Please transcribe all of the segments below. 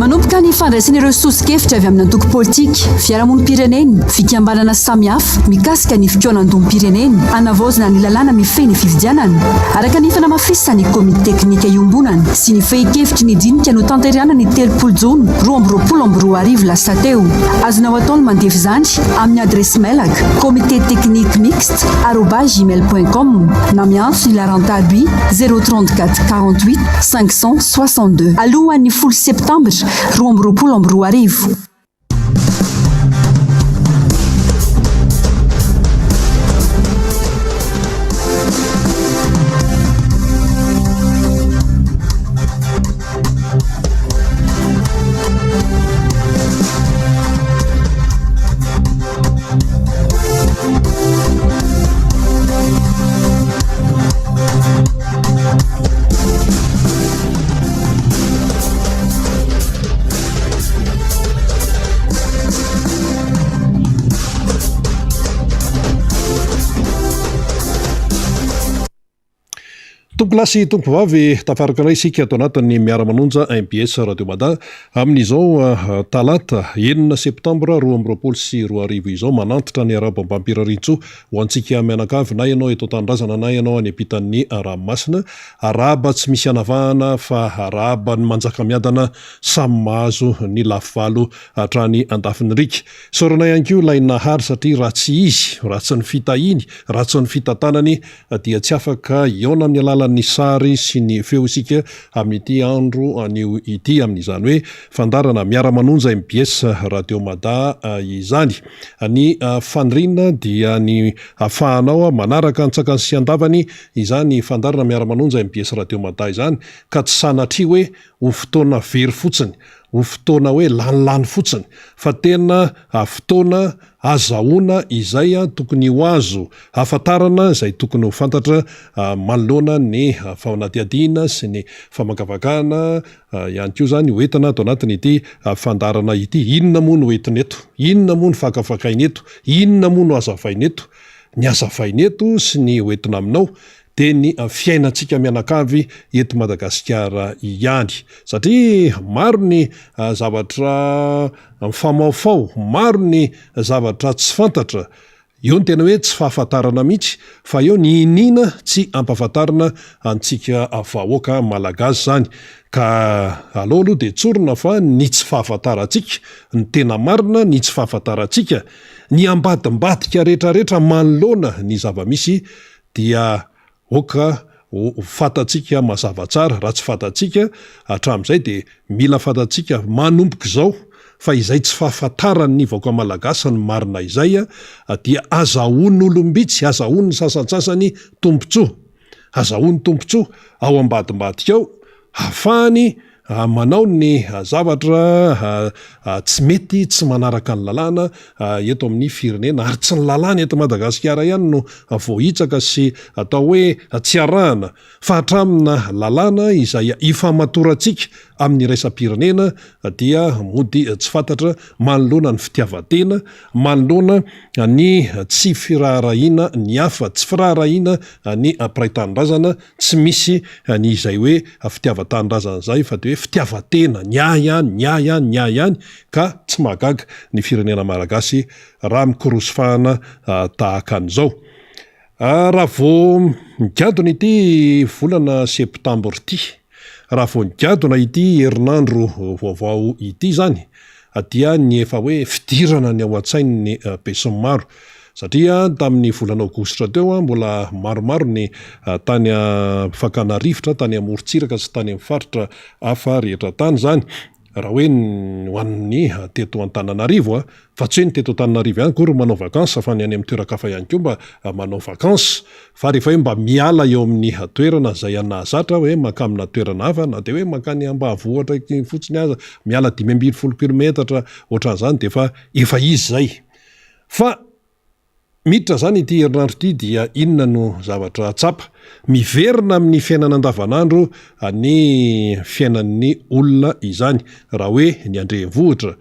manomboka ny fandraisan'ireo sosikefitra avy amin'ny antoko politika fiarahamonim-pireneny fikambanana samihafa mikasika ny fikoanan-dom-pireneny anavaozana ny lalàna mifehy ny fifidianana araka ny fanamafisany komite teknika iombonana sy ny fehi-kevitry ny dinika no tanterana ny 3 jona 2024 lasa teo azonao ataony mandevy zany amin'ny adresy mailaka comité technique mixte @gmail.com na miantso ny larantarby 034 48 562 alohan'ny 10 septambra 2024. Tompolasy tompovavy tafaraka anay isika ato anatin'ny miara-manonja MBS Radio Mada amin'izao talata 9 septambra 2024 izao manantitra ny arabam-pampiraritso ho antsika mianakavy na ianao eto tandrazana na ianao any ampitan'ny ranomasina araba tsy misy anavahana fa araba ny manjaka miadana samy mahazo ny lafivalo hatrany andafin'ny rika soranay ihany koa ilay nahary satria raha tsy izy raha tsy ny fitahiny raha tsy ny fitantanany dia tsy afaka iona amin'ny alala ny sary sy ny feo isika amin'ity andro anio ity amin'izany hoe fandarana miara-manonja MBS Radio Mada izany ny fanirina dia ny afahanao manaraka ntsakany sy andavany izany fandarana miara-manonja MBS Radio Mada izany ka tsy sanatria hoe ho fotoana very fotsiny ho fotoana hoe lanilany fotsiny fa tena fotoana azahoana izay tokony ho azo hafantarana izay tokony ho fantatra manoloana ny faonadiadiana sy ny famakavakana ihany koa zany hoentina ato anatiny ity fandarana ity inona moa no hoentina eto inona moa no fakafakaina eto inona moa no azavaina eto ny azavaina eto sy ny hoentina aminao dia ny fiainantsika mianakavy eto Madagasikara ihany satria maro ny zavatra mifamaofao maro ny zavatra tsy fantatra eo ny tena hoe tsy fahafantarana mihitsy fa eo ny inina tsy ampahafantarana antsika vahoaka malagasy zany ka aloha aloha dia tsorona fa ny tsy fahafantarantsika ny tena marina ny tsy fahafantarantsika ny ambadimbadika rehetrarehetra manoloana ny zava-misy dia oka fantatsika mazava tsara raha tsy fantatsika hatramin'izay dia mila fantatsika manomboka izao fa izay tsy fahafantarany ny vahoaka malagasy ny marina izay dia azahoany olombitsy azahoany sasansasany tombontsoa azahoany tombontsoa ao ambadimbadika ao hafahany manao ny zavatra tsy mety tsy manaraka ny lalàna eto amin'ny firenena ary tsy ny lalàna eto Madagasikara ihany no voahitsaka sy atao hoe tsy arahana fa hatramina lalàna izay ifamatorantsika amin'ny raisam-pirenena dia mody tsy fantatra manoloana ny fitiavan-tena manoloana ny tsy firaharahiana ny hafa tsy firaharahiana ny piraitan-drazana tsy misy ny izay hoe fitiavan-tanindrazana zay fa dia hoe fitiavan-tena ny any ka tsy mahagaga ny firenena malagasy raha mikorosofahana tahaka an'izao raha vao migadona ity volana septambra ity raha vao nigadona ity herinandro vaovao ity zany dia ny efa hoe fidirana ny ao an-tsain'ny besin'ny maro satria tamin'ny volana aogositra teo mbola maromaro ny tany fakana rivotra tany amorontsiraka sy tany amin'ny faritra hafa rehetra tany zany raha hoe hoan'ny teto Antananarivo fa tsy hoe ny teto Antananarivo ihany koa manao vakansa fa ny any amin'ny toeran-kafa ihany koa mba manao vakansa fa rehefa hoe mba miala eo amin'ny toerana izay anahazatra hoe makamina toerana hafa na dia hoe makany ambanivohitra fotsiny aza miala 520 kilometatra ohatran'izany dia efa izy zay fa miditra zany ity herinandro ity dia inona no zavatra tsapa miverina amin'ny fiainana andavanandro ny fiainan'ny olona izany raha hoe ny andrenivohitra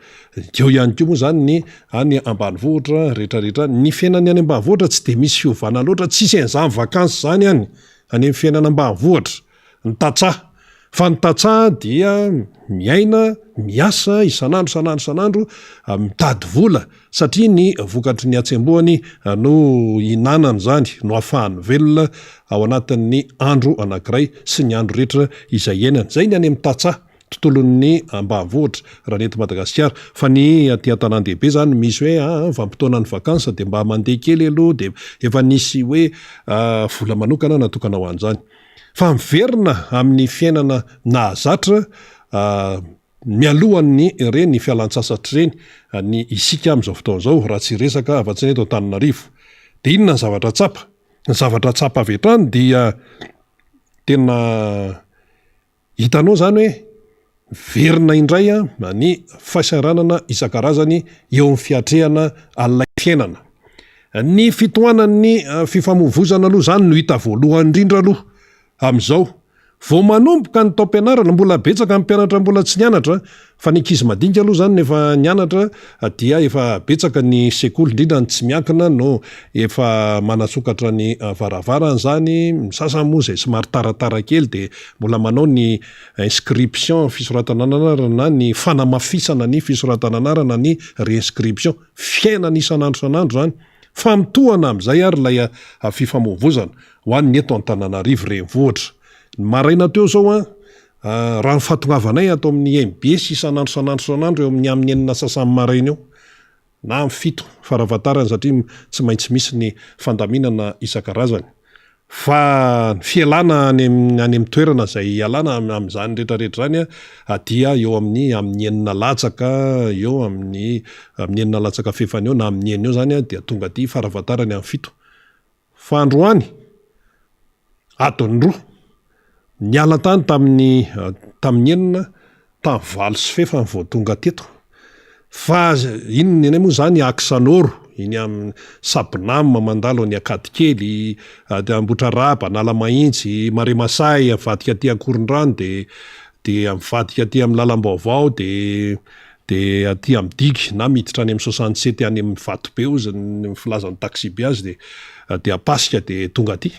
eo ihany koa moa zany ny any ambanivohitra rehetrarehetra ny fiainany any ambanivohitra tsy dia misy fiovana loatra tsisy an'izany vakansy zany any amin'ny fiainana ambanivohitra ny tatsaha fa ny tantsaha dia miaina miasa isanandro mitady vola satria ny vokatry ny atsembohany no inanany zany no ahafahany velona ao anatin'ny andro anankiray sy ny andro rehetra izay enany zay ny any amin'ny tantsaha tontolon'ny ambanivohitra raha nety Madagasikara fa ny aty an-tanan-dehibe zany misy hoe vampitoanany vakansa de mba mandeha kely aloha de efa nisy hoe vola manokana natokana ho an'izany fa miverina amin'ny fiainana nahazatra mialohan'ny ireny fialan-tsasatra ireny ny isika amin'izao fotoan'izao raha tsy resaka afa-tsy ny eto Antananarivo de inona ny zavatra tsapa ny zavatra tsapa avy hatrany dia tena hitanao zany hoe verina indray ny fahasaranana isan-karazany eo amin'ny fiatrehana alina fiainana ny fitohanan'ny fifamoivozana aloha zany no hita voalohany indrindra aloha amin'izao vao manomboka ny taom-pianarana mbola betsaka ny mpianatra mbola tsy nianatra fa ny ankizy madinika aloha zany nefa nianatra dia efa betsaka ny sekoly indrindra ny tsy miankina no efa manasokatra ny varavarana zany sasany moa zay somary taratara kely de mbola manao ny inscription fisoratana anarana ny fanamafisana ny fisoratana anarana ny reinscription fiainana isanandro sanandro zany fa mitohana amin'izay ary lay fifamoivozana ho an'ny eto Antananarivo renivohitra ny maraina teo zao raha ny fahatongavanay atao amin'ny MBS isanandro eo amin'ny enina sasany maraina eo na amin'ny 7 farafatarany satria tsy maintsy misy ny fandaminana isan-karazany fa ny fialana any amin'ny toerana zay ialana amin'izany rehetrarehetra zany dia eo amin'ny enina latsaka eo amin'ny enina latsaka fefany eo na amin'ny enina eo zany dia tonga ty farafatarany amin'ny 7 fa androany atony roa niala tany tamin'ny enina tamin'ny 8 sy fefa ny vao tonga teto fa inony eny moa zany aksanoro iny amin'ny Sabinam mandalo ny Akadikely Ambotra Raba Nalamahitsy Maremasay avadika aty Akorondrano de mivadika aty amin'ny Lalam-baovao de aty amin'ny Diky na miditra any amin'ny 67 any amin'ny Vatobe ozy ny filazan'ny taxiby azy de apasika de tonga aty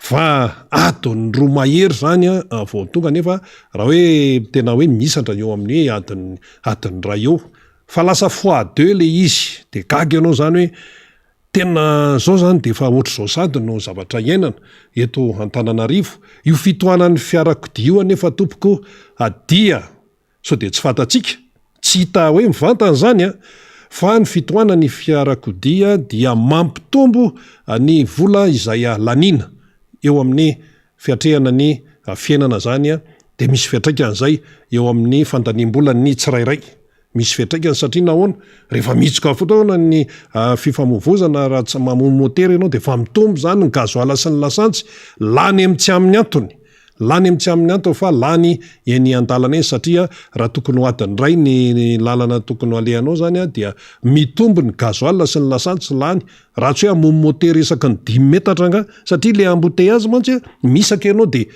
fa adiny roa mahery zany vao tonga nefa raha hoe tena hoe misatra eo amin'ny adiny ray eo fa lasa x2 le izy de gaga ianao zany hoe tena zao zany de fa ohatr' zao sady no zavatra iainana eto Antananarivo io fitohanan'ny fiarakodia io anefa tompoko adia so de tsy fantatsika tsy hita hoe mivantana zany fa ny fitohanan'ny fiarakodia dia mampitombo ny vola izay lanina eo amin'ny fiatrehana ny fiainana zany de misy fiatraikany eo amin'ny fandaniam-bola ny tsirairay misy fiatraikany satria nahoana rehefa mitsoka fotoana ny fifamoivozana raha tsy mamono motera ianao de fa mitombo zany ny gazoala sy ny lasantsy lany amin'ny tsy amin'ny antony fa lany eny an-dalana eny satria raha tokony ho adiny ray ny lalana tokony ho alehanao zany dia mitombo ny gazoala sy ny lasantsy lany raha tsy hoe amono motera isaky ny 10 metatra anga satria le embouteillage mantsy misaka ianao de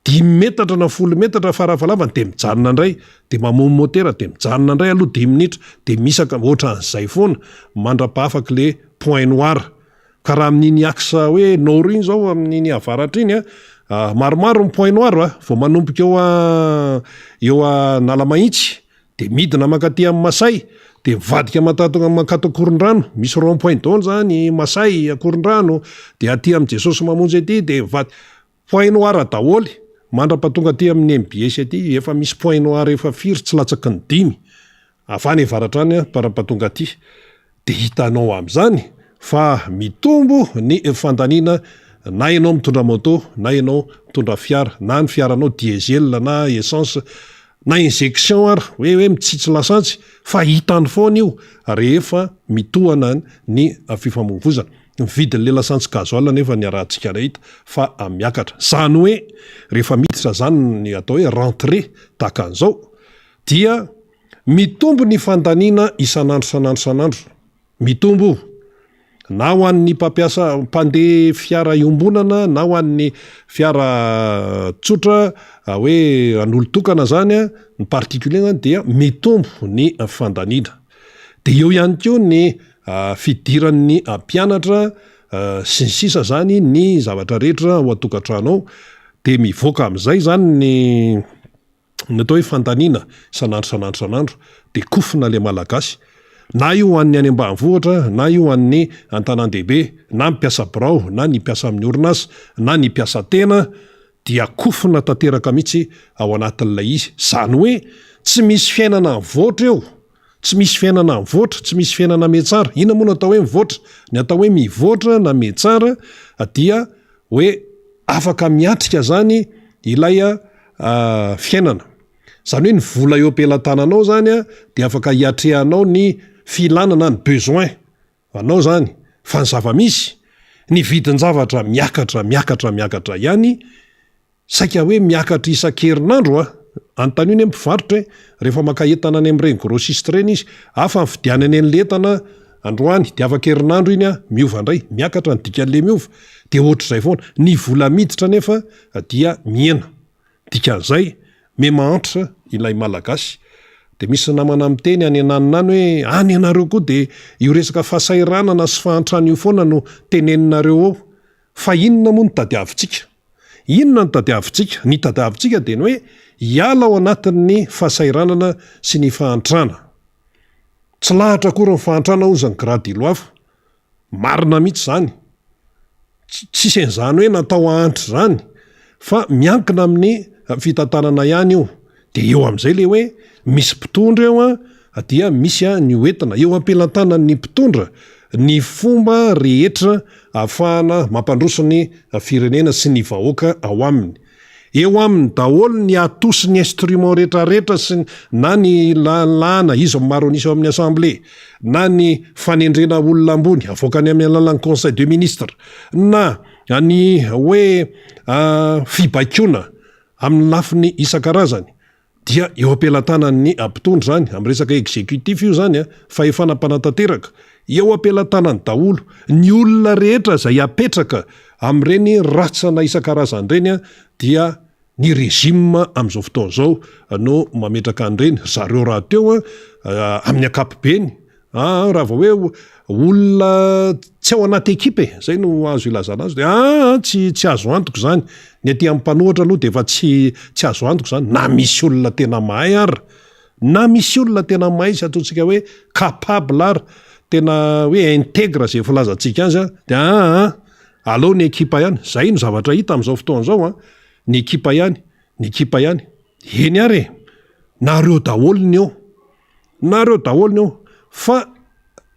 10 metatra na 10 metatra farafalavany de mijanona indray de mamono motera de mijanona indray aloha 10 minitra de misaka ohatran'izay foana mandrapahafaka le point noir ka raha amin'iny aksa hoe nord iny zao amin'iny avaratra iny maromaro ny point noir vao manomboka eo a Nalamahitsy de midina makaty amin'ny Masay de mivadika makato Akorondrano misy rond point daholo zany Masay Akorondrano de aty amin'ny Jesosy mamonjy aty de mivady point noir daholy mandrapatonga aty amin'ny MBS aty efa misy point noir efa firy tsy latsaky ny 5 avany avaratrany parapatonga aty de hitanao amin'izany fa mitombo ny fandaniana na ianao mitondra moto na ianao mitondra fiara na ny fiaranao diesel na essence na injection ary hoe mitsitsy lasantsy fa hitany foana io rehefa mitohana ny fifamoivozana mividin'le lasantsy gazoala nefa ny arahantsika hita fa miakatra zany hoe rehefa miditra zany ny atao hoe rentrée tahaka an'izao dia mitombo ny fandaniana isanandro mitombo na ho an'ny mpampiasa mpandeha fiara iombonana na ho an'ny fiara tsotra hoe an'olon-tokana zany ny particulier zany dia mitombo ny fandaniana de eo ihany koa ny fidiran'ny mpianatra sy ny sisa zany ny zavatra rehetra ho atokantrano de mivoaka amin'izay zany ny natao hoe fantaniana sanandro de kofina le malagasy na io an'ny any ambanivohitra na io an'ny an-tanan-dehibe na mipiasa birao na ny piasa amin'ny orinasa na ny piasa tena dia kofina tanteraka mihitsy ao anatin'ilay izy zany hoe tsy misy fiainana mivoatra eo tsy misy fiainana mivoatra tsy misy fiainana metsara ina moa natao hoe mivoatra ny atao hoe mivoatra na metsara dia hoe afaka miatrika zany ilay fiainana zany hoe ny vola eo ampelantananao zany de afaka hiatrehanao ny filanana ny besoin anao zany fa ny zava-misy ny vidin-javatra miakatra ihany saika hoe miakatra isan-kerinandro anontany iny mpivarotra rehefa makaentana any am'ireny grossiste reny izy afa ny fidianany an'le entana androany de afakerinandro iny miova indray miakatra ny dikan'le miova de ohatr'izay foana ny vola miditra nefa dia miena dikan'izay me mahantra ilay malagasy de misy namana miteny any ananinany hoe any ianareo koa de io resaka fahasairanana sy fahantrany io foana no teneninareo ao fa inona moa ny tadiavintsika inona ny tadiavintsika ny tadiavintsika de ny hoe hiala ao anatin'ny fahasairanana sy ny fahantrana tsy lahatra kory ny fahantrana ozany gradilo afo marina mihitsy zany tsisy an'izany hoe natao ahantry zany fa miankina amin'ny fitantanana ihany io de eo am'izay le hoe misy mpitondra eo dia misy ny oentina eo ampelantanany ny mpitondra ny fomba rehetra ahafahana mampandroso ny firenena sy ny vahoaka ao aminy eo amin'ny daholo ny atosy ny instrument rehetrarehetra sy na ny lalàna izy maro anisy ao amin'ny assemblée na ny fanendrena olona ambony avoakany amin'ny alalan'ny conseil de ministre na ny hoe fibaikona amin'ny lafiny isan-karazany dia eo ampelantanany ampitondra zany amin'ny resaka exécutif io zany fa efa nampanantanteraka eo ampelantanany daholo ny olona rehetra zay apetraka amin'ireny ratsana isan-karazany reny dia ny régime amin'izao fotoana zao no mametraka an'ireny zareo raha teo amin'ny ankapobeny raha vao hoe olona tsy ao anaty ekipe zay no azo ilazana azy de tsy azo antoko zany ny aty amin'ny mpanohatra aloha de efa tsy azo antoko zany na misy olona tena mahay ary na misy olona tena mahay sy ataontsika hoe capable ary tena hoe intègre zay filazantsika azy de alao ny ekipa ihany zay no zavatra hita amin'izao fotoana zao ny ekipa ihany eny ary nareo daholo ny eo fa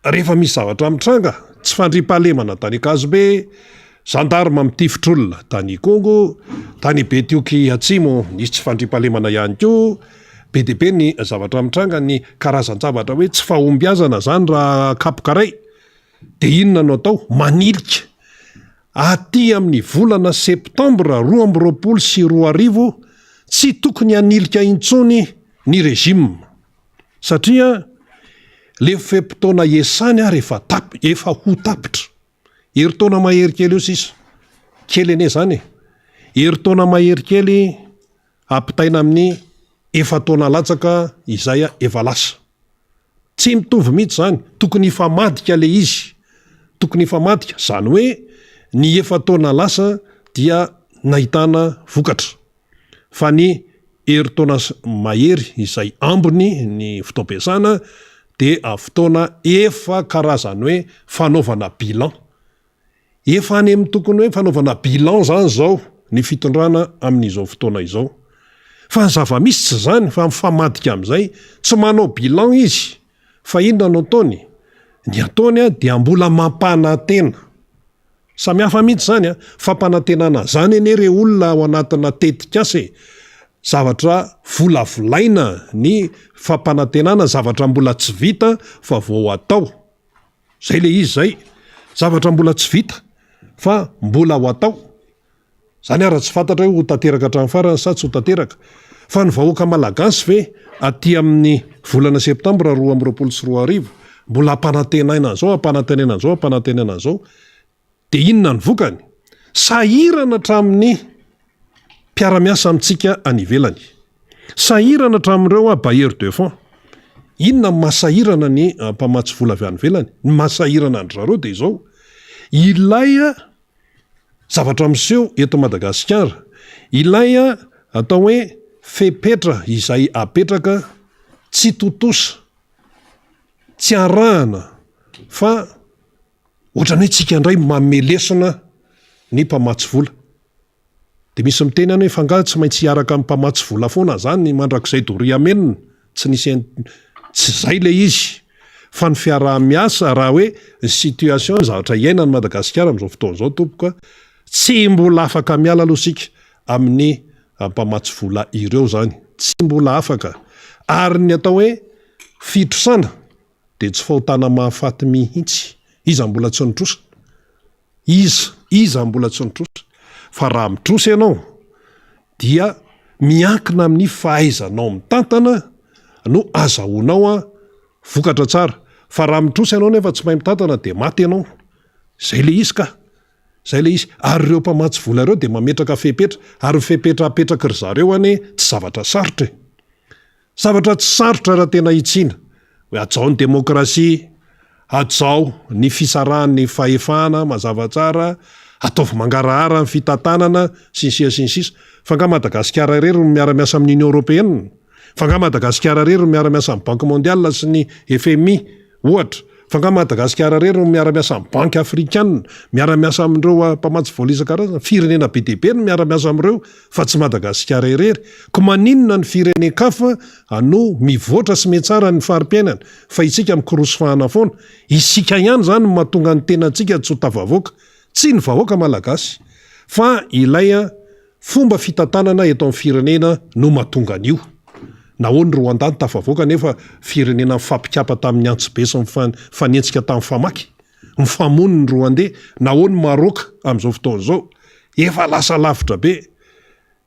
rehefa misy zavatra mitranga tsy fandrimpahalemana tany Akazobe gendarme mitifitr'olona tany Kongo tany Betioky atsimo nisy tsy fandrimpahalemana ihany ko be de be ny zavatra mitranga ny karazan-javatra hoe tsy fahombiazana zany raha kapokaray de inona no atao manilika aty amin'ny volana septambra 2024 tsy tokony hanilika intsony ny régime satria le fepotona iesany rehefa efa ho tapitra heritaona mahery kely eo sisa kely ene zany heritaona mahery kely ampitaina amin'ny efa taona latsaka izay efa lasa tsy mitovy mihitsy zany tokony ifamadika le izy tokony ifamadika zany hoe ny efa taona lasa dia nahitana vokatra fa ny heritaona mahery izay ambony ny fotoam-piasana de fotoana efa karazany hoe fanaovana bilan efa any amin'ny tokony hoe fanaovana bilan zany zao ny fitondrana amin'izao fotoana izao fa ny zava-misy tsy zany fa mifamadika amin'izay tsy manao bilan izy fa inona no ataony ny ataony dia mbola mampanantena samy hafa mihitsy zany fampanantenana zany ene re olona ao anatina tetikase zavatra volavolaina ny fampanantenana zavatra mbola tsy vita fa vao atao zay le izy zay zavatra mbola tsy vita fa mbola ho atao zany ara tsy fantatra hoe ho tanteraka hatrany farany sa tsy ho tanteraka fa ny vahoaka malagasy ve aty amin'ny volana septambra 2024 mbola ampanantenaina zao de inona ny vokany sahirana hatramin'ny mpiara-miasa amintsika anivelany sahirana hatramin'ireo bailleur de fonds inona masahirana ny mpamatsy vola avy anivelany ny masahirana andry zareo de izao ilay zavatra miseho eto Madagasikara ilay atao hoe fepetra izay apetraka tsy totosa tsy arahana fa ohatrany hoe tsika indray mamelesina ny mpamatsy vola de misy miteny any hoe fangahy tsy maintsy hiaraka amin'ny mpamatsy vola foana zany mandrakizay doriamenina tsy zay le izy fa ny fiaraha-miasa raha hoe situation zavatra iainany Madagasikara am'izao fotoan'izao tompoka tsy mbola afaka miala aloha sika amin'ny mpamatsy vola ireo zany tsy mbola afaka ary ny atao hoe fitrosana de tsy fahotana mahafaty mihitsy iza mbola tsy nitrosa iza mbola tsy nitrosa fa raha mitrosa ianao dia miankina amin'ny fahaizanao mitantana no azahoanao a vokatra tsara fa raha mitrosa ianao nefa tsy mahay mitantana de maty ianao zay le izy ka zay le izy ary ireo mpamatsy vola ireo de mametraka fepetra ary fepetra apetraka ry zareo any tsy zavatra sarotra zavatra tsy sarotra raha tena hitsina hoe atsao ny demokrasia atsao ny fisarahan'ny fahefana mazava tsara ataovy mangarahara ny fitantanana sinsisa fa nga Madagasikara irery no miara-miasa amin'ny Union Européenne fa nga Madagasikara irery no miara-miasa amin'ny Banque mondiale sy ny FMI ohatra fa nga Madagasikara irery no miara-miasa amin'ny Banque africaine miara-miasa amin'ireo mpamatsy vola isan-karazany firenena be dia be no miara-miasa amin'ireo fa tsy Madagasikara irery ko maninona ny firenen-kafa no mivoatra sy metsara ny farim-piainana fa isika mikorosofahana foana isika ihany zany mahatonga ny tenantsika tsy ho tafavoaka tsy ny vahoaka malagasy fa ilay fomba fitantanana eto amin'ny firenena no mahatonga an'io nahoany Rwanda ny tafavoaka nefa firenena mifampikapa tamin'ny antsobe sy mifanentsika tamin'ny famaky mifamony ny Rwandais nahoany Maroc amin'izao fotoan'izao efa lasa lavitra be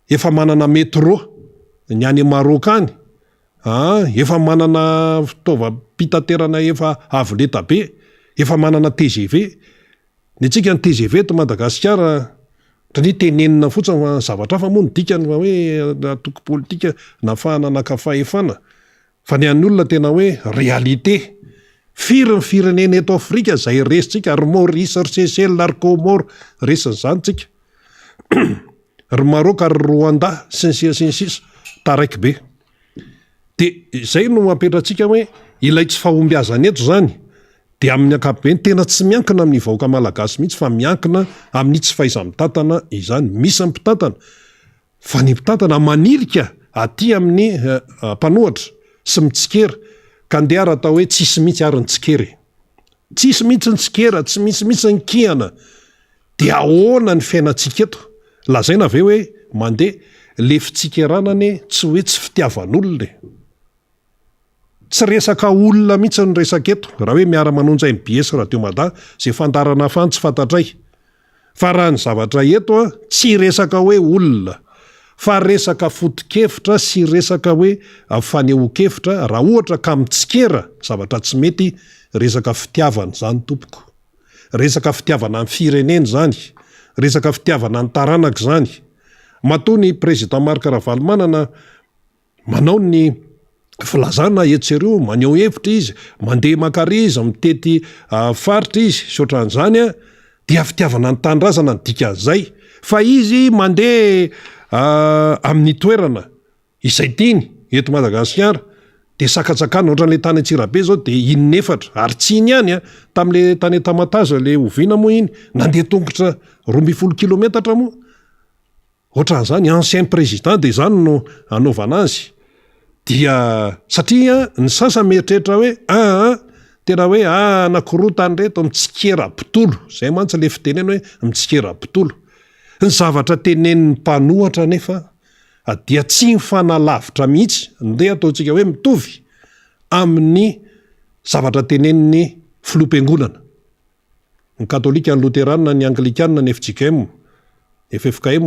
efa manana métro ny any Maroc any efa manana fitaovam-pitaterana efa avo leta be efa manana TGV ny tsika ny TGV to Madagasikara tany tenenina fotsiny zavatra fa moa ny dikany fa hoe atoko politika nafahana nakafahefana fa ny an'ny olona tena hoe réalité firy ny firenena eto Afrika zay resitsika ry Maurice ry Seychelles ry Comore resiny zany tsika ry Maroc ry Rwanda sinsisa taraiky be de zay no apetratsika hoe ilay tsy fahombiazana eto zany de amin'ny ankapobeny tena tsy miankina amin'ny vahoaka malagasy mihitsy fa miankina amin'ny tsy fahaiza-mitantana izany misy mpitantana fa ny mpitantana manilika aty amin'ny mpanohatra sy mitsikera ka ndeha raha atao hoe tsisy mihitsy ary ny tsikery tsisy mihitsy ny tsikera tsy misy mihitsy ny kihana de ahoana ny fiainantsika eto lazaina ve hoe mandeha le fitsikeranany tsy hoe tsy fitiavan'olona tsy resaka olona mihitsy ny resaka eto raha hoe miara-manonja MBS Radio Mada zay fandarana afany tsy fantatray fa raha ny zavatra eto tsy resaka hoe olona fa resaka foto-kevitra sy resaka hoe faneho-kevitra raha ohatra ka mitsikera zavatra tsy mety resaka fitiavana zany tompoko resaka fitiavana amin'ny firenena zany resaka fitiavana ny taranaka zany matoa ny président Marc Ravalomanana manao ny filazana etsereo maneho hevitra izy mandeha makary izy mitety faritra izy sotran'izany dia fitiavana ny tanindrazana ny dikan'izay fa izy mandeha amin'ny toerana izay tiany eto Madagasikara de sakatsakana ohatran'le tany Antsirabe zao de inefatra ary tsy iny ihany tam'le tany Tamataza le Ovina moa iny nandeha tongotra 12 kilometatra moa ohatran'izany ancien président de zany no anaovana azy dia satria ny sasa mieritreritra hoe tena hoe anakoroa tany reto mitsikera-pitolo zay mantsy le fiteneny hoe mitsikera-pitolo ny zavatra tenen'ny mpanohatra nefa dia tsy mifanalavitra mihitsy ndeha ataontsika hoe mitovy amin'ny zavatra tenen'ny filoam-piangonana ny katolika ny loterana ny anglikanina ny FJKM FFKM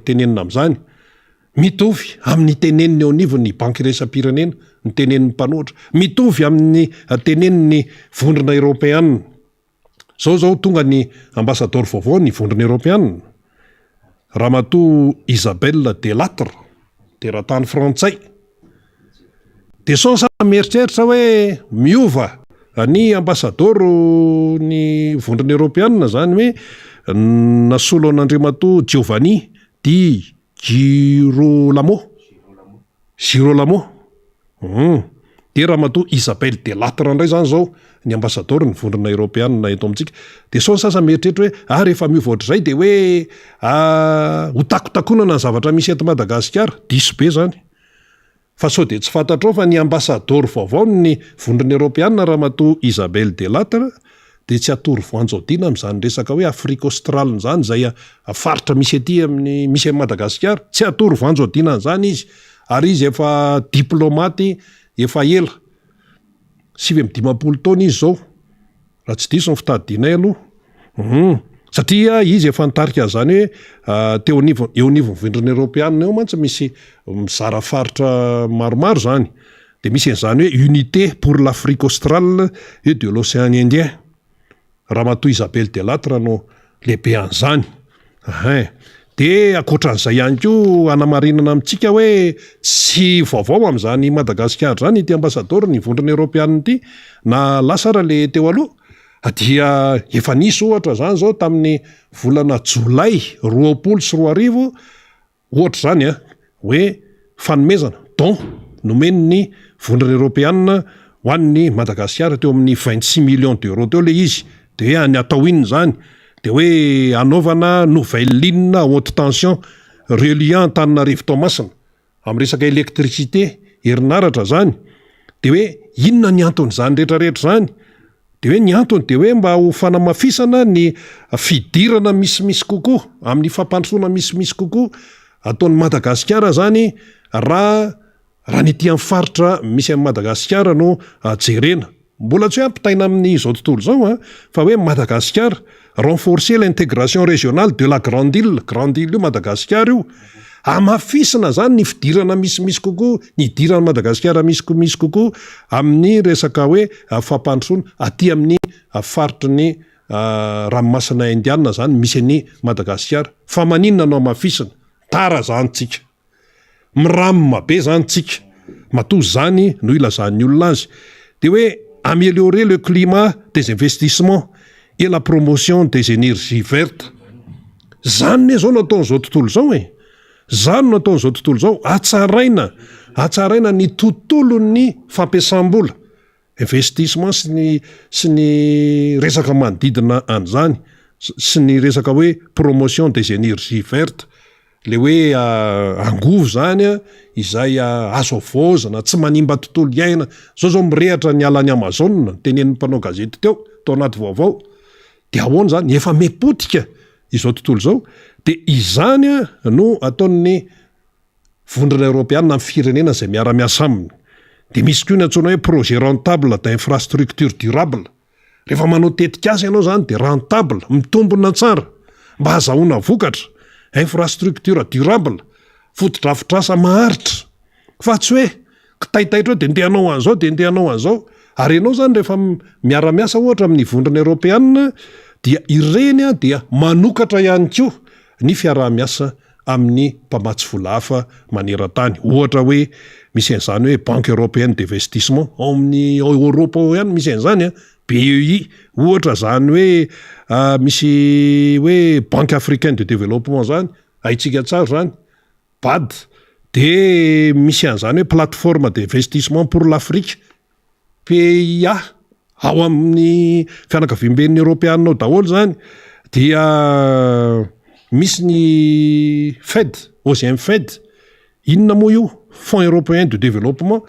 tenenina amin'izany mitovy amin'ny teneniny eo anivon'ny banky iresa-pirenena ny tenen'ny mpanohatra mitovy amin'ny teneniny vondrona européenne zao tonga ny ambassadeur vaovao ny vondrona européenne Ramatoa Isabelle Delattre de rahatany frantsay de sonsa mieritreritra hoe miova ny ambassadeur ny vondrona européenne zany hoe nasolo an'Andriamatoa Giovanni di Girolamo Girolamo de raha matoa Isabelle Delattre indray zany zao ny ambassadeur ny vondrona Europeanina eto amintsika de sao ny sasany mieritreritra hoe rehefa mivoatra zay de hoe ho takotakonana ny zavatra misy eto Madagasikara diso be zany fa sao de tsy fantatrao fa ny ambassadeur vaovao ny vondrona Europeanina raha matoa Isabelle Delattre de tsy atory voanjodina am'zany resaka hoe Afrique australe zany zay faritra misy aty amin'ny misy am Madagasikara tsy atory voanjodina an'zany izy ary izy efa diplomaty efa ela 75 taona izy zao raha tsy diso ny fitadinay aloha satria izy efa nitarika zany hoe teo anivon'ny vondrona Europeanina eo mantsy misy mizara faritra maromaro zany de misy an'izany hoe unité pour l'Afrique australe et de l'océan Indien raha matoa Isabelle Delattre no lehibe an'izany de akoatran'izay ihany koa anamarinana amintsika hoe tsy vaovao amin'izany Madagasikara zany ity ambassadeur ny vondrona Europeanina ity na lasa raha le teo aloha dia efa nisy ohatra zany zao tamin'ny volana Jolay 2020 ohatra zany hoe fanomezana don nomeny ny vondrona Europeanina ho an'ny Madagasikara teo amin'ny 26 millions d'euros teo le izy de hoe any atao inona zany de hoe anaovana nouvelle ligne haute tension reliant Antananarivo Toamasina amin'ny resaka électricité herinaratra zany de hoe inona ny anton'izany rehetrarehetra zany de hoe ny antony de hoe mba ho fanamafisana ny fidirana misimisy kokoa amin'ny fampandrosoana misimisy kokoa ataon'ny Madagasikara zany raha nyty amin'ny faritra misy amin'ny Madagasikara no jerena mbola tsy hoe ampitaina amin'izao tontolo zao fa hoe Madagasikara renforcer l'intégration régionale de la grande île io Madagasikara io amafisina zany ny fidirana misimisy kokoa ny idirana Madagasikara misy kokoa amin'ny resaka hoe fampandrosoana aty amin'ny faritry ny ranomasina Indiana zany misy any Madagasikara fa maninona no amafisina tara zany tsika miramina be zany tsika matoa zany no ilazan'ny olona azy de hoe améliorer le climat des investissements et la promotion des énergies vertes zany zao nataon'izao tontolo zao zany nataon'izao tontolo zao atsaraina ny tontolon'ny fampiasam-bola investissement sy ny resaka manodidina an'izany sy ny resaka hoe promotion des énergies vertes le hoe angovo zany izay azo avozana tsy manimba tontolo iaina zao mirehatra ny alan'ny Amazon tenen'ny mpanao gazety teo anaty vaovao de ahoana zany efa mepotika izao tontolo zao de izany no ataon'ny vondrona Europeanina amin'ny firenena zay miara-miasa aminy de misy koa ny antsoina hoe projet rentable d'infrastructure durable rehefa manao tetika asa ianao zany de rentable mitombona tsara mba hazahoana vokatra infrastructure durable fotodrafitrasa maharitra fa tsy hoe kitaitaitra de ndehanao an'izao de ndehanao an'izao ary ianao zany rehefa miara-miasa ohatra amin'ny vondrona Europeanina dia ireny dia manokatra ihany koa ny fiaraha-miasa amin'ny mpamatsy vola hafa maneran-tany ohatra hoe misy an'izany hoe Banque Européenne d'Investissement ao amin'ny Europa ihany misy an'izany BEI ohatra zany hoe misy hoe Banque Africaine de Développement zany haitsika tsara zany BAD de misy an'izany hoe plateforme d'investissement pour l'Afrique PIA ao amin'ny fianakaviam-ben'ny Europeanina ao daholo zany dia misy ny FED OGM-FED inona moa io Fonds Européen de Développement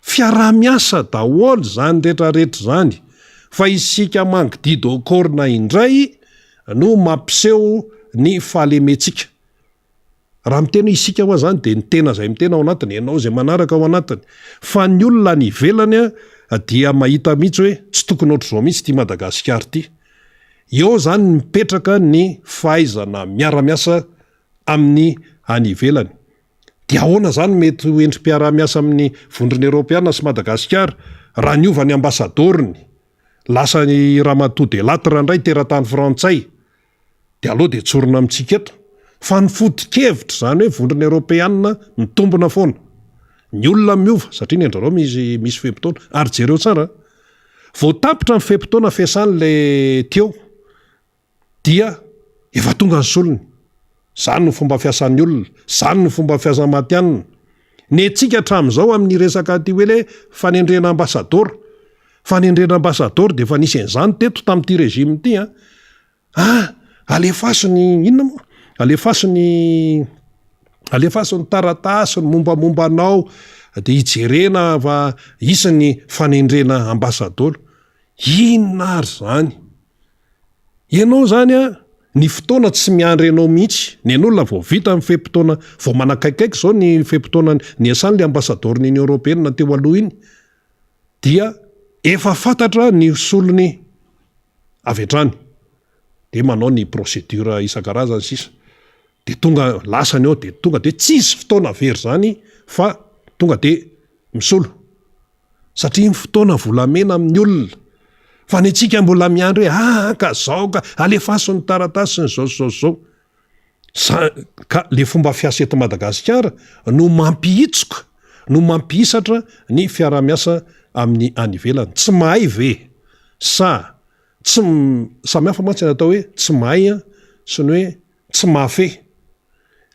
fiaraha-miasa daholo zany rehetrarehetra zany fa isika mangididy okorina indray no mampiseho ny fahalemetsika raha miteny isika hoa zany de ny tena zay mitena ao anatiny ianao zay manaraka ao anatiny fa ny olona ny ivelany dia mahita mihitsy hoe tsy tokony ohatr'izao mihitsy ty Madagasikara ty eo zany mipetraka ny fahaizana miara-miasa amin'ny any ivelany dia ahoana zany mety endrim-piara-miasa amin'ny vondrona Europeanina sy Madagasikara raha niova ny ambassadorny lasa ny Ramatoa Delattre indray teratany frantsay de aloha de tsorona amintsika eto fa ny foto-kevitra zany hoe vondrona Europeanina mitombona foana ny olona miova satria ny andrarao misy fepotona ary jereo tsara vao tapitra ny fepotona fiasan'le teo dia efa tonga ny solony zany no fomba fiasan'ny olona zany no fomba fiasan'ny matianina ny antsika hatramin'izao amin'ny resaka ty hoe fanendrena ambasador dia efa nisy an'izany teto tamin'ity rezime ity alefasony inona moa alefasony taratasy ny mombamombanao de hijerena fa isany fanendrena ambasador. Inona ary zany ianao zany ny fotoana tsy miandry ianao mihitsy ny an'olona vao vita amin'ny fepitoana vao manakaikaiky zao ny fepitoana ny asan'le ambasador ny Union Européenne teo aloha iny dia efa fantatra ny solony avy hatrany de manao ny procédure isan-karazany sisa de tonga lasany ao de tonga de tsisy fotoana very zany fa tonga de misolo satria fotoana volamena amin'ny olona fa ny antsika mbola miandry hoe ka zao ka alefasony taratasy ny zao ka le fomba fiasa eto Madagasikara no mampihitsoka no mampihisatra ny fiara-miasa amin'ny anivelany tsy mahay ve sa tsy samihafa mantsy natao hoe tsy mahay sy ny hoe tsy mahafeh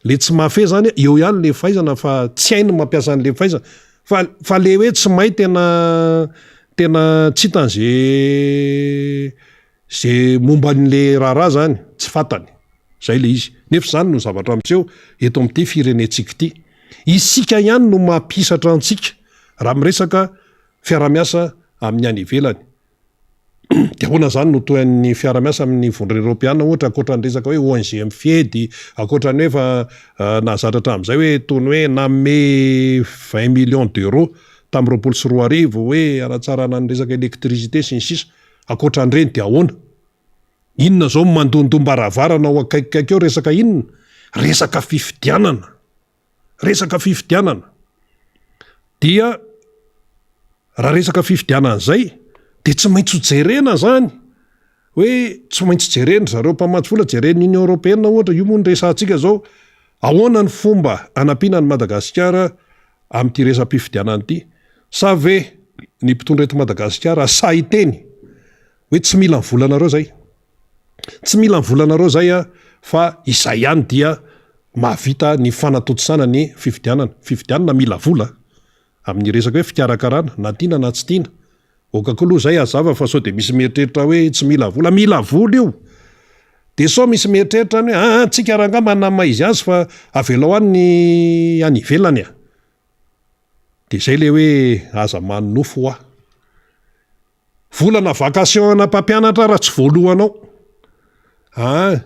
le tsy mahafeh zany eo ihany le fahaizana fa tsy hainy mampiasa an'le fahaizana fa le hoe tsy mahay tena tsy hitan'zay momba an'le raharaha zany tsy fantany zay le izy nefa zany no zavatra amitseo eto amin'ity firenentsika ity isika ihany no mampisatra antsika raha miresaka fiara-miasa amin'ny any ivelany de ahoana zany no toan'ny fiara-miasa amin'ny vondrona Europeana ohatra akoatra ny resaka hoe ONGM fiedy akoatra ny hoe fa nahazatra am'izay hoe tony hoe namme 20 millions d'euros tamin'ny 2024 hoe aratsarana ny resaka électricité sy ny sisa akoatra an'ireny de ahoana inona zao mandondom-baravarana ao akaikikaiky eo resaka inona resaka fifidianana dia raha resaka fifidianana zay de tsy maintsy jerena zany hoe tsy maintsy jerena zareo mpamatsy vola jeren'ny Union Européenne ohatra io moa ny resantsika zao ahoana ny fomba anampiana ny Madagasikara amin'ity resam-pifidianana ity sa ve ny mpitondra eto Madagasikara sahiteny hoe tsy mila mivolanareo zay fa izay ihany dia mahavita ny fanatontosana ny fifidianana mila vola amin'ny resaka hoe fikarakarana na tiana na tsy tiana okakoloha zay azava fa sao de misy mieritreritra hoe tsy mila vola io de sao misy mieritreritra ny hoe tsika raha nga manama izy azy fa avelao any any ivelany de zay le hoe aza manofo volana vacation ana mpampianatra raha tsy voalohanao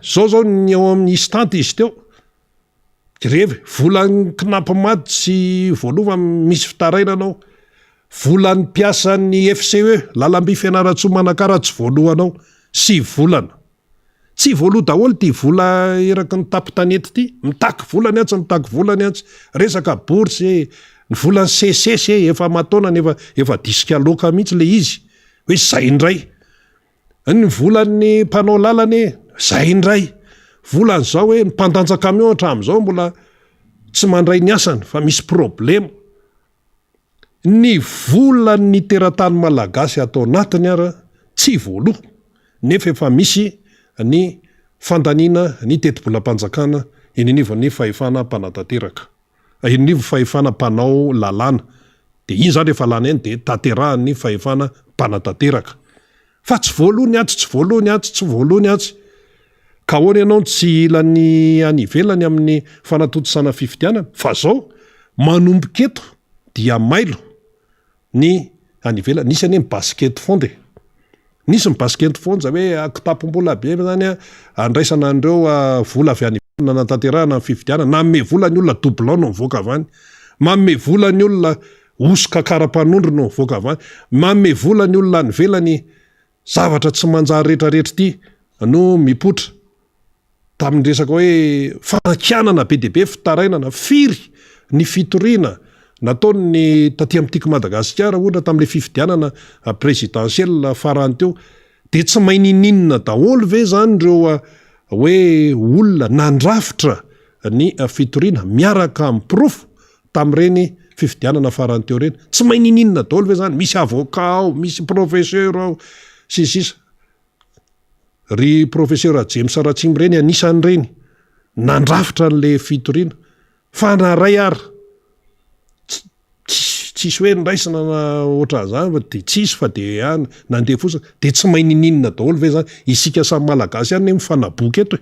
zao ny eo amin'ny istante izy teo revy volan'ny knampy maty tsy voalova misy fitarainanao volan'ny mpiasan'ny FCE lalamby fianaratso manakara tsy voalohanao sy volana tsy voaloha daholo ty vola eraky ny tapy-tanety ty mitaky volany antsy resaka bourse ny volan'ny CCC efa mataonany efa disika loka mihitsy le izy hoe zay indray ny volan'ny mpanao lalany zay indray volany zao hoe ny mpandanja camion hatramin'izao mbola tsy mandray ny asany fa misy problema ny volan'ny teratany malagasy atao anatiny ara tsy voaloha nefa efa misy ny fandaniana ny teti-bolam-panjakana ininivan'ny fahefana mpanatateraka ininivo fahefana mpanao lalàna de iny zany rehefa lana eny de taterahan'ny fahefana mpanatateraka fa tsy voalohany atsy ka hoany ianao tsy ilany any ivelany amin'ny fanatotosana fifidianana fa zao manomboka eto dia mailo ny any ivelany nisy any basket fonde nisy ny basket fonde za hoe akitapom-bola be zany andraisana andreo vola avy any ivelany nanatanterahana fifidianana namme vola ny olona doublon no mivoaka avany mamme vola ny olona osoka karapanondro no mivoaka avany mamme vola ny olona any ivelany zavatra tsy manjary rehetrarehetra ty no mipotra tamin'ny resaka hoe fanakianana be deabe fitarainana firy ny fitoriana nataony ny taty amin'tiky Madagasikara ohatra tamin'le fifidianana présidentiel farany teo de tsy mainininina daholo ve zany reo hoe olona nandrafitra ny fitoriana miaraka amin'ny profo tamin'ireny fifidianana farany teo reny tsy mainininina daholo ve zany misy avocat ao misy professeur ao sisisa ry professeur James Ratsimy reny anisany reny nandrafitra n'le fitoriana fa naray ary tsisy hoe nraisina na ohatran'zany de tsisy fa de nandeha fosiny de tsy mainininina daholo ve zany isika samy malagasy ihany mifanaboka eto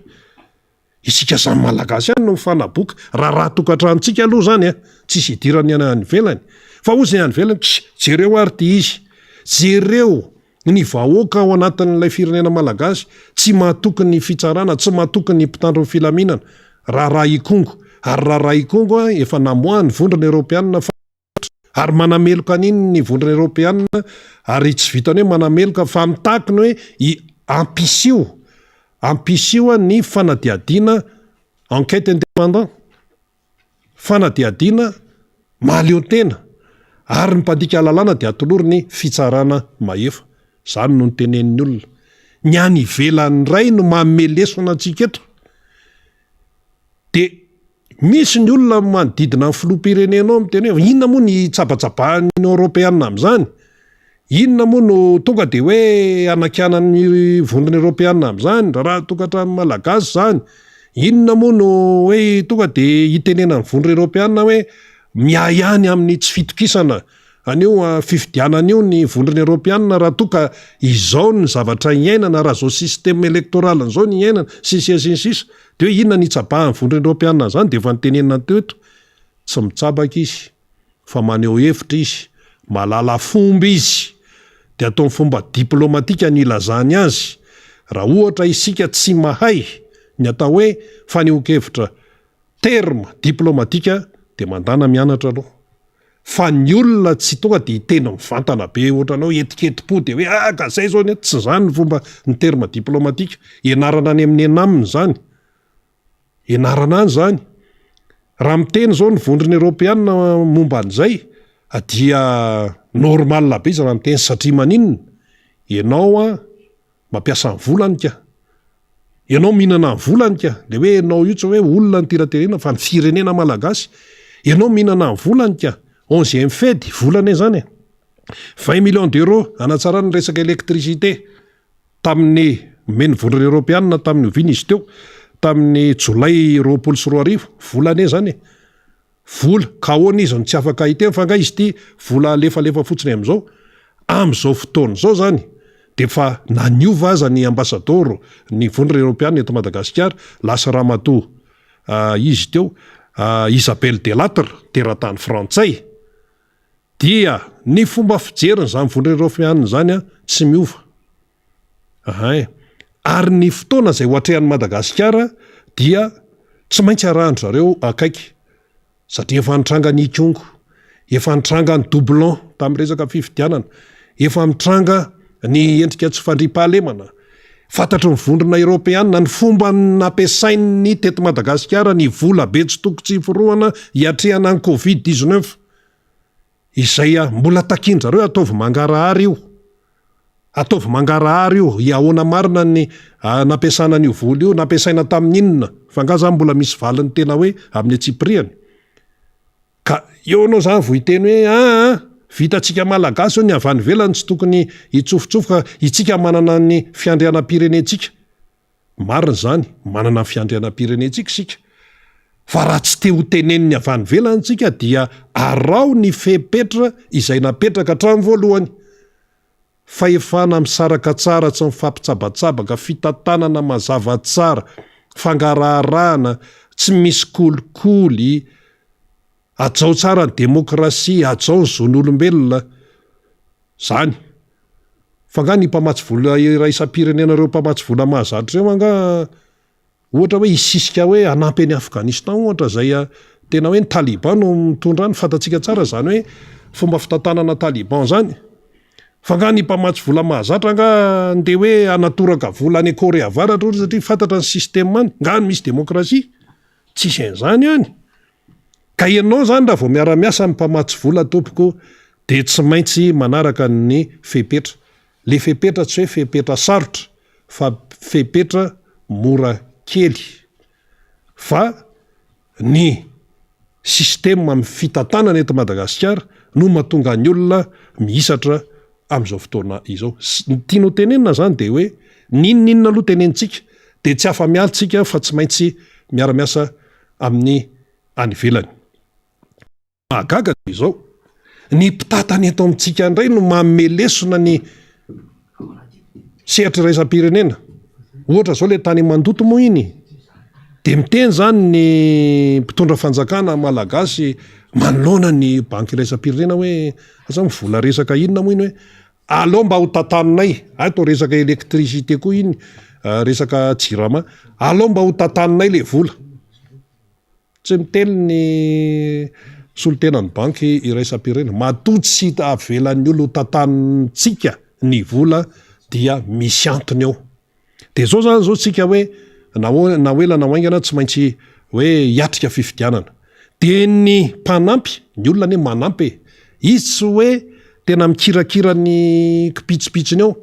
isika samy malagasy ihany no mifanaboka raha tokantranontsika aloha zany tsisy idirany any velany fa ozy any velany jereo ary ty izy jereo ny vahoaka ao anatin'ilay firenena malagasy tsy mahatoky ny fitsarana tsy mahatoky ny mpitandro ny filaminana raha ikongo ary raha ikongo efa namoahany vondrona eropeanina ary manameloka aniny ny vondrona eropeanina ary tsy vitany hoe manameloka fa mitakiny hoe ampisio ny fanadiadiana enquête indépendant fanadiadiana mahaleotena ary ny mpandika lalàna de atolory ny fitsarana maefa zany no nytenen'ny olona ny any ivelany ray no mamelesona antsika eto de misy ny olona manodidina ny filoha-pirenenao miteny hoe inona moa ny tsabatsabahan'ny eropeanina am'zany inona moa no tonga de hoe anakanany vondrona eropeanina am'zany raha tokantrano malagasy zany inona moa no hoe tonga de hitenena ny vondrona eropeanina hoe miahihany amin'ny tsy fitokisana anio fifidianan'io ny vondrona eropeanina raha toka izao ny zavatra iainana raha zao système électoral zao ny iainana sisiasinsisa de hoe inona ny tsabahan'ny vondrona eropeanina zany de efa nytenenina teo eto tsy mitsabaka izy fa maneho hevitra izy malala fomba izy de ataon'ny fomba diplomatika ny ilazany azy raha ohatra isika tsy mahay ny atao hoe fanehoan-kevitra terme diplomatika de mandana mianatra aloha fa ny olona tsy tonga de hitena mivantana be ohatranao etiketi-po de hoe ka zay zao ny tsy zany ny fomba ny terme diplomatika ianarana any amin'ny enaminy zany ianarana any zany raha miteny zao ny vondrona eropeanina momba an'izay dia normal be izy raha miteny satria maninona ianao mampiasa ny volany ka ianao mihinana ny volany ka de hoe ianao io tsy hoe olona ny tiraterena fa ny firenena malagasy ianao mihinana ny volany ka 11e fedy volana zany 20 millions d'euros anatsarany resaka électricité tamin'ny meny vondrona eropeanina tamin'ny ovina izy teo tamin'ny jolay 24 volana zany vola kahoana izy no tsy afaka hiteny fa nga izy ty vola lefalefa fotsiny am'izao fotoana zao zany de fa naniova aza ny ambassador ny vondrona eropeanina eto Madagasikara lasa Ramatoa izy teo Isabelle Delattre teratany frantsay dia ny fomba fijeriny zany vondrona eropeanina zany tsy miova ary ny fotoana zay hoatrehan'ny Madagasikara dia tsy maintsy arahany zareo akaiky satria efa nitranga ny ikongo efa nitranga ny doublon tamin'ny resaka fifidianana efa mitranga ny endrika tsy fandripahalemana fantatry ny vondrona eropeanina ny fomba nampiasainy teto Madagasikara ny vola be tsy toko tsy foroana hiatrehana ny Covid-19 izay mbola takindra reo ataovy mangarahary io iahoana marina ny nampiasana n'io vola io nampiasaina tamin'inona fa nga zany mbola misy valiny tena hoe amin'ny atsipriany ka eo anao zany vo hiteny hoe vitatsika malagasy ny avany velany tsy tokony hitsofotsofoka itsika manana ny fiandrianam-pirenetsika marina zany manana ny fiandrianam-pirenetsika sika fa raha tsy te ho teneniny avany velany tsika dia arao ny fepetra izay napetraka hatramy voalohany fa efa namsaraka tsara tsy mifampitsabatsabaka fitantanana mazava tsara fangararahana tsy misy kolikoly ajao tsara ny demokrasia ajao ny zon'olombelona zany fa nga ny mpamatsy vola raisam-pirenenareo mpamatsy vola mahazatra reo anga ohatra hoe isisika hoe anampy any Afghanistan ohatra zay tena hoe ny Taliban no mitondra ny fantatsika tsara zany hoe fomba fitantanana Taliban zany fa nga ny mpamatsy vola mahazatra nga nde hoe anatoraka vola any Korea Avaratra ohatra satria fantatra ny système any nga ny misy demokrasia tsisy an'izany any ka ianao zany raha vao miara-miasa ny mpamatsy vola tompoko de tsy maintsy manaraka ny fepetra le fepetra tsy hoe fepetra sarotra fa fepetra mora kely fa ny système amin'ny fitantanana eto Madagasikara no mahatonga ny olona mihisatra am'izao fotoana izao tiano tenenina zany de hoe ninona aloha tenenitsika de tsy afa-mialitsika fa tsy maintsy miara-miasa amin'ny any velany magaga izao ny mpitatany eto amintsika indray no mamelesona ny sehatra iraisam-pirenena. Ohatra zao le tany mandoto moa iny de miteny zany ny mpitondra fanjakana malagasy manoloana ny banky iraisam-pirenena hoe aza mivola resaka inona moa iny hoe aleo mba ho tantaninay ato resaka elektricité koa iny resaka jirama aleo mba ho tantaninay le vola tsy miteny ny solotenany banky iraisam-pirenena matoa tsy avelan'ny olo ho tantanintsika ny vola dia misy antony ao. De zao zany zao tsika hoe na hoela na hoaingana tsy maintsy hoe hiatrika fifidianana de ny mpanampy ny olona ny manampy izy tsy hoe tena mikirakira ny kipitsipitsiny ao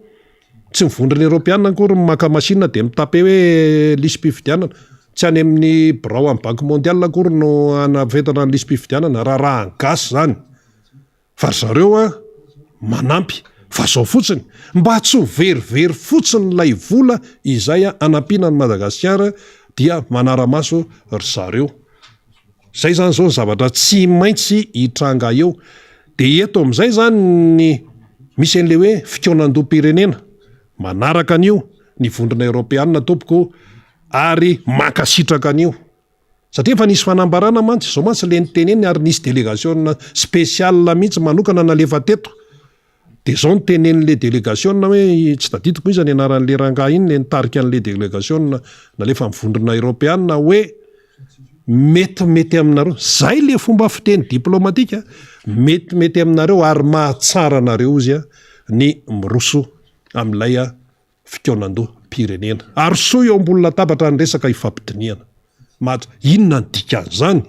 tsy mivondriny Europeana akory maka masinina de mitape hoe lisy-pifidianana tsy any amin'ny birao amin'ny banky mondial akory no anaventana ny lisy-pifidianana raha gasy zany fa zareo manampy fa zao fotsiny mba tsy ho verivery fotsiny lay vola izay anampiana ny Madagasikara dia manara-maso ry zareo. Zay zany zao zavatra tsy maintsy hitranga eo. De eto amin'izay zany ny misy an'le hoe fikaonan-doha-pirenena manaraka an'io ny vondrona Europeana tompoko ary makasitraka an'io satria fa nisy fanambarana mantsy zao mantsy le niteneny ary nisy délégation spécial mihitsy manokana nalefa teto. De zao ny tenen'le délégation hoe tsy tadidiko izy ny anaran'le rangahy iny le nitarika an'le délégation nalefa mivondrona Europeana hoe metimety aminareo zay le fomba fiteny diplomatika metimety aminareo ary mahatsara anareo izy ny miroso amin'ilay fikaonan-doha-pirenena ary so eo ambony latabatra ny resaka ifampidiniana matra inona ny dikan'izany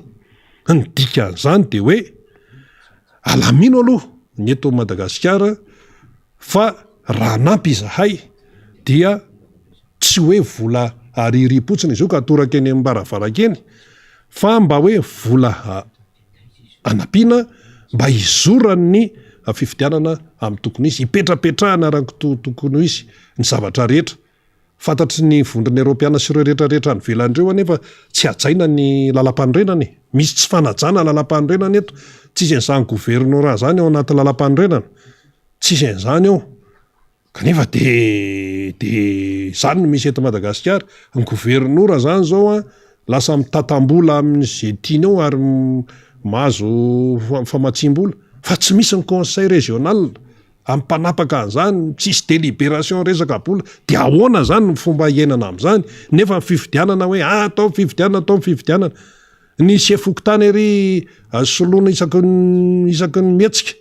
ny dikan'izany de hoe alamino aloha ny eto Madagasikara fa raha nampy izahay dia tsy hoe vola ariaripotsiny izy io ka atoraka eny ambaravarakeny fa mba hoe vola anampiana mba hizorany fifidianana amin'ny tokony izy hipetrapetrahana araka tokony izy ny zavatra rehetra fantatry ny vondrona Europeana sy ireo rehetrarehetra ny velandreo anefa tsy ajaina ny lalam-panorenany misy tsy fanajana lalam-panorenana eto tsisy an'izany gouvernorat zany ao anaty lalam-panorenana tsisy an'izany ao kanefa de zany no misy eto Madagasikara ny gouvernorat zany zao lasa mitatam-bola amin'izay tiany ao ary mahazo famatsim-bola fa tsy misy ny conseil régional amin'ny mpanapaka an'izany tsisy délibération resaka bola de ahoana zany ny fomba iainana amin'izany nefa fifidianana hoe atao fifidianana ny sefokotany ery soloana isaky ny mihetsika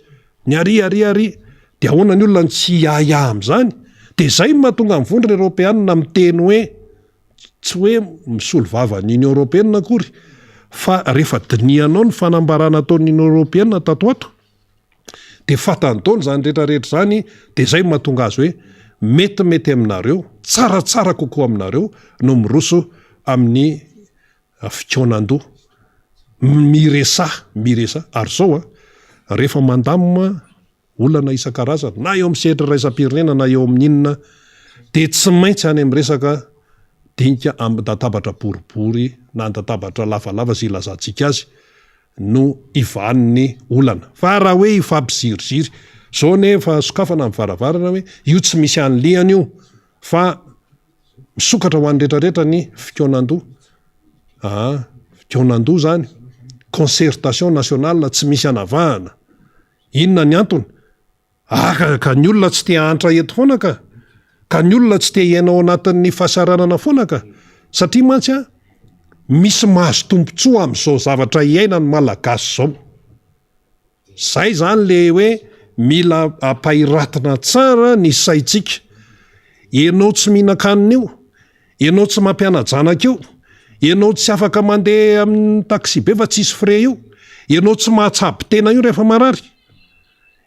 ny ary de ahoana ny olona tsy iaia amin'izany de zay mahatonga mivondrona Europeana miteny hoe tsy hoe misolo vava ny Union Européenne akory fa rehefa dinianao ny fanambarana ataon'ny Union Européenne tato ato de fatany taony zany rehetrarehetra zany de zay mahatonga azy hoe metimety aminareo tsaratsara kokoa aminareo no miroso amin'ny fikaonan-doha miresa ary zao rehefa mandamina olana isan-karazana na eo amin'ny sehatra iraisam-pirenena na eo amin'ny inona de tsy maintsy any amin'ny resaka dinika amin'ny databatra boribory na databatra lavalava zay ilazantsika azy no ivan'ny olana fa raha hoe ifampiziriziry zao nefa sokafana amin'ny varavarana hoe io tsy misy an'liany io fa misokatra ho an'ny rehetrarehetra ny fikaonan-doha fikaonan-doha zany concertation nationale tsy misy anavahana inona ny antony ka ny olona tsy te hantra eto foana ka ny olona tsy te hiainao anatin'ny fahasaranana foana ka satria mantsy misy mahazo tombontsoa amin'izao zavatra iaina ny malagasy zao zay zany le hoe mila ampahiratina tsara ny saitsika ianao tsy mihinan-kanina io ianao tsy mampiana-janaka io ianao tsy afaka mandeha amin'ny taxi be fa tsisy frais io ianao tsy mahatsapy tena io rehefa marary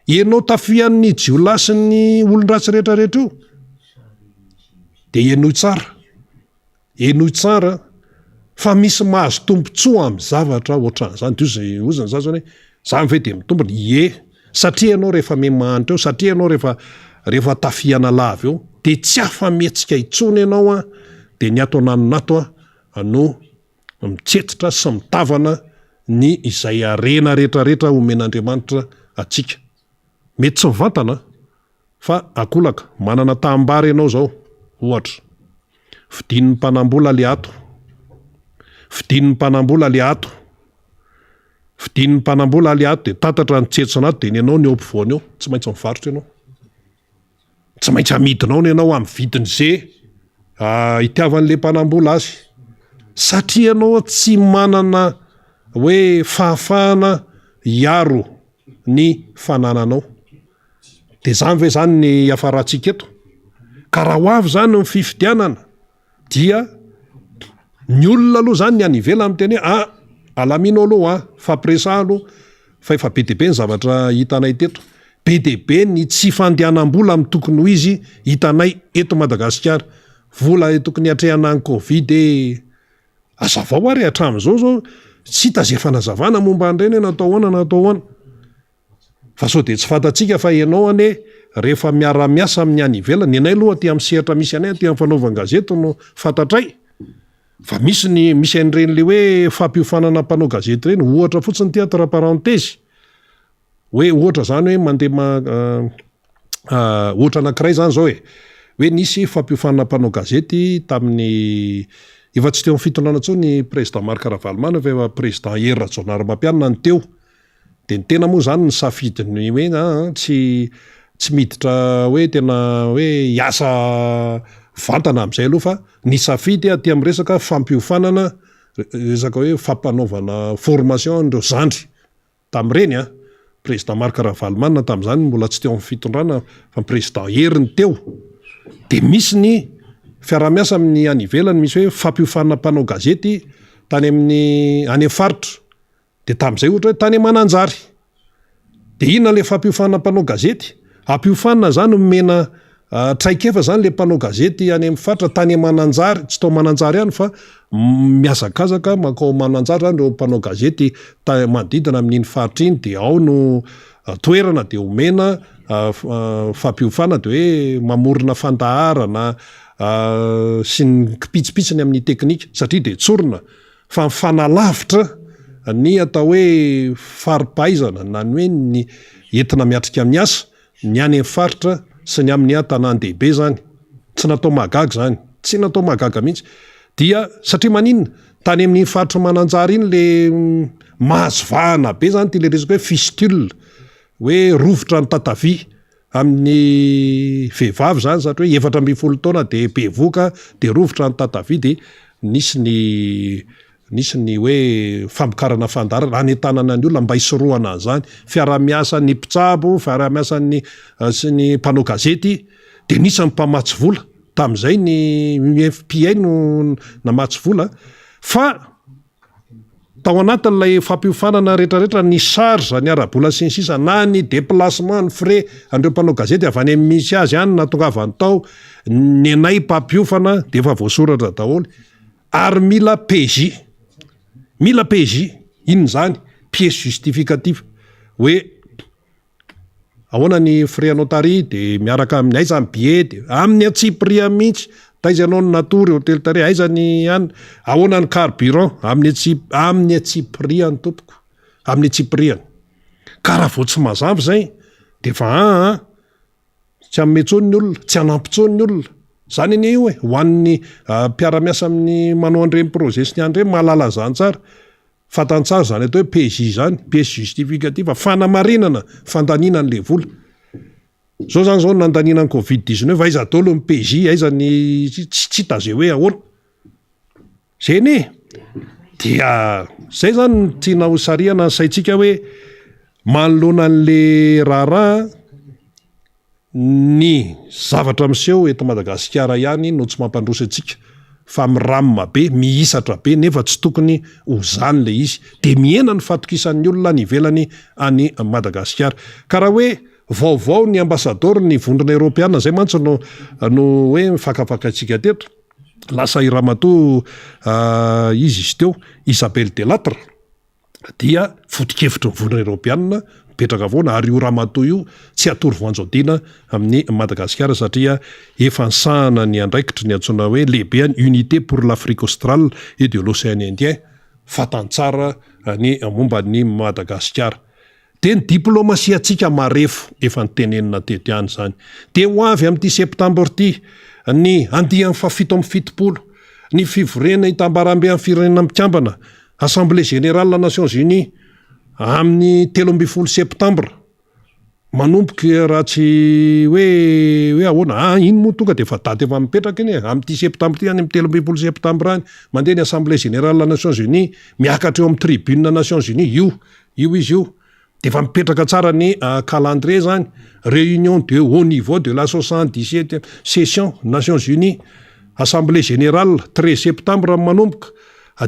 ianao tafian'ny jiolasy ny olon-dratsy rehetrarehetra io de enoy tsara fa misy mahazo tombontsoa amin'ny zavatra ohatran'izany de ozany za zany hoe za ve de mitombony satria ianao rehefa memahanitra eo satria ianao rehefa tafiana lava eo de tsy afa-mihetsika itsony ianao de ny ato ananonato no mitsetitra sy mitavana ny izay arena rehetrarehetra omen'Andriamanitra atsika mety tsy mivantana fa akolaka manana tahambary ianao zao ohatra vidin'ny mpanambola le ato vidin'ny mpanambola le ato vidin'ny mpanambola le ato de tatatra ny tsetsona ato de ny ianao ny eo ampovoany eo tsy maintsy mivarotra ianao tsy maintsy amidinao ny ianao amin'ny vidiny ze itiavan'le mpanambola azy satria ianao tsy manana hoe fahafahana iaro ny fanananao de zany ve zany ny afarantsika eto ka raha ho avy zany ny fifidianana dia ny olona aloha zany ny any ivela amin'ny teny hoe alamino aloha fampiresaha aloha fa efa be deabe ny zavatra hitanay teto be deabe ny tsy fandehanam-bola amin'ny tokony ho izy hitanay eto Madagasikara vola tokony hatrehana ny Covid azavao ary hatramin'izao zao tsy hita zay fanazavana momba an'ireny natao hoana fa sao de tsy fantatsika fa ianao ane rehefa miara-miasa amin'ny any ivelany anay aloha aty amin'ny sehatra misy anay aty amin'ny fanaovana gazety no fantatray fa misy an'ireny le hoe fampiofanana mpanao gazety reny ohatra fotsiny ty entre parenthèse hoe ohatra zany hoe mandeha ohatra anankiray zany zao hoe nisy fampiofanana mpanao gazety tamin'ny efa tsy teo amin'ny fitondrana tsao ny président Marc Ravalomanana fa président Hery Rajaonarimampianina ny teo de ny tena moa zany ny safidiny hoe tsy miditra hoe tena hoe hiasa vantana amin'izay aloha fa ny safidy aty amin'ny resaka fampiofanana resaka hoe fampanaovana formation andreo zandry tamin'ireny président Marc Ravalomanana tamin'izany mbola tsy teo amin'ny fitondrana fa président Hery ny teo de misy ny fiara-miasa amin'ny any ivelany misy hoe fampiofanana mpanao gazety tany amin'ny any faritra de tamin'izay ohatra hoe tany Mananjary de inona le fampiofanana mpanao gazety ampiofanana zany mena traikefa zany le mpanao gazety any amin'ny faritra tany Mananjary tsy tao Mananjary ihany fa miazakazaka makao Mananjary zany reo mpanao gazety manodidina amin'iny faritra iny de ao no toerana de omena fampiofana de hoe mamorona fandaharana sy ny kipitsipitsiny amin'ny teknika satria de tsorona fa mifanalavitra ny atao hoe faripaizana na ny hoe ny entina miatrika amin'ny asa ny any faritra sy ny amin'ny tanàn-dehibe zany tsy natao magaga zany tsy natao magaga mihitsy dia satria maninona tany amin'ny faritra Mananjary iny le mahazovahana be zany ty le resaka hoe fistule hoe rovitra ny tatavy amin'ny vehivavy zany satria hoe 7 taona de bevoka de rovitra ny tatavy de nisy ny hoe fampikarana fandarana any tanana ny olona mba hisorohana zany fiara-miasa ny mpitsabo fiara-miasa sy ny mpanao gazety de nisy mpamatsy vola tamin'izay ny FPI no namatsy vola fa tao anatin'ilay fampiofanana rehetrarehetra ny charge ny arabola sy ny sisa na ny déplacement ny frais andreo mpanao gazety avy any amin'ny misy azy any na tongavany tao ny anay mpampiofana de efa voasoratra daholo ary mila PJ iny zany pièce justificative hoe ahoana ny frais notarie de miaraka amin'ny aiza ny billet de amin'ny atsipria mihitsy taiza ianao ny natory hôtel tare aiza ny any ahoana ny carburant amin'ny atsipriany tompoko amin'ny atsipriany ka raha vao tsy mazavy zay de fa tsy ametsony ny olona tsy anampitsony ny olona zany iny io ho an'ny mpiara-miasa amin'ny manao an'ireny projet sy ny an'ireny mahalala zany tsara fatantsara zany atao hoe PJ zany pièce justificative fanamarinana fandaninan'le vola zao zany zao nandaninan'ny Covid-19 aiza daholo ny PJ aiza ny tsy hita zay hoe ahoana zay dia zay zany tiana ho sariana saitsika hoe manoloana an'le raharaha ny zavatra miseho eto Madagasikara ihany no tsy mampandroso atsika fa miramina be mihisatra be nefa tsy tokony ho zany le izy de miena ny fatokisan'ny olona ny ivelany any Madagasikara ka raha hoe vaovao ny ambassadeur ny vondrona Europeana zay mantsy no hoe mifakafakatsika teto lasa iramatoa izy teo Isabelle Delattre dia foto-kevitry ny vondrona Europeana mipetraka avao na ary io ramatoa io tsy atory voanjodina amin'ny Madagasikara satria efa nsahana ny andraikitry ny antsoina hoe lehibe unité pour l'Afrique australe et de l'océan Indien fatantsara ny momba ny Madagasikara de ny diplomasia atsika marefo efa nytenenina tety any zany de ho avy amin'ity septambra ity ny andian'ny fafito amin'ny fitopolo ny fivorena hitambarambe amin'ny firenena mikambana assemblée générale nations unies amin'ny 13 septambra manomboka raha tsy hoe ahoana iny moa tonga de efa daty efa mipetraka iny amin'ity septambra ity any amin'ny 13 septambra any mandeha ny assemblée générale nations unies miakatra eo amin'ny tribune nations unies io izy io de efa mipetraka tsara ny calendrier zany réunion de haut niveau de la 77e session nations unies assemblée générale 13 septambra manomboka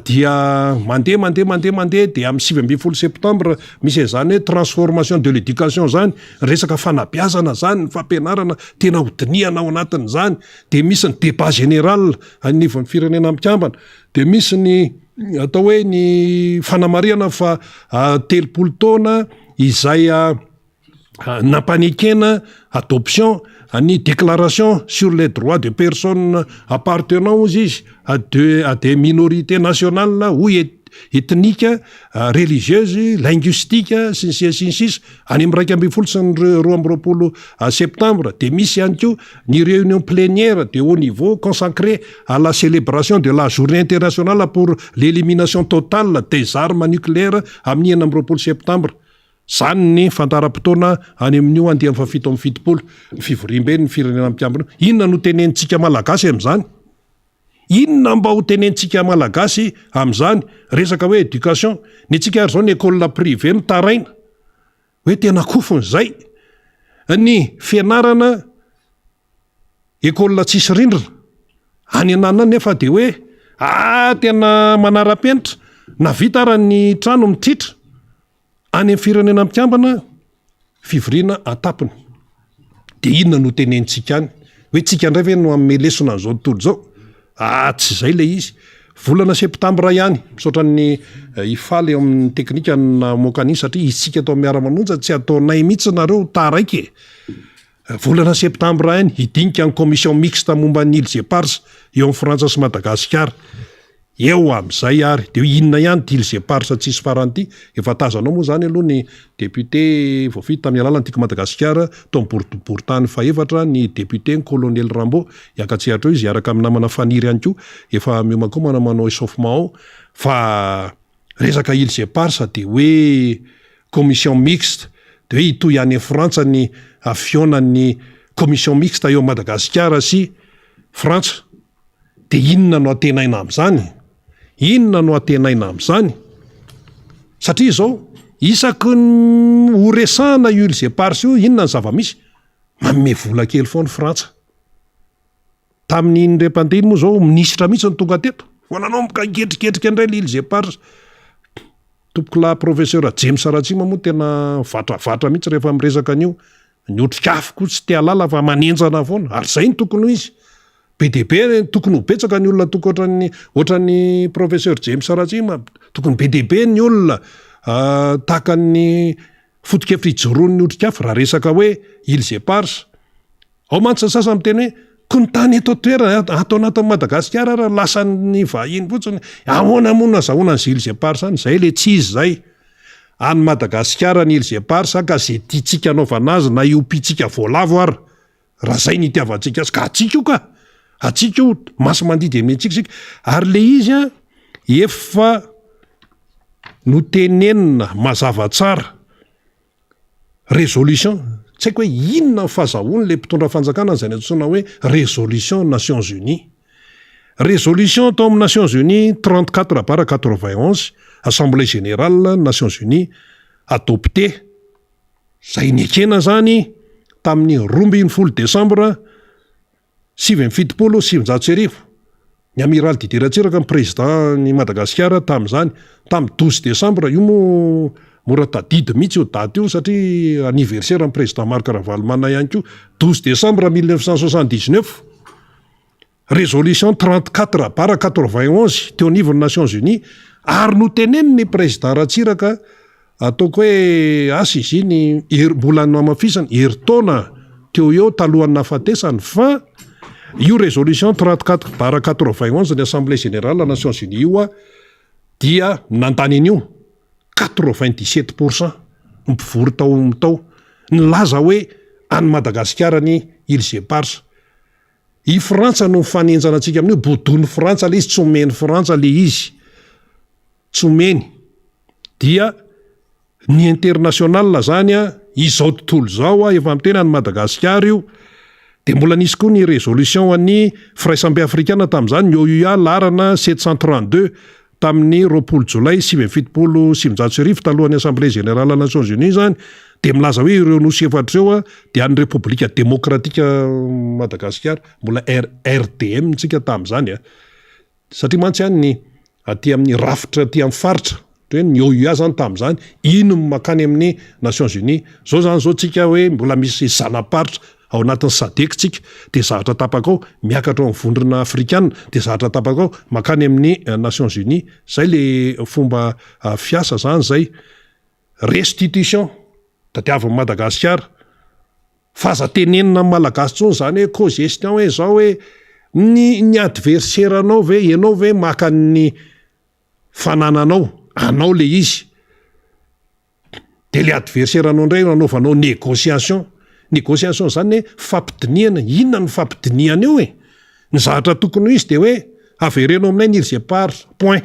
dia mandeha de amin'ny 9 septambra misy zany hoe transformation de l'éducation zany resaka fanabiazana zany ny fampianarana tena hodiniana ao anatin' zany de misy ny débat général anivon'ny firenena mikambana de misy ny atao hoe ny fanamariana fa 30 taona izay nampanekena adoption ny déclaration sur les droits de personnes appartenant aux izy à des minorités nationales ou ethniques, religieuses, linguistiques, sy ny sisa any amin'ny 12 sy ny 12 septembre de misy ihany koa ny réunion plénière de haut niveau consacrée à la célébration de la journée internationale pour l'élimination totale des armes nucléaires amin'ny 9 septembre. Zany ny fantaram-potoana any amin'io andeha amin'ny fafito amin'ny fitopolo ny fivorimbe ny firenena mikambana inona no tenenitsika malagasy am'zany inona mba ho tenenitsika malagasy am'zany resaka hoe éducation ny tsika ary zao ny école privé ny taraina hoe tena kofony zay ny fianarana école tsisy rindrina any anana nefa de hoe tena manara-penitra na vita ara ny trano mitritra any amin'ny firenena mikambana fivoriana atapiny de inona no tenenitsika any hoe tsika indray ve no amin'ny lesona an'izao tontolo zao tsy zay le izy volana septambra ihany misaotra ny ifaly eo amin'ny teknika na mokaniny satria isika atao miara-manonja tsy ataonay mihitsy nareo taraiky volana septambra ihany hidinika ny commission mixte momba ny îles et Pars eo amin'ny Frantsa sy Madagasikara eo am'izay ary de inona ihany îles et Pars tsisy faranty efa tazanao moa zany aloha ny député voafita tamin'ny alalan'ny tika Madagasikara tao boribortany faevatra ny député ny colonel Rambo iakatsehatra izy iaraka amin'ny namana faniry ihany koa efa miomakomana manao échauffement fa resaka îles et Pars de hoe commission mixte de hoe itoy any Frantsa ny afionan'ny commission mixte eo Madagasikara sy Frantsa de inona no atenaina am'zany inona no atenaina am'zany satria zao isaky ho resahana io îles et Pars io inona ny zava-misy manome vola kely foany Frantsa tamin'ny indrepandiny moa zao minisitra mihitsy ny tonga teto voananao mikaiketriketrika indray le îles et Pars tompoko la professeur James Ratsima moa tena vatravatra mihitsy rehefa miresaka an'io ny otrikafo koa tsy tia lala fa manenjana foana ary zay ny tokony ho izy be de be tokony ho betsaka ny olona tokony ohatran'ny professeur James Ratsima tokony be de be ny olona tahaka ny foto-kefitra ijoroan'ny otrikafo raha resaka hoe îles et Pars ao mantsy sasany miteny hoe ko ny tany eto toerana atao anatin'ny Madagasikara raha lasan'ny vahiny fotsiny ahoana mona zahoana ny îles et Pars any zay le tsy izy zay any Madagasikara ny îles et Pars ka zay tiatsika anaovana azy na iopitsika voalavo ary raha zay ny itiavantsika azy ka atsika io ka atsika io masy mandidy mentsika ary le izy efa no tenenina mazava tsara résolution tsy haiko hoe inona ny fahazahoany le mpitondra fanjakana zay ny antsoina hoe résolution Nations Unies résolution tao amin'ny Nations Unies 34/91 assemblée générale Nations Unies adopté zay nekena zany tamin'ny 12 décembre 1770 ny amiral Didier Ratsiraka ny président ny Madagasikara tamin'izany tamin'ny 12 décembre io moa mora tadidy mihitsy io daty io satria anniversaire ny président Marc Ravalomanana ihany koa 12 décembre 1979 résolution 34/91 teo anivon'ny Nations Unies ary no teneniny président Ratsiraka ataoko hoe asa izy iny mbola namafisany heritaona teo eo talohan'ny nafatesany fa io résolution 34/91 ny assemblée générale Nations Unies io dia nandany an'io 97% mpivory tao nylaza hoe any Madagasikara ny Îles Éparses. I Frantsa no mifanenjana antsika amin'io, bodony Frantsa le izy, tsy omeny Frantsa le izy, tsy omeny. Dia ny international zany izao tontolo zao efa miteny any Madagasikara io, de mbola nisy koa ny résolution an'ny firaisambe afrikana tamin'izany, ny OUA larana 732 tamin'ny 20 jolay 1770 talohan'ny assemblée générale Nations Unies zany, de milaza hoe ireo nosy efatra ireo de any République démocratique Madagasikara, mbola RDM tsika tamin'izany satria mantsy any ny aty amin'ny rafitra aty amin'ny faritra, hoe ny OUA zany tamin'izany ino makany amin'ny Nations Unies. Zao zany zao tsika hoe mbola misy zanaparitra ao anatin'ny SADC tsika, de zavatra tapaka ao miakatra ao amin'ny vondrona afrikana, de zavatra tapaka ao makany amin'ny Nations Unies. Zay le fomba fiasa zany zay. Restitution tadiavin'ny Madagasikara, fahazatenenina malagasy tsony zany hoe co-gestion, hoe zao hoe ny adversaire anao ve, ianao ve maka ny fanananao, anao le izy, de le adversaire anao ndray anaovanao négociation zany hoe fampidiniana. Inona ny fampidiniana eo ny zavatra tokony izy de hoe averenao aminay ny Îles Éparses, point.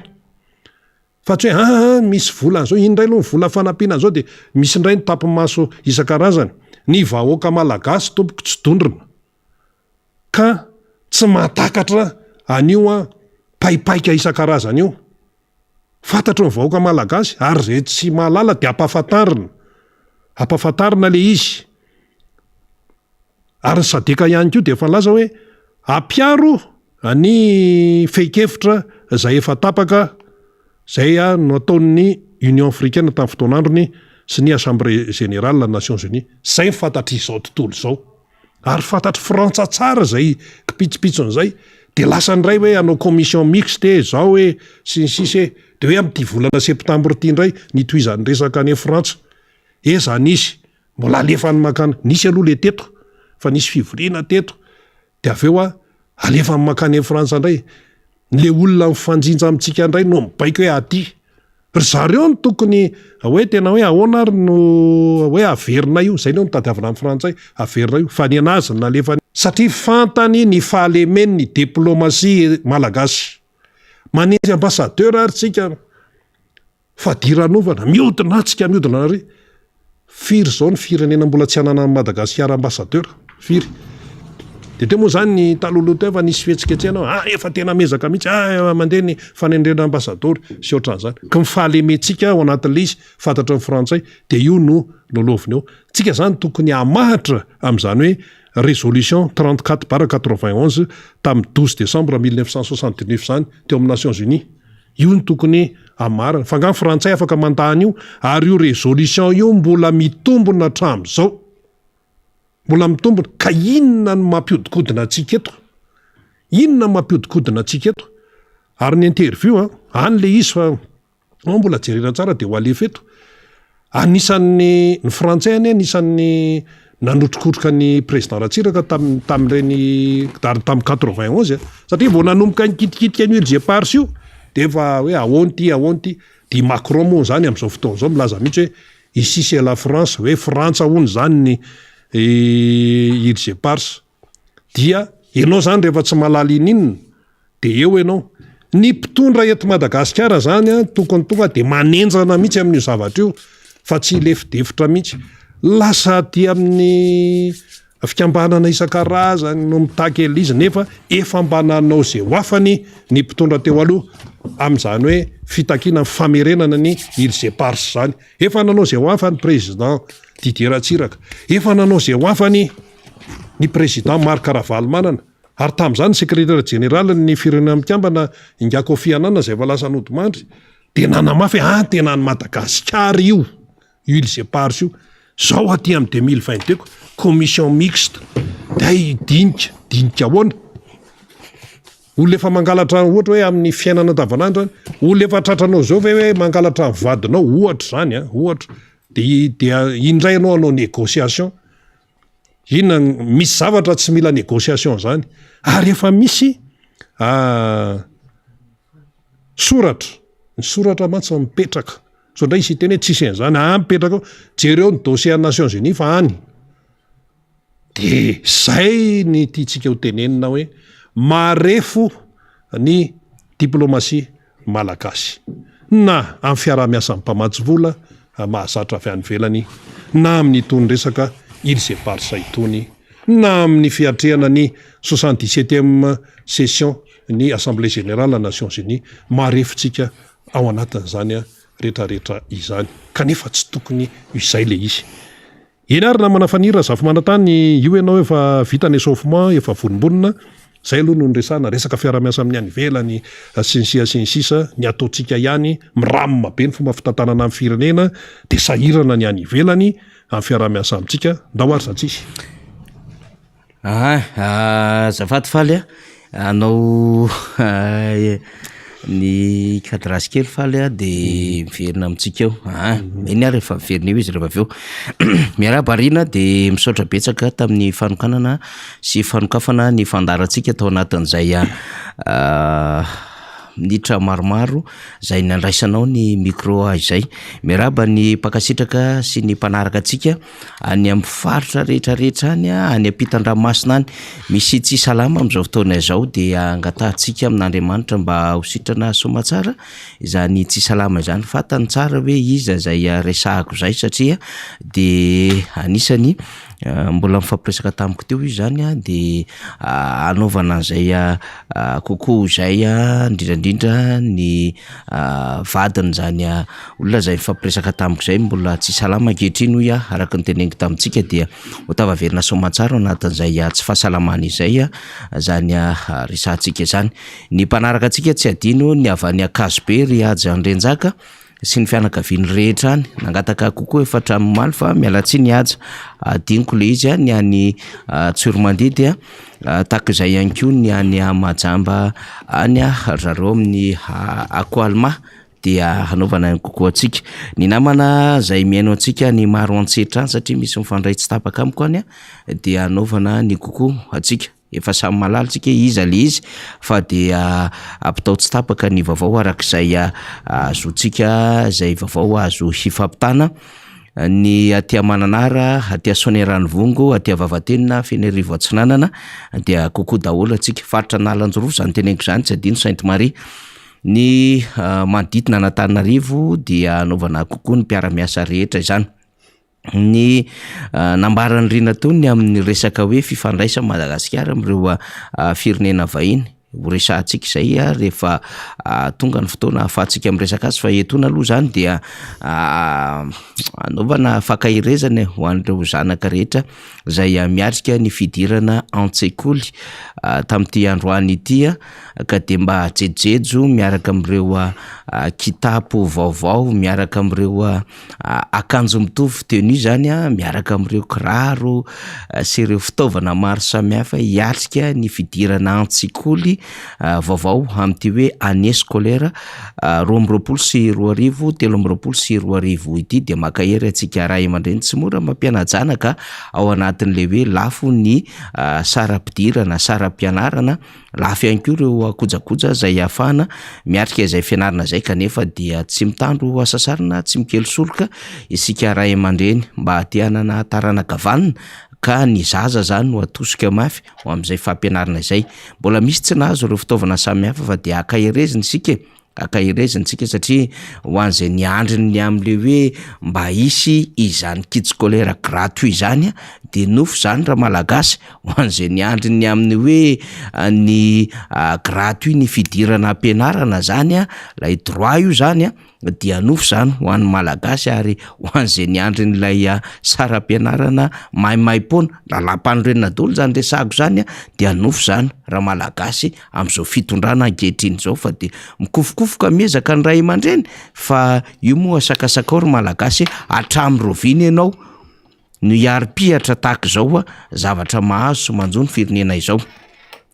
Fa tsy hoe misy vola zao, indray aloha vola fanampiana zao, de misy indray ny tapimaso isan-karazany, ny vahoaka malagasy tompoko tsy dondrina, ka tsy mahatakatra anio paipaika isan-karazany io. Fantatro ny vahoaka malagasy ary zay tsy mahalala de ampafantarina le izy. Ary ny sadeka ihany koa de efa laza hoe ampiaro ny feikevitra zay efa tapaka zay no ataon'ny Union africaine tamin'ny fotoan'androny sy ny assemblée générale Nations Unies. Zay fantatry izao tontolo zao. Ary fantatry Frantsa tsara zay kipitsopitson'izay, de lasa ndray hoe anao commission mixte zao hoe sisy de hoe amin'ity volana septambra ity ndray nitohizan'ny resaka any Frantsa. Zany izy mbola alefany makana, nisy aloha le teto fa nisy fivoriana teto, de aveo alefany makany Frantsa ndray. Le olona mifanjinja amintsika ndray no mibaiko hoe aty. Ry zareo no tokony hoe tena hoe ahoana ary no hoe averina io, zay no tadiavina amin'ny frantsay, averina io, fa ny anazy nalefa satria fantany ny fahalemeny ny diplomatie malagasy. Manenjy ambassadeur ary tsika fadiran'ovana, mihodina ary firy zao ny firenena mbola tsy anana Madagasikara ambassadeur, firy. De te moa zany ny taloloha teo efa nisy fihetsiketsehana, efa tena mezaka mihitsy, mandeha ny fanendrena ambassador sy ohatran'izany. Ka mifahalementsika ao anatin'le izy fantatra ny frantsay, de io no loloviny eo. Tsika zany tokony hamahatra amin'izany hoe résolution 34/91 tamin'ny 12 décembre 1969 zany teo amin'ny Nations Unies. Io ny tokony hamarana. Fa nga frantsay afaka mandany io, ary io résolution io mbola mitombona hatramin'izao. Mbola mitombona, ka inona no mampiodikodina antsika eto? Inona no mampiodikodina antsika eto? Ary ny interview any le izy fa mbola jerena tsara de ho alefa eto. Anisan'ny ny frantsay anisan'ny nanotrikotroka ny président Ratsiraka tamin'ireny tamin'ny 91 satria vao nanomboka nikitikitika ny Îles Éparses io, de efa hoe ahoana ty, de Macron moa zany amin'izao fotoana zao milaza mihitsy hoe ici c'est la France, hoe Frantsa hono zany ny Îles Éparses. Dia ianao zany rehefa tsy malala ininona de eo ianao. Ny mpitondra eto Madagasikara zany tokony tonga de manenjana mihitsy amin'io zavatra io, fa tsy lefidefitra mihitsy. Lasa aty amin'ny fikambanana isan-karazany no mitaky izy, nefa efa mbananao zay hoafany ny mpitondra teo aloha amin'izany hoe fitakiana famerenana ny Îles Éparses zany. Efa nanao zay hoafany président Didier Ratsiraka, efa nanao zay hoafany ny président Marc Ravalomanana, ary tamin'izany secrétaire général ny firenena mikambana Nga Kofi Annan zay efa lasa nodimandry, de nanamafy tena ny Madagasikara io Îles Éparses io. Zao aty amin'ny 2022 commission mixte, de dinika ahoana olona efa mangalatra ohatra hoe amin'ny fiainana andavanandro, olona efa tratranao zao hoe mangalatra ny vadinao ohatra zany ohatra, de indray anao négociation. Inona misy zavatra tsy mila négociation zany, ary efa misy soratra, ny soratra mantsy mipetraka so ndray isy teny hoe tsisy an'izany mipetraka ao jereo ny dossier Nations Unies fa any de zay ny tiatsika ho tenenina hoe marefo ny diplomasia malagasy na amin'ny fiaraha-miasa mpamatsy vola mahazatra avy any velany na amin'ny itony resaka Ilse Barsa itony na amin'ny fiatrehana ny 77e session ny Assemblée Générale Nations Unies marefotsika ao anatin'izany rehetrarehetra izany kanefa tsy tokony izay le izy eny ary namana fanira zafy manatany io ianao efa vita ny échauffement efa vonimbonina zay aloha no nyresana resaka fiara-miasa amin'ny any velany sinsisa ny ataotsika ihany miramina be ny fomba fitantanana amin'ny firenena de sahirana ny any velany amin'ny fiara-miasa amintsika nda ho ary zatsisy zafady faly anao ny kadrasy kely faly de miverina amintsika eo eny ary efa miverina eo izy rehefa avy eo miarabarina de misaotra betsaka tamin'ny fanokanana sy fanokafana ny fandarantsika tao anatin'izay minitra maromaro zay nandraisanao ny micro izay miaraba ny mpakasitraka sy ny mpanaraka atsika any amin'ny faritra rehetrarehetra any any ampitan-dranomasina any misy tsy salama amin'izao fotoana izao dia angatahantsika amin'Andriamanitra mba ho sitrana somatsara izany tsy salama izany fatany tsara hoe iza zay resahako zay satria de anisany mbola mifampiresaka tamiko teo izy zany de anaovana an'izay kokoa zay indrindrandrindra ny vadiny zany olona zay mifampiresaka tamiko zay mbola tsy salama ankehitriny hoy araka ny teneniko tamintsika dia ho tavaverina somatsara anatin'izay tsy fahasalamana izay zany resahantsika zany ny mpanaraka atsika tsy adino ny avany Akazobe Rihaja Andrenjaka sy ny fianakaviany rehetra any nangataka kokoa efa hatramin'ny fa mialatsiny haja adiniko le izy ny any Tsormandidy tahaka izay ihany koa ny any Mahajamba any zareo amin'ny Akoalma dia hanaovana kokoa antsika ny namana zay miaino antsika ny maro antsetra satria misy mifandray tsy tapaka amiko any dia hanaovana ny kokoa antsika efa samy malala tsika iza le izy fa dia ampitao tsy tapaka ny vaovao arak'izay azotsika zay vaovao azo hifampitana ny aty Mananara aty Sonerano Vongo aty Vavatenina Fenerivo Atsinanana dia kokoa daholo antsika faritra Nalanjoro zany teneniko zany tsy adino Sainte Marie ny manodidina Antananarivo dia anaovana kokoa ny mpiara-miasa rehetra izany ny nambarany rina tony amin'ny resaka hoe fifandraisa Madagasikara amin'ireo firenena vahiny ho resahantsika izay rehefa tonga ny fotoana ahafahantsika miresaka azy fa etona aloha zany dia anaovana fakahirezana ho an'ireo zanaka rehetra zay miatrika ny fidirana an-tsekoly tamin'ity androany ity ka de mba jejejo miaraka amin'ireo kitapo vaovao miaraka amin'ireo akanjo mitovy tenue zany miaraka amin'ireo kiraro sy ireo fitaovana maro samihafa hiatrika ny fidirana an-tsekoly vaovao amin'ity hoe année scolaire 2024 2025 ity de makahery atsika ray aman-dreny tsy mora mampianajanaka ao anatin'le hoe lafo ny sara-pidirana sara-pianarana lafo ihany koa ireo kojakoja zay ahafahana miatrika izay fianarana zay kanefa dia tsy mitandro asasarina tsy mikely soloka isika ray aman-dreny mba hatianana taranakavanina ka ny zaza zany no atosika mafy ho amin'izay fampianarana izay mbola misy tsy nahazo ireo fitaovana samihafa fa dia akahireziny isika akahirezantsika satria ho an'izay niandriny amin'le hoe mba hisy izany kit scolaire gratuit zany de nofo zany raha malagasy ho an'izay niandriny amin'ny hoe ny gratuit ny fidirana ampianarana zany lay droit io zany dia nofo zany ho an'ny malagasy ary ho an'izay niandrin'ilay saram-pianarana maimaimpona lalam-panorenana daholo zany resahako zany dia nofo zany raha malagasy amin'izao fitondrana ankehitriny zao fa de mikofokofoka miezaka ny ray aman-dreny fa io moa sakasakao ry malagasy hatramin'ny roviny ianao no hiari-pihatra tahaka izao zavatra mahazo manjo ny firenena izao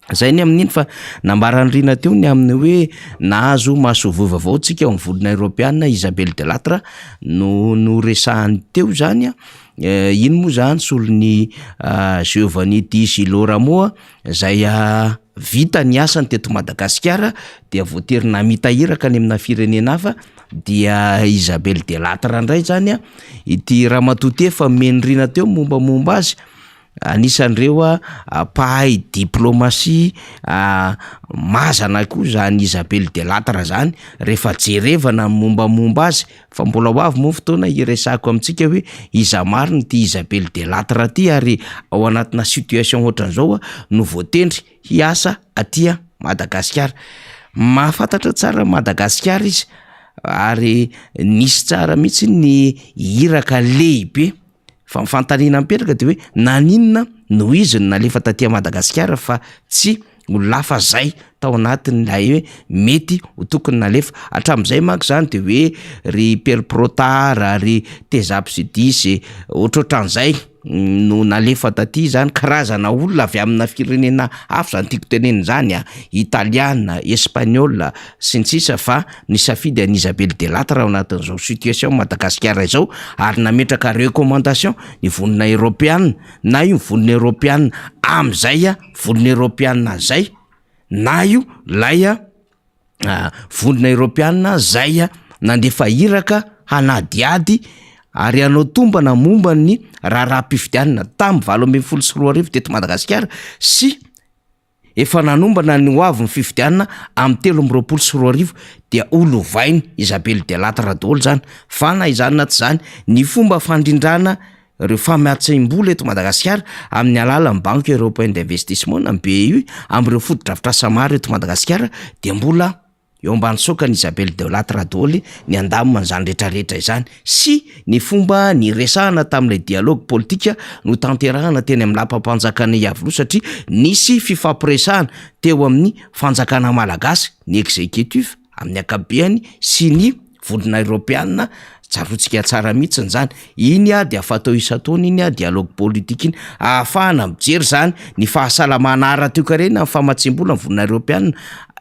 zay ny amin'iny fa nambarany rina teo ny amin'ny hoe nahazo mahasovoa vaovao tsika ao amin'ny volana Europiana Isabelle Delattre no resahany teo zany ino moa zany solon'ny Giovanni Di Girolamo zay vita ny asany teto Madagasikara dia voatery namita iraka any amina firenena hafa dia Isabelle Delattre ndray zany a ity ramatoa efa menrina teo mombamomba azy anisan'ireo pahay diplomasia mazana koa zany Isabelle Delattre zany rehefa jerevana mombamomba azy fa mbola ho avy moa fotoana iresako amintsika hoe iza mariny ty Isabelle Delattre ty ary ao anatina situation ohatran'izao no voatendry hiasa aty Madagasikara. Mahafantatra tsara Madagasikara izy ary nisy tsara mihitsy ny hiraka lehibe fa mifantanina mipetraka de hoe naninona no izy nalefa taty Madagasikara fa tsy ho lafa zay tao anatin'ilay hoe mety ho tokony nalefa hatram'izay manko zany de hoe ry Père Protard ry Tezapsidisy ohatrohatran'izay no nalefa taty zany karazana olona avy amina firenena hafa zany tiako teneny zany italiana, espaniola sy ny sisa fa nisafidy an Isabelle Delattre ao anatin'izao situation Madagasikara izao ary nametraka recommandation ny vonina Europiana na io vonina Europiana am'izay vonina Europiana zay na io lay vonina Europiana zay nandefa hiraka hanadiady ary anao tombana momba ny raharaham-pifidianana tamin'ny 2024 teto Madagasikara sy efa nanombana ny hoavy ny fifidianana amin'ny 2024 dia olovainy Isabelle Delattre daholo zany fa na izany na tsy zany ny fomba fandrindrana reo famiatsaim-bola eto Madagasikara amin'ny alalan'ny Banque Européenne d'Investissement na BEI am'ireo foto-drafitrasa maro eto Madagasikara dia mbola eo ambany sokany Isabelle Delattre daholo ny andamina zany rehetrarehetra izany sy ny fomba ny resahana tamin'ilay dialogue politika no tanterahana teny amin'ny lapam-panjakana Iavoloha satria nisy fifampiresahana teo amin'ny fanjakana malagasy ny exécutif amin'ny akabeany sy ny vonina Europiana tsarotsika tsara mihitsy zany iny de afatao isan-taona iny dialogue politique iny ahafahana mijery zany ny fahasalamana ara-toekarena amin'ny famatsim-bola ny vonina Europiana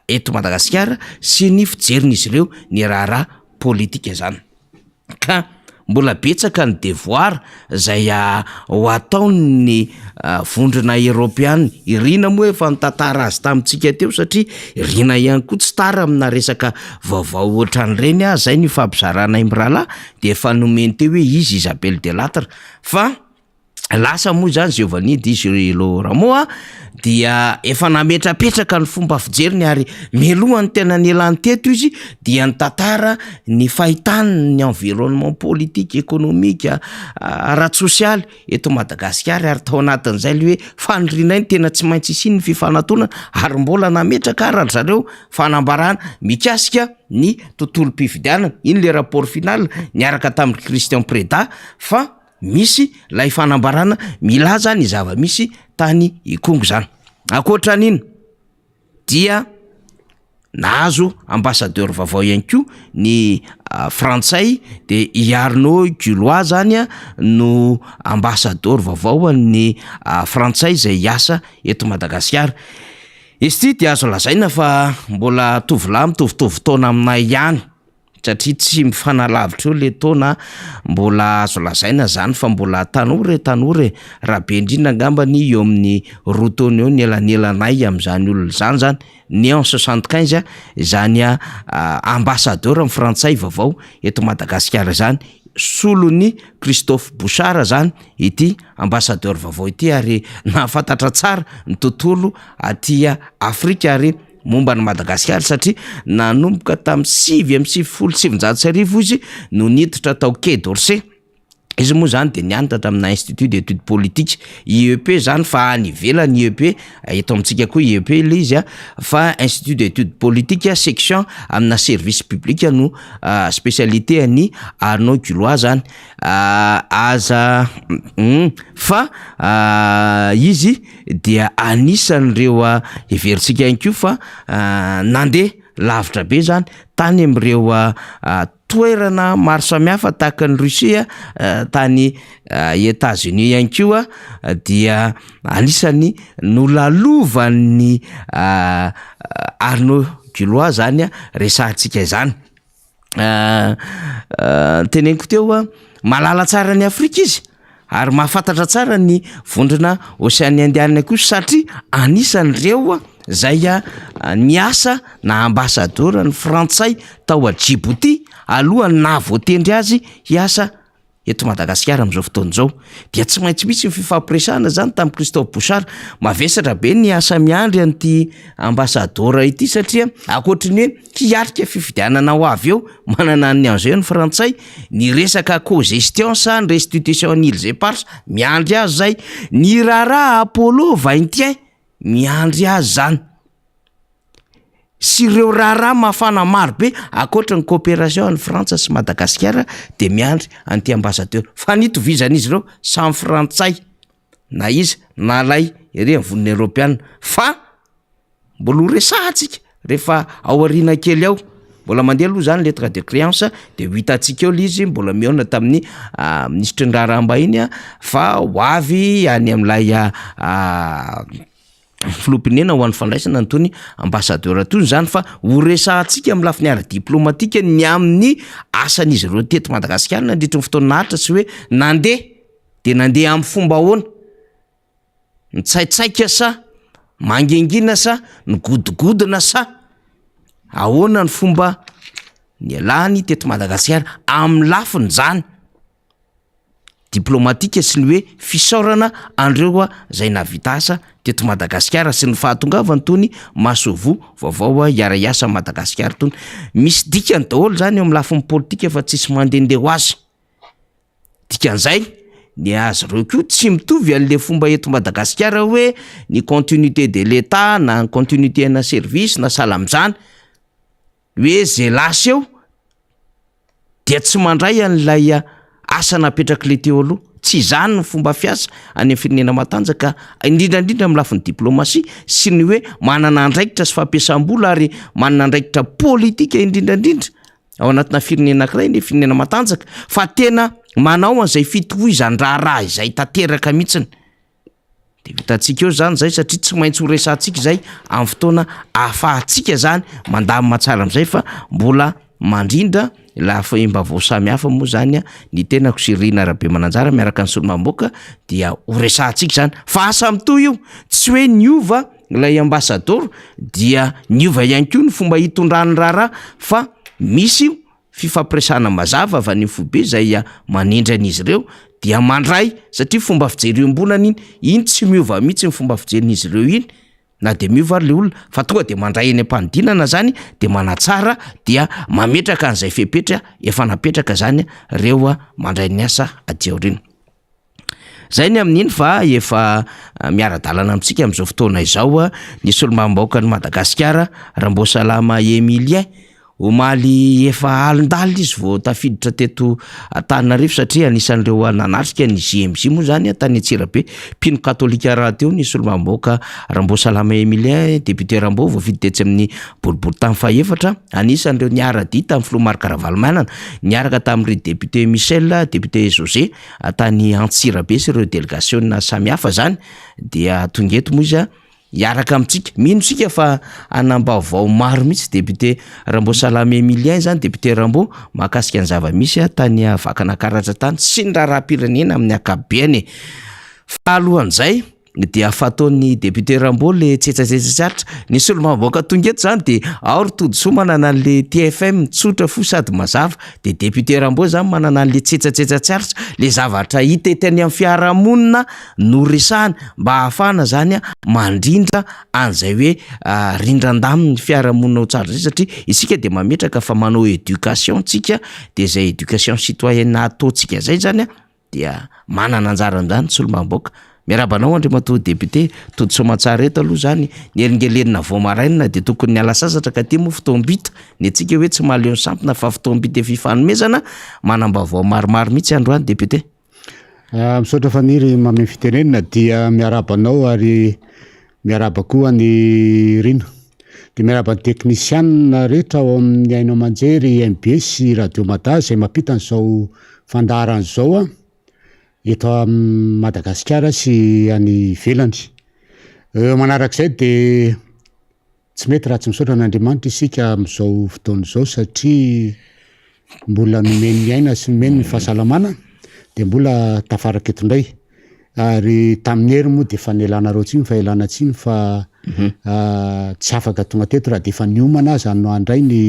eto Madagasikara sy ny fijerin'izy ireo ny raharaha politika zany ka mbola betsaka ny devoir zay ho ataony vondrona Europiana irina moa efa nitantara azy tamintsika teo satria irina ihany koa tsy tara amina resaka vaovao ohatran'ireny zay ny fampizarana Imrala de efa nomeny teo hoe izy Isabelle Delattre fa lasa moa zany Giovanni Di Ramo dia efa nametrapetraka ny fomba fijeriny ary melohany tena nilany teto izy dia nitantara ny fahitany ny environnement politique économique ara-tsosialy eto Madagasikara ary tao anatin'izay le hoe fanirinainy tena tsy maintsy isiny ny fifanatona ary mbola nametraka ary zareo fanambarana mikasika ny tontolo mpifidianana iny le rapport final niaraka tamin'ny Christian Preda fa misy lay fanambarana milaza ny zava-misy tany Ikongo zany. Ankoatran'iny dia nahazo ambassadeur vaovao ihany koa ny Frantsay de Arnaud Gulois zany no ambassadeur vaovao ny Frantsay zay asa eto Madagasikara. Izy ty dia azo lazaina fa mbola tovolahy mitovitovy taona aminay ihany satria tsy mifanalavitra eo le taona mbola azo lazaina zany fa mbola tanora raha be indrindra angambany eo amin'ny roa taona eo ny elanelanay amin'izany olona zany ny en 75 zany ambassadeur amin'ny Frantsay vaovao eto Madagasikara zany solony Christophe Bouchard zany ity ambassadeur vaovao ity ary nahafantatra tsara ny tontolo aty Afrika ary momba ny Madagasikara satria nanomboka tamin'ny 7 izy no niditra tao Quai d'Orsay. Izy moa zany de nianatra amina Institut d'études politiques IEP zany fa any ivelany IEP eto amintsika koa IEP le izy fa Institut d'études politiques section amina service public no spécialité any Arnaud Gulois zany fa izy dia anisan'ireo everitsika ihany koa fa nandeha lavitra be zany tany am'ireo toerana maro samihafa tahaka ny Russia tany États-Unis ihany koa dia anisany nolalovan'ny Arnaud Gulois zany resahantsika izany teneniko teo malala tsara ny Afrika izy ary mahafantatra tsara ny vondrona Océanie Indienne koa satria anisan'ireo zay niasa na ambassadeur ny Frantsay tao a Djibouti aloha na voatendry azy hiasa eto Madagasikara amin'izao fotoan'izao dia tsy maintsy misy ny fifampiresahana zany tamin'ny Christophe Bouchard. Mavesatra be ny asa miandry an'ity ambasadora ity satria akoatriny hoe hiatrika fifidianana ho avy eo manana ny an'izao ny Frantsay ny resaka co-gestion sa ny restitution an'îles et Parses miandry azy zay, ny raharaha Apollo 21 miandry azy zany. Sy ireo raharaha mafana maro be akoatra ny coopération an'ny Frantsa sy Madagasikara de miandry an'ity ambassadeur. Fa nitovizan'izy ireo samy Frantsay na izy na lay ery amin'ny voniny Europeana fa mbola ho resahantsika rehefa ao aoriana kely ao. Mbola mandeha aloha zany lettre de créance de ho hitantsika eo izy mbola mihaona tamin'ny ministre ny raharaham-bahiny fa ho avy any amin'ilay filompirenena ho an'ny fandraisana nytony ambassadeur tony zany fa ho resahantsika amin'ny lafiny ara-diplomatika ny amin'ny asan'izy ireo teto Madagasikara nandritra ny fotoana nahatra sy hoe nandeha de nandeha amin'ny fomba ahoana, mitsaitsaika sa mangengina sa nygodgodina sa ahoana ny fomba ny alany teto Madagasikara amin'ny lafiny zany diplomatika sy ny hoe fisaorana andreo zay navita asa teto Madagasikara sy ny fahatongavany tony masovo vaovao iara-iasa Madagasikara tony. Misy dikany daholo zany eo amin'ny lafiny politika fa tsisy mandehandeha ho azy. Dikan'izay ny azy reo koa tsy mitovy an'le fomba eto Madagasikara hoe ny continuité de l'État na ny continuité na service na sahala am'zany hoe zay lasa eo dia tsy mandray an'ilay asa napetraka le teo aloha. Tsy zany ny fomba fiasa any amin'ny firenena matanjaka indrindrandrindra amin'ny lafiny diplomasia sy ny hoe manana andraikitra sy fampiasam-bola ary manana andraikitra politika indrindrandrindra ao anatina firenena anankiray ny firenena matanjaka fa tena manao an'izay fitohizany raharaha izay tanteraka mihitsiny. De vitantsika eo zany zay satria tsy maintsy ho resantsika zay amin'ny fotoana ahafahantsika zany mandamy matsara amin'izay fa mbola mandrindra lafa mba vao samy hafa moa zany ny tena Sirina Rabe Mananjara miaraka ny solomamoaka dia ho resantsika zany fa asa mitohy io tsy hoe niova ilay ambassador dia niova ihany koa ny fomba hitondrany raharaha fa misy fifampiresahana mazava avy any fobe zay manindran'izy ireo dia mandray satria fomba fijery ombonany iny tsy miova mihitsy ny fomba fijerin'izy ireo iny na de miova ary le olona fa tonga de mandray eny am-panidinana zany de manatsara dia mametraka an'izay fepetra efa napetraka zany reo mandray ny asa aty aoriana. Zay ny amin'iny fa efa miara-dalana amintsika amin'izao fotoana izao ny solomalim-bahoaka ny Madagasikara Rambosalama Emilien omaly efa alindalina izy vao tafiditra teto Antananarivo satria anisan'ireo nanatrika ny JMJ moa zany tany Antsirabe mpino katolika raha teo ny solomalim-bahoaka Rambosalama Emilien député Rambo vao vidy tetsy amin'ny boribory tamin'ny fahaefatra anisan'ireo niara-dia tamin'ny Filomar Karavalmanana niaraka tamin'ireo député Michel député José tany Antsirabe sy ireo délégation samihafa zany dia tonga eto moa izy iaraka amintsika mino sika fa anam-baovao maro mihitsy député Rambosalama Emilien zany député Rambo mahakasika ny zava-misy tany vakana karatra tany sy ny raharaham-pirenena amin'ny akabeany. Fa alohan'izay dia fataon'ny député Rambo le tsetsatsetsatra ny solomalim-bahoaka tonga eto zany de ao ry Todsoa manana an'le TFM tsotra fo sady mazava de député Rambo zany manana an'le tsetsatsetsatra le zavatra hita ety any amin'ny fiarahamonina no resahana mba ahafahana zany mandrindra an'izay hoe rindran-daminy fiarahamonina ho tsara zay satria isika de mametraka fa manao éducation tsika de zay éducation citoyenne ataontsika zay zany dia manana anjara zany solomalim-bahoaka. Miarabanao Andriamatoa député Todsoa Matsara eto aloha zany ny eringelenina vao maraina de tokony niala sasatra ka ty moa fotoam-bita ny atsika hoe tsy mahaleo sampina fa fotoam-bita fifanomezana manam-baovao maromaro mihitsy androany député. Misaotra faniry mamy fitenenina dia miarabanao ary miaraba koa ny Rino de miaraba ny teknisianina rehetra ao amin'ny Aino Manjery MBS Radio Mata zay mampita an'izao fandaharan'izao eto Madagasikara sy any ivelany. Manarak'izay de tsy mety raha tsy misaotra an'Andriamanitra isika amin'izao fotoana izao satria mbola nomeny ny aina sy nomeny ny fahasalamana de mbola tafaraka eto indray ary tamin'ny hery moa de efa nialana reo tsiny fa ialana tsiny fa tsy afaka tonga teto raha de efa niomana azy andray ny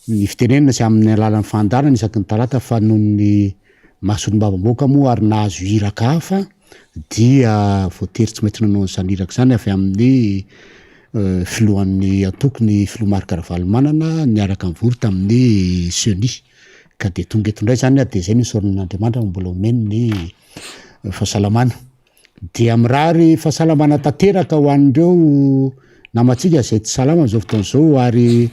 ny fitenenina sy amin'ny alalan'ny fandarana isaky ny talata fa noho ny masolombavamboaka moa ary nahazo iraka hafa dia voatery tsy maintsy nanao nyzany iraka zany avy amin'ny filohan'ny antoko ny filoha Marc-Ravalomanana niaraka mivory tamin'ny Seny ka de tonga eto indray zany de zay ny soron'Andriamanitra mbola omeny ny fahasalamana dia mirary fahasalamana tanteraka ho an'ireo namatsika zay tsy salama am'izao fotoana zao ary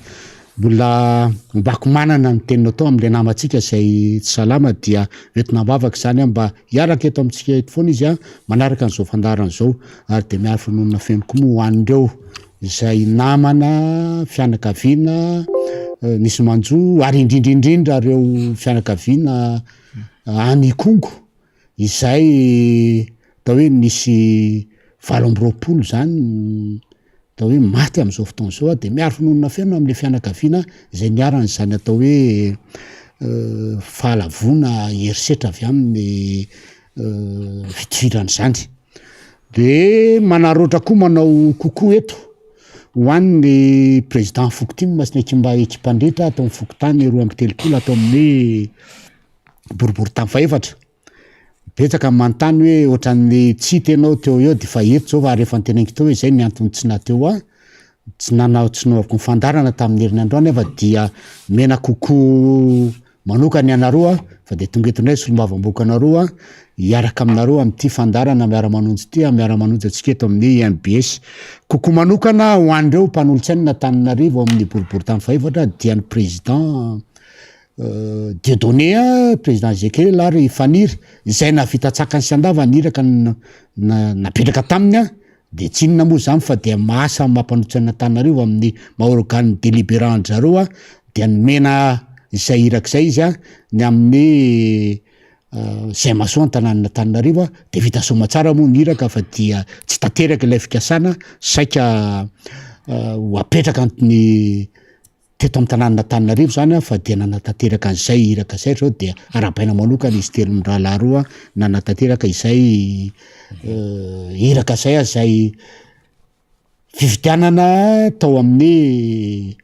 mbola mbako manana ny teninao tao am'le namatsika zay tsy salama dia entina mivavaka zany mba hiaraka eto amintsika eto foana izy manaraka an'izao fandarana zao ary de miaro fanoana feno koa moa ho an'ireo zay namana fianakaviana nisy manjo ary indrindraindrindra reo fianakaviana any Kongo izay tao hoe nisy 20 zany tao hoe maty am'izao fotoana zao de miaro finoana feno am'le fianakaviana zay niarana zany atao hoe fahalavona herisetra avy amin'ny fitifirany zany de manaroatra koa manao kokoa eto ho an'ny président Fokotima sy ny ekimba ekipandritra atao amin'ny Fokotany 2 atao amin'ny boribory tamy faefatra betsaka manontany hoe ohatran'ny tsy tenao teo eo de fa eto zao fa rehefa nyteneniko teo hoe zay ny antony tsy nateo tsy nanao tsy naovako ny fandarana tamin'ny herinandro nefa dia mena kokoa manokany anareo fa de tonga eto indray solombavamboaka anareo hiaraka aminareo amin'ity fandarana miara-manonjy ty miara-manonjy atsika eto amin'ny MBS kokoa manokana ho an'ireo mpanolontsaina n'Antananarivo amin'ny boribory tamy faefatra dia ny président Dieudonné président Zekel ary Faniry izay navita tsakany sy andava niraka napetraka taminy de tsy inona moa zany fa de mahasa mampanontsaina Antananarivo amin'ny maha-organe délibérant zareo dia nomena izay irak'izay izy ny amin'ny zay masoa an-tanàna Antananarivo de vita somatsara moa niraka fa dia tsy tanteraka ilay fikasana saika ho apetraka ny teto amin'ny tanàna Antananarivo zany fa dia nanatanteraka an'izay iraka zay zao dia arabaina manokana izy telo mirahalahy roa nanatanteraka izay iraka zay zay fividianana tao amin'ny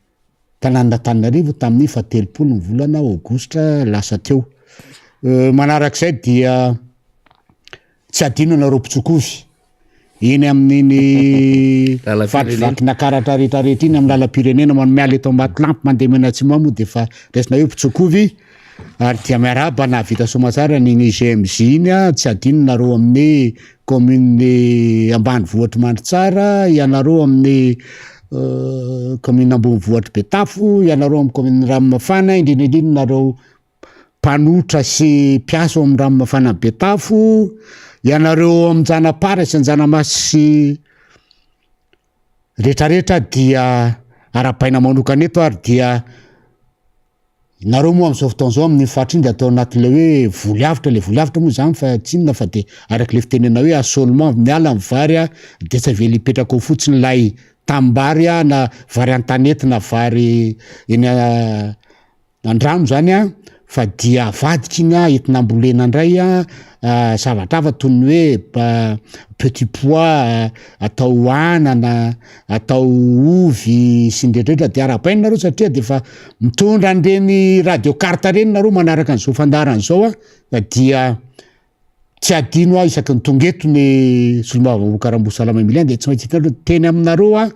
tanàna Antananarivo tamin'ny 17 ny volana Aogositra lasa teo manarak'izay dia tsy adino nareo mpitsokovy eny amin'iny vakivakina karatra rehetrarehetra iny amin'ny lalam-pirenena manome eto Ambatolampy mandeha mena atsimo moa de fa resina hoe mpitsokovy ary dia miaraba na vita somatsara ny GMJ iny tsy adino nareo amin'ny commune Ambanivohitra Mandritsara ianareo amin'ny commune Ambonivohitra Betafo ianareo amin'ny commune Ranomafana indrindraindrindra nareo mpanotra sy mpiasa amin'ny Ranomafana Betafo ianareo amin'ny Janapara sy Njanamasy rehetrarehetra dia arapaina manokana eto ary dia nareo moa am'izao fotoana zao amin'ny fatriny de atao anatin'le hoe volyavitra le volyavitra moa zany fa tsy inona fa de araka le fitenena hoe assolement miala amin'ny vary de tsy avely hipetraka ao fotsiny lay tambary na vary an-tanety na vary eny andrano zany fa dia avadika iny entina ambolena indray zavatra hafa toy ny hoe petit pois atao anana atao ovy sy ndreindreindra de arapaina nareo satria de fa mitondra an'ireny radio carte reny nareo manaraka an'izao fandarana zao fa dia tsy adino isaky ny tongeto ny Solombavamboaka Rambosalama Emiliany de tsy maintsy hitanareo teny aminareo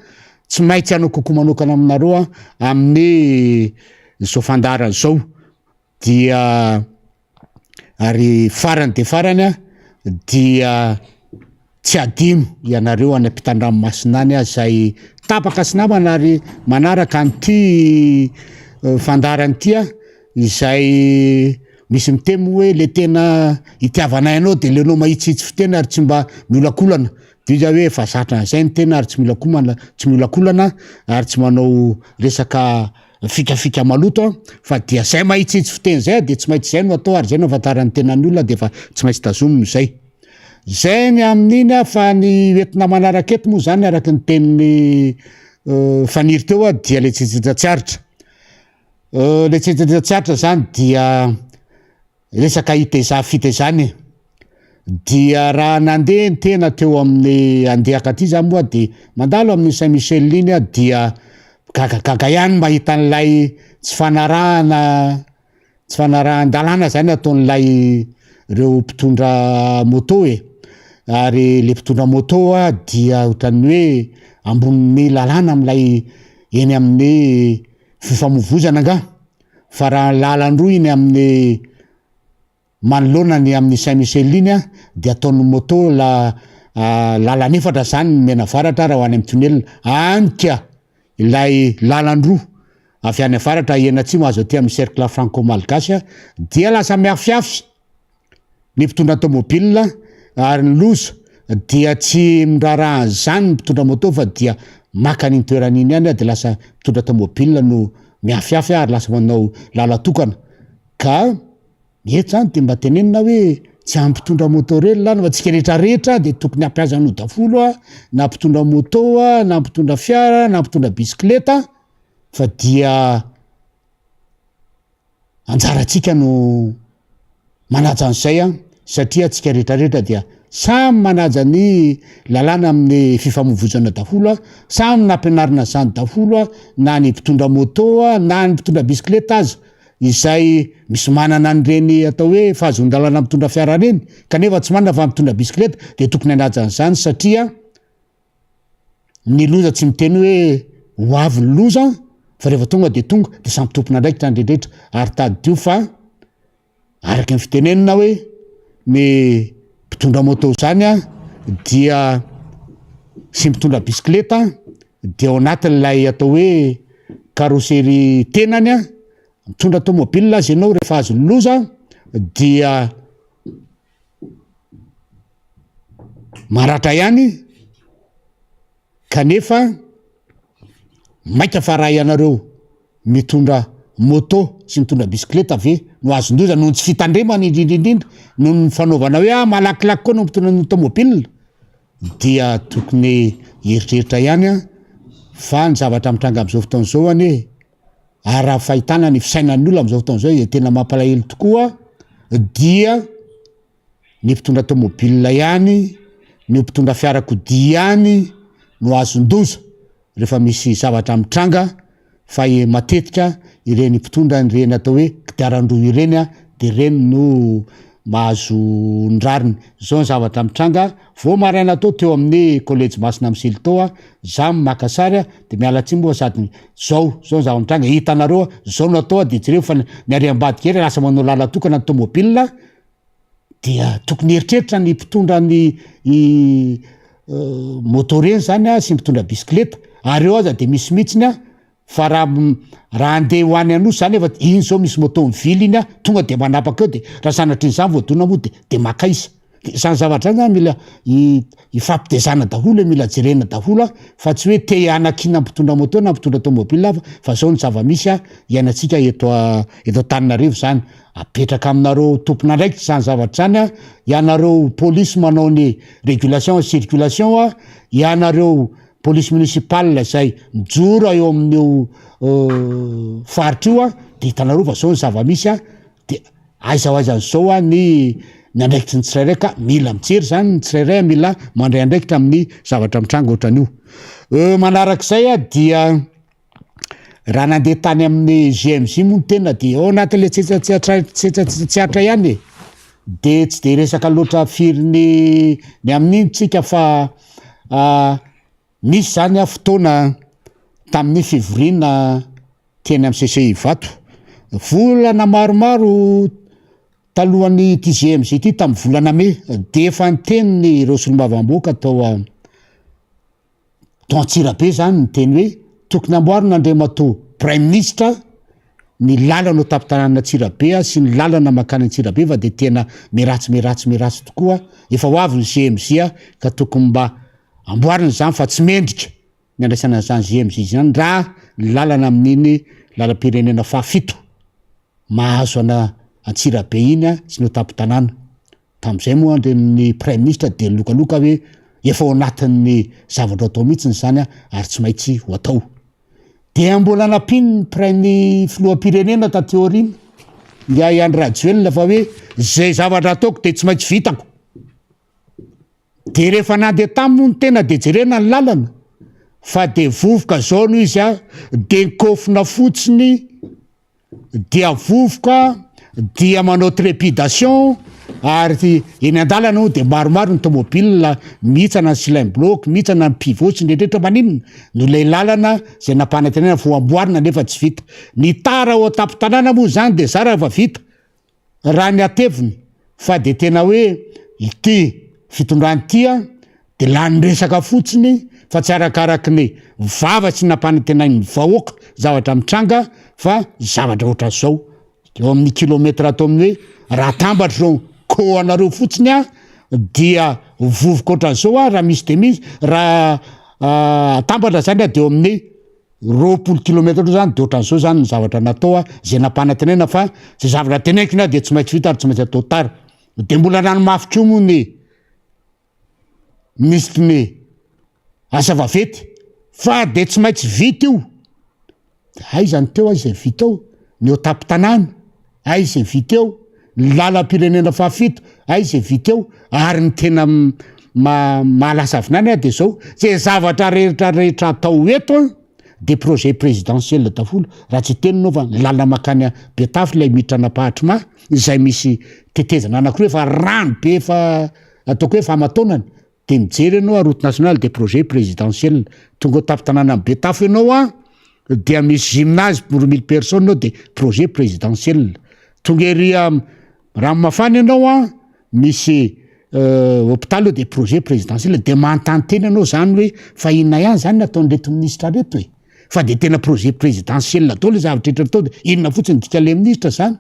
tsy maintsy anao kokoa manokana aminareo amin'ny zao fandarana zao dia ary farany de farany dia tsy adino ianareo any ampitan-dranomasina any zay tapaka sy namana ary manaraka an'ity fandarany ty izay misy mitemo hoe le tena itiavanay anao de lenao mahitsitsy fitena ary tsy mba miolakolana diza hoe fa zatra zay ny tena ary tsy miolakolana ary tsy manao resaka fikafika maloto fa dia zay mahitsitsy fiteny zay de tsy maintsy zay no atao ary zay no afantaran'ny tenan'ny olona de fa tsy maintsy tazominy zay ny amin'iny fa ny entina manaraka eto moa zany araky ny tenin'ny Faniry teo dia le tsetsatsaaritra le tsetsatsaaritra zany dia resaka fitezany dia raha nandeha ny tena teo amin'ny andehaka ty zany moa de mandalo amin'ny Saint Michel iny dia gagagaga ihany mahita an'lay tsy fanarahan-dalàna zany ataon'lay reo mpitondra moto ary le mpitondra moto dia ohatran'ny hoe ambonin'ny lalàna am'lay eny amin'ny fifamovozana anga fa raha lalandroa iny amin'ny manoloanany amin'ny Saint-Michel iny de ataon'ny moto lalan'efatra zany mena varatra raha ho any amin'ny tunnel anika ilay lalandroa avy any avaratra ena tsy mahazo aty amin'ny cercle franco malgasy dia lasa miafiafy ny mpitondra automobile ary ny loza dia tsy miraraha zany ny mpitondra moto fa dia maka ny toeran'iny any de lasa mpitondra automobile no miafiafy ary lasa manao lalatokana ka eto zany de mba tenenina hoe tsy ampitondra moto reny lany fa tsika rehetrarehetra de tokony ampiasa no dafolo na mpitondra moto na mpitondra fiara na mpitondra bisikleta fa dia anjaratsika no manaja an'izay satria tsika rehetrarehetra dia samy manaja ny lalàna amin'ny fifamovozana dafolo samy nampianarina zany dafolo na ny mpitondra moto na ny mpitondra bisikleta azy izay misy manana an'ireny atao hoe fahazon-dalàna mpitondra fiara reny kanefa tsy manana fa mpitondra bisikleta de tokony hanaja an'izany satria ny loza tsy miteny hoe ho avy ny loza fa rehefa tonga de samy tompona ndraikitra ndrendretra ary tadio fa araky ny fitenenina hoe ny mpitondra moto zany dia sy mpitondra bisikleta de ao anatin'lay atao hoe carrosserie tenany mitondra automobile azy ianao rehefa azo ny loza dia maratra ihany kanefa maika fa raha ianareo mitondra moto sy mitondra bisikleta ave no azondoza noho tsy fitandremana indrindrindrindra noho ny fanaovana hoe malakilaky koa no mitondra ny automobile dia tokony heritreritra ihany fa ny zavatra mitranga am'izao fotoana zao any ara fahitana ny fisainan'ny olona am'izao fotoana zao tena mampalahelo tokoa dia ny mpitondra automobile ihany ny mpitondra fiarakodia ihany no azondoza rehefa misy zavatra mitranga fa matetika ireny mpitondra nyreny atao hoe kodiarandroa ireny de reny no mahazo ndrariny zao ny zavatra mitranga vo maraina tao teo amin'ny collège masina misilitao za makasary de miala tsimboa sady zao ny zavatra mitranga hitanareo zao natao de jereo fa ny ariam-badika ery lasa manao lalatokana ny automobile dia tokony heritreritra ny mpitondra ny moto reny zany sy mpitondra bisikleta ary eo aza de misy mihitsiny fa raha andeha ho any anosy zany efa iny zao misy moto mivily iny tonga de manapaka eo de raha sanatriny zany voadona moa de makaisa zany zavatra zany mila ifampitezana daholo mila jerena daholo fa tsy hoe te anakina mpitondra moto na mpitondra automobile fa zao ny zava-misy iainatsika eto Tananarivo zany apetraka aminareo tompona ndraiky zany zavatra zany ianareo polisy manao ny régulation circulation ianareo polisy municipale zay mijoro eo amin'io faritra io de hitanareo fa zao ny zava-misy de aizahoaizan'zao ny andraikitry ny tsirairay ka mila mijery zany ny tsirairay mila mandray andraikitra amin'ny zavatra mitranga ohatran'io manarak'izay dia raha nandeha tany amin'ny GMJ moa ny tena de ao anatin'le tsetsatsiatra ihany de tsy de resaka loatra firiny ny amin'iny tsika fa misy zany fotoana tamin'ny fivorina teny amin'ny CCI Vato volana maromaro talohan'ny TGMJ ty tamin'ny volana Mai de efa niteny ny Rosolomavamboaka tao Antsirabe zany niteny hoe tokony amboarina Andriamatoa prime ministre ny lalana ao tapitananan Antsirabe sy ny lalana makany Antsirabe fa de tena miratsy tokoa efa ho avy ny GMJ ka tokony mba amboarina zany fa tsy mendrika ny andraisana zany GMJ zany raha ny lalana amin'iny lalam-pirenena fahafito mahazo ana Antsirabe iny sy ny tapitanana tam'izay moa ny prime ministre de lokaloka hoe efa ao anatin'ny zavatra atao mihitsiny zany ary tsy maintsy ho atao de mbola napiny ny filoham-pirenena taty aorina Andry Rajoelina fa hoe zay zavatra ataoko de tsy maintsy vitako de rehefa nandeha taminy ny tena de jerena ny lalana fa de vovoka zao no izy de nkofina fotsiny dia vovoka dia manao trépidation ary eny an-dalana de maromaro ny tomobile mihitsana ny silain bloc mihitsana ny pivot nrehetrehtra maninona no lay lalana zay nampanantenana voamboarina nefa tsy vita ny tara ao atapy-tanàna moa zany de zara fa vita raha ny ateviny fa de tena hoe ity fitondrany tia de lany resaka fotsiny fa tsy arakaraky ny vavatsy nampanantenany vahoaka zavatra mitranga fa zavatra ohatran'izao eo amin'ny kilometra atao amin'ny hoe raha tambatra zao ko anareo fotsiny a dia vovoka ohatran'izao a raha misy de misy raha tambatra zany a de eo amin'ny 20 kilometra zany de ohatran'izao zany ny zavatra natao a zay nampanantenana fa zay zavatra tenekina de tsy maintsy vita ary tsy maintsy atao tara de mbola rano mafy ko moa ny misy ny asa vavety fa de tsy maintsy vita io aizany teo a zay vita eo ny eo tapy-tanàna aizay vita eo ny lalam-pirenena fahafito aizay vita eo ary ny tena mahalasa vinany a de zao zay zavatra rehetrarehetra atao eto de projet présidentiel dafolo raha tsy teninao fa lala makany Betafy lay miditra anapahatra izay misy tetezana anankiroa efa rano be efa ataoko hoe famataonany de mijery ianao a route nationale de projet présidentiel tonga ao tapy-tanàna ny Betafy ianao a dia misy gymnase pour 1000 personnes ao de projet présidentiel tonga ery raha mafana ianao a misy hôpital de projet présidentiel de manontany tena ianao zany hoe fa inona ihany zany nataon'reto ministra reto e fa de tena projet présidentiel atao le zavatra rehetra atao de inona fotsiny dika le ministra zany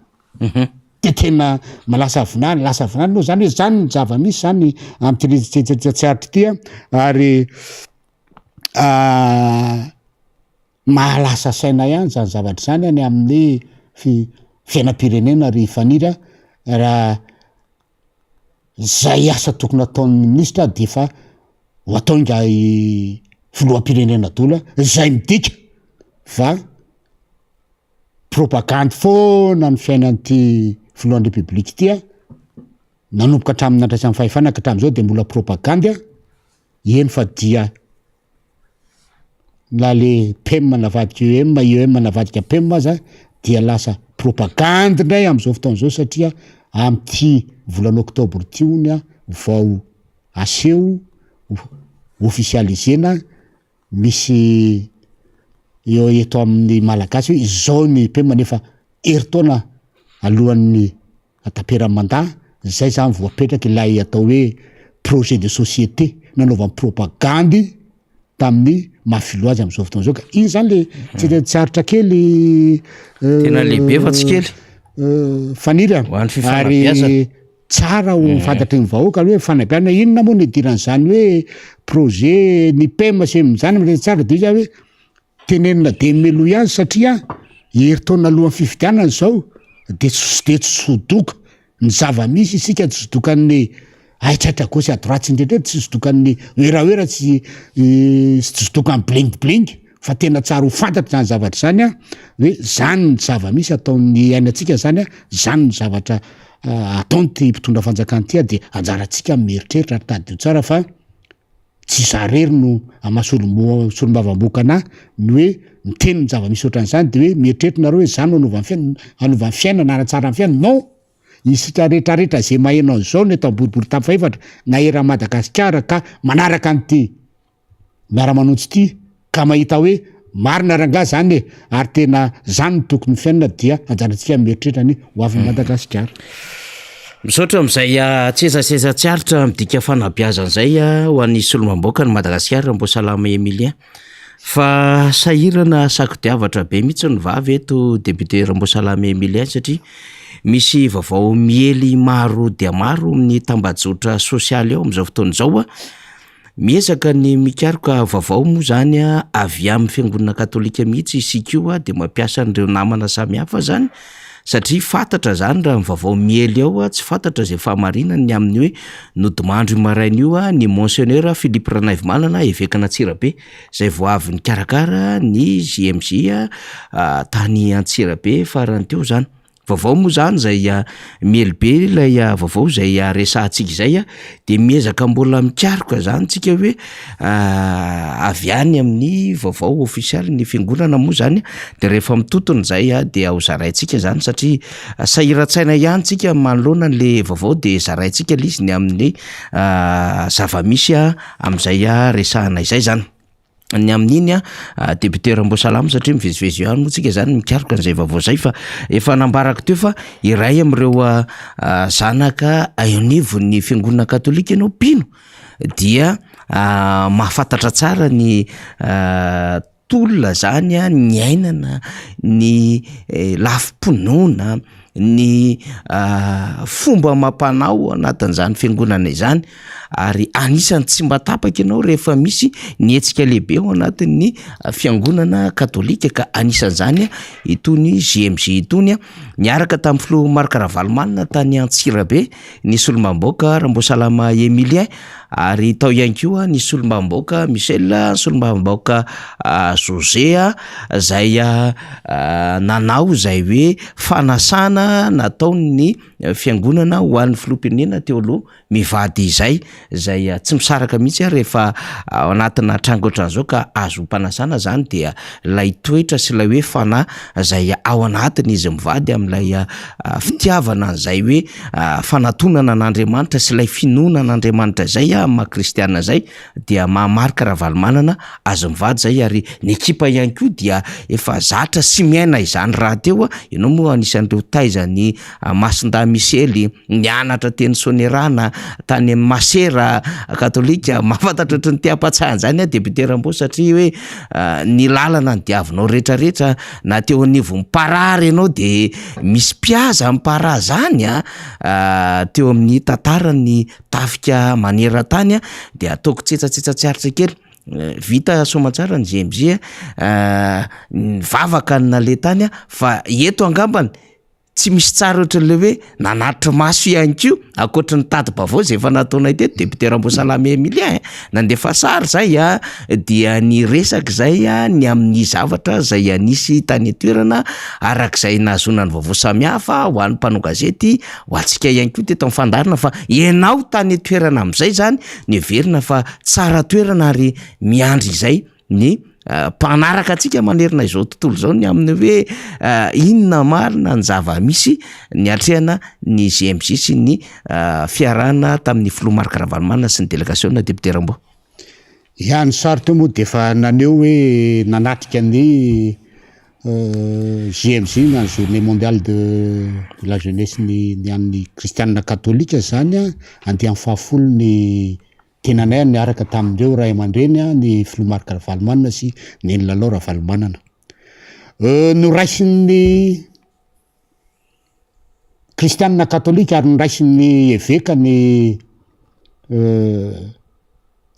de tena malasa vinany lasa vinany anao zany hoe zany ny zava-misy zany am'tyretsiaritra ty ary mahalasa saina ihany zany zavatra zany any amin'ny fiainam-pirenena ry fanira raha zay asa tokony ataon'ny ministra de fa ho atao inga filoham-pirenena dola zay midika fa propagande foana ny fiainan'ity filohan'ny république ty a nanomboka hatramin'ny andraisany fahefana ka hatramin'izao de mbola propagande eny fa dia la le PEM navadika EM navadika PEM aza dia lasa propagande ndray am'izao fotoan'izao satria am'ty volana oktobra ty ony a vao aseho officialisena misy eo eto amin'ny malagasy hoe izao ny PEM nefa eritaona alohan'ny ataperan'ny mandat zay zany voapetraky ilay atao hoe projet de société nanaovan'ny propagande tamin'ny mafiloazy am'izao fotoan'izao ka iny zany le tsaritra kely tena lehibe fa tsy kely fanira ary tsara ho fantatry ny vahoaka hoe fanampiana inona moa ny idiran'izany hoe projet ny PEM se mizany am'le tsara de zany hoe tenenina de melo ihany satria heritaona alohan'ny fifidianana zao de tsy sodoka ny zava-misy isika tsy sodokan'ny aitratra gauche à droite indreindretra tsy sodokan'ny oeraoera tsy sodokan'ny bling fa tena tsara ho fantatry zany zavatra zany a hoe zany ny zava-misy ataon'ny ainatsika zany a zany ny zavatra ataony ty mpitondra fanjakana ty a de anjarantsika mieritreritra ary tady io tsara fa tsy zarery no amasolom-bavam-bokana ny hoe miteny ny zava-misy ohatran'izany de hoe mieritreritra nareo hoe zany anovany fiainana anatsara ny fiainana non isika rehetrarehetra zay mahenao an'izao ny eto amboribory tamin'ny faefatra na era Madagasikara ka manaraka an'ity miara-manontsy ty ka mahita hoe marina ranga zany e ary tena zany ny tokony fiainana dia anjarantsika mieritreritra ny ho avin'ny Madagasikara misaotra am'izay tsezaseza tsiaritra midika fanabeazan'izay ho an'ny solomam-boaka ny Madagasikara mbo salama Emilien fa sahirana sako-diavatra be mihitsy ny vavy eto député Rambosalama Emilien satria misy vaovao miely maro dia maro amin'ny tambajotra sosialy ao am'izao fotoan'izao miezaka ny mikaroka vaovao moa zany avy amin'ny fiangonana katolika mihitsy isika io de mampiasa an'ireo namana samihafa zany satria fantatra zany raha vaovao miely ao tsy fantatra zay fahamarinany ny amin'ny hoe nodimandro maraina io ny monseigneur Philippe Ranaivomanana evekana Antsirabe zay vao avy nikarakara ny JMJ tany Antsirabe farany teo zany vaovao moa zany zay melobe ilay vaovao zay resantsika izay de miezaka mbola mikaroka zany tsika hoe avy any amin'ny vaovao ofisialy ny fiangonana moa zany de rehefa mitotony zay de ao zaraintsika zany satria sahiran-tsaina ihany tsika manoloana le vaovao de zaraintsika le izy ny amin'ny zava-misy amin'izay resahana izay zany ny amin'iny député Rambosalamo satria mivezivezy ihany moa tsika zany mikaroka an'izay vaovao zay fa efa nambarako teo fa iray amin'ireo zanaka aionivon'ny fiangonana katolika ianao Pino dia mahafantatra tsara ny tolona zany ny ainana ny lafim-ponoana ny fomba mampanao anatin'izany fiangonana izany ary anisany tsy mba tapaka ianao rehefa misy ny hetsika lehibe ao anatin'ny fiangonana katolika ka anisan'izany itony JMJ itony niaraka tamin'ny filoha Marc Ravalomanina tany Antsirabe ny solombamboaka Rambosalama Emilien ary tao ihany koa ny solombamboaka Michel solombamboaka José zay nanao zay hoe fanasana nataony fiangonana ho an'ny filoham-pirenena teo aloha mivady izay tsy misaraka mihitsy rehefa ao anatina trango ohatran'izao ka azo mpanasana zany dia lay toetra sy lay hoe fanahy zay ao anatiny izy mivady amin'ilay fitiavana zay hoe fanatonana an'Andriamanitra sy lay finoana an'Andriamanitra zay maha-kristiana zay dia mahamarika Ravalomanana azo mivady zay ary ny ekipa ihany koa dia efa zatra sy miaina izany raha teo ianao moa anisan'ireo taizany Masinda Misely nianatra teny Sonerana tany Masera katolika mahafantatra ohatry ny te-apatsahany zany député Rambo satria hoe ny lalana ny diavinao rehetrarehetra na teo anivo miparary ianao de misy mpiaza mipara zany teo amin'ny tantarany tafika maneran-tany de ataoko tsetsatsiaritra kely vita somatsara ny JMJ vavaka ny nale tany fa eto angambany tsy misy tsara ohatran'le hoe nanatitra maso ihany koa akoatra ny tady-bavao zay efa nataonay teto député Rambosalama Emilien nandefa sary zay dia ny resaka zay ny amin'ny zavatra zay anisy tany toerana arak'izay nahazoana ny vaovao samihafa ho an'ny mpanao gazety ho antsika ihany koa teto amin'ny fandarina fa ianao tany toerana amin'izay zany ny verina fa tsara toerana ary miandry izay ny mpanaraka atsika manerina izao tontolo zao ny amin'ny hoe inona marina ny zava-misy ny atrehana ny JMJ sy ny fiarahana tamin'ny filoha Marc Ravalomanina sy ny délégation na député Rambo. Ny sary teo moa de efa naneo hoe nanatrika ny JMJ na journée mondiale de la jeunesse ny an'ny kristianina katolika zany andeha amin'ny fahafolo ny tenanay niaraka tamindreo ray aman-dreny ny filoha Marc Ravalomanina sy ny lalao Ravalomanana noraisin'ny kristianina katolika ary noraisin'ny eveka ny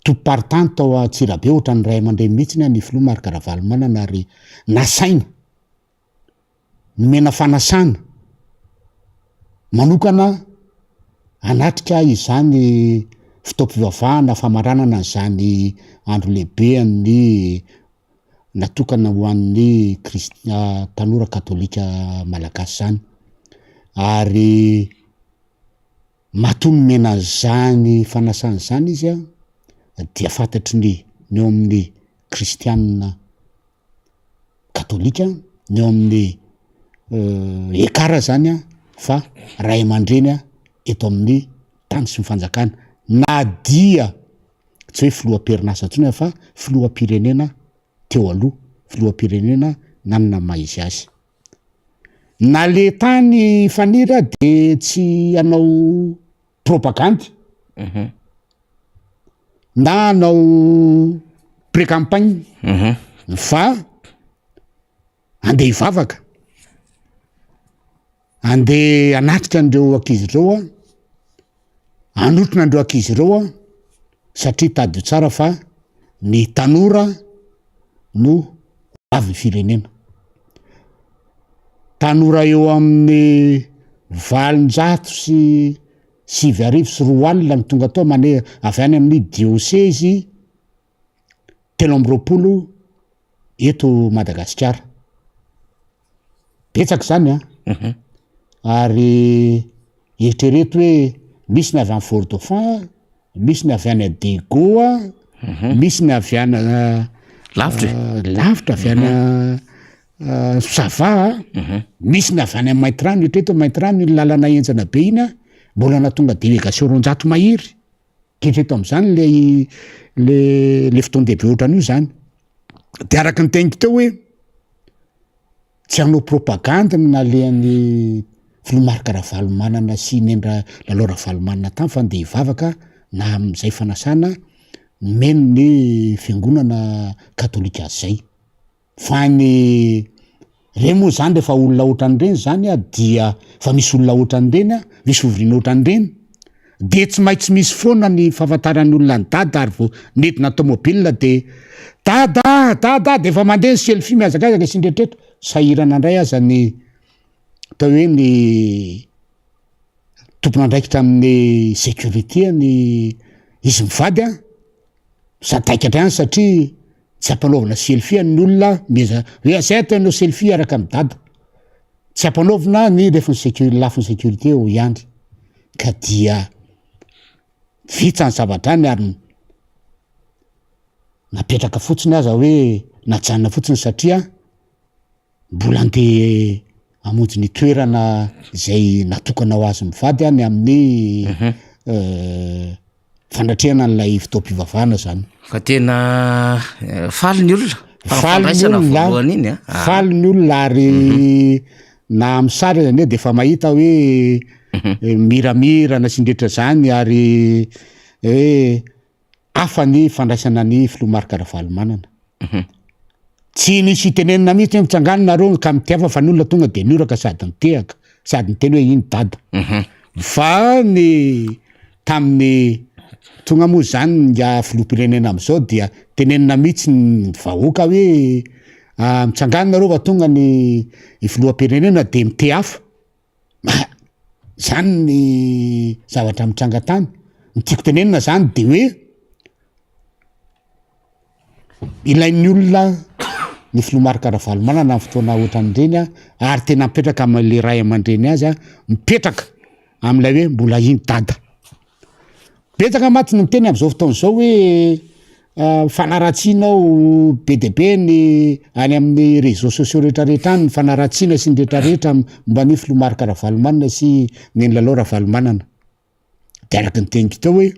touppartant tao Antsirabe ohatra ny ray aman-dreny mihitsiny ny filoha Marc Ravalomanana ary nasaina nomena fanasana manokana anatrika izany fitaom-pivavahana famaranana zany andro lehibe ny natokana ho an'ny tanora katolika malagasy zany ary matomy mena zany fanasana zany izy dia fantatry ny eo amin'ny kristianina katolika ny eo amin'ny ekara zany fa ray aman-dreny eto amin'ny tany sy mifanjakana na dia tsy hoe filoham-perinasa ntsony fa filoham-pirenena teo aloha filoham-pirenena nanana maizy azy na le tany fanira de tsy anao propagandy na anao pré-campagne fa andeha hivavaka andeha anatrika andreo ankizy reo anotrina andreo ankizy ireo satria tady tsara fa ny tanora no avy firenena tanora eo amin'ny 20 sy 7 sy 4 alina ny tonga tao mane avy any amin'ny diocèse 13 eto Madagasikara betsaka zany ary eritrereto hoe misy ny avy any Fort Dauphin, misy ny avy any Degoa, misy ny avy any lavitra avy any Sava, misy ny avy any amin'ny Maintrano. Eritrereto Maintrano ny lalana enjana be iny mbola natonga délégation 200 mahery. Ketreto am'zany le fotoan-dehibe ohatran'io zany. De araka ny teniko teo hoe tsy hanao propagande nalehan'ny Filomarika Ravalomanana sy Nendra Lalao Ravalomanana tamy fa nde hivavaka na am'izay fanasana meno ny fiangonana katolika zay. Fa ny reny moa zany rehefa olona ohatran'ireny zany dia fa misy olona ohatran'ireny misy ovrina ohatran'ireny de tsy maintsy misy foana ny fahafantaran'ny olona ny dada ary vao nentina tomobile de dada de efa mandeha ny selfie mihazakazaka sy ndretretra sahirana indray aza ny atao hoe ny tompona andraikitra amin'ny sécurité ny izy mivady sadaikatra ihany satria tsy ampanaovina selfie ny olona meza hoe asay atao anao selfie araka amin'ny dada tsy ampanaovina ny lafiny sécurité ho ihany ka dia vitsany zavatra any ary napetraka fotsiny aza hoe najanona fotsiny satria mbola andeha amonjy ny toerana zay natokana ho azy mivady any amin'ny fandatrehana n'ilay fotoam-pivavahana zany. Fa tena faly ny olona faly ny olona ary na amin'ny sary zany de efa mahita hoe miramirana sy ndretra zany ary hafa ny fandraisana ny Filomarika Ravalomanana. Tsy nisy tenenina mihitsy mitsanganonareo ka mitiava fa ny olona tonga de nioraka sady nitehaka sady niteny hoe iny dada. Fa ny tamin'ny tonga moa zany nga filoham-pirenena am'izao dia tenenina mihitsy ny vahoaka hoe mitsanganonareo fa tonga ny filoham-pirenena de mite hafa. Zany ny zavatra mitranga tany. Ny tiako tenenina zany de hoe ilain'ny olona ny Filomarika Ravalomanana amin'ny fotoana ohatran'ireny ary tena mipetraka amin'le ray aman-dreny azy mipetraka amin'ilay hoe mbola iny dada. Betsaka maty ny miteny am'izao fotoan'izao hoe fanaratsianao be de be ny any amin'ny réseaux sociaux rehetrarehetra any ny fanaratsiana sy ny rehetrarehetra mba ny Filomarika Ravalomanana sy ny Lalao Ravalomanana. De araka ny teniko teo hoe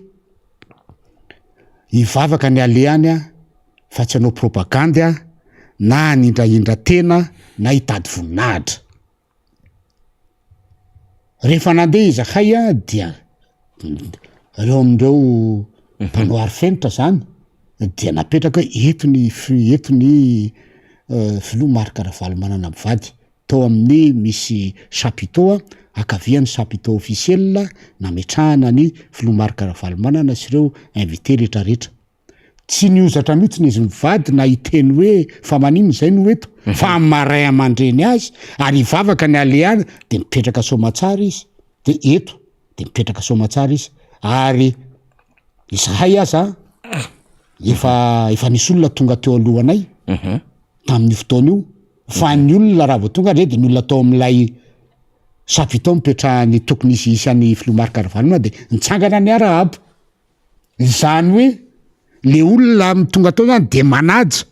hivavaka ny aleany fa tsy hanao propagande na nindraindra tena na hitady voninahitra. Rehefa nandeha izakay dia reo amindreo mpanao arifenitra zany dia napetraka eto ny Filomarika Ravalomanana mivady tao amin'ny misy chapiteau akavian'ny chapiteau officiel nametrahana ny Filomarika Ravalomanana sy ireo invité rehetrarehetra. Tsy niozatra mihitsy izy mivady na hiteny hoe fa manino zay no eto fa maray aman-dreny azy ary hivavaka ny aleany de mipetraka soamatsara izy de eto de mipetraka soamatsara izy ary izahay aza efa nisy olona tonga teo alohanay tamin'ny fotoana io fa ny olona raha vao tonga de ny olona tao amin'ilay chapiteau mipetrahany tokony isan'ny Filomarika Ravalomanana de nitsangana ny arahaba. Izany hoe le olona tonga tao zany de manaja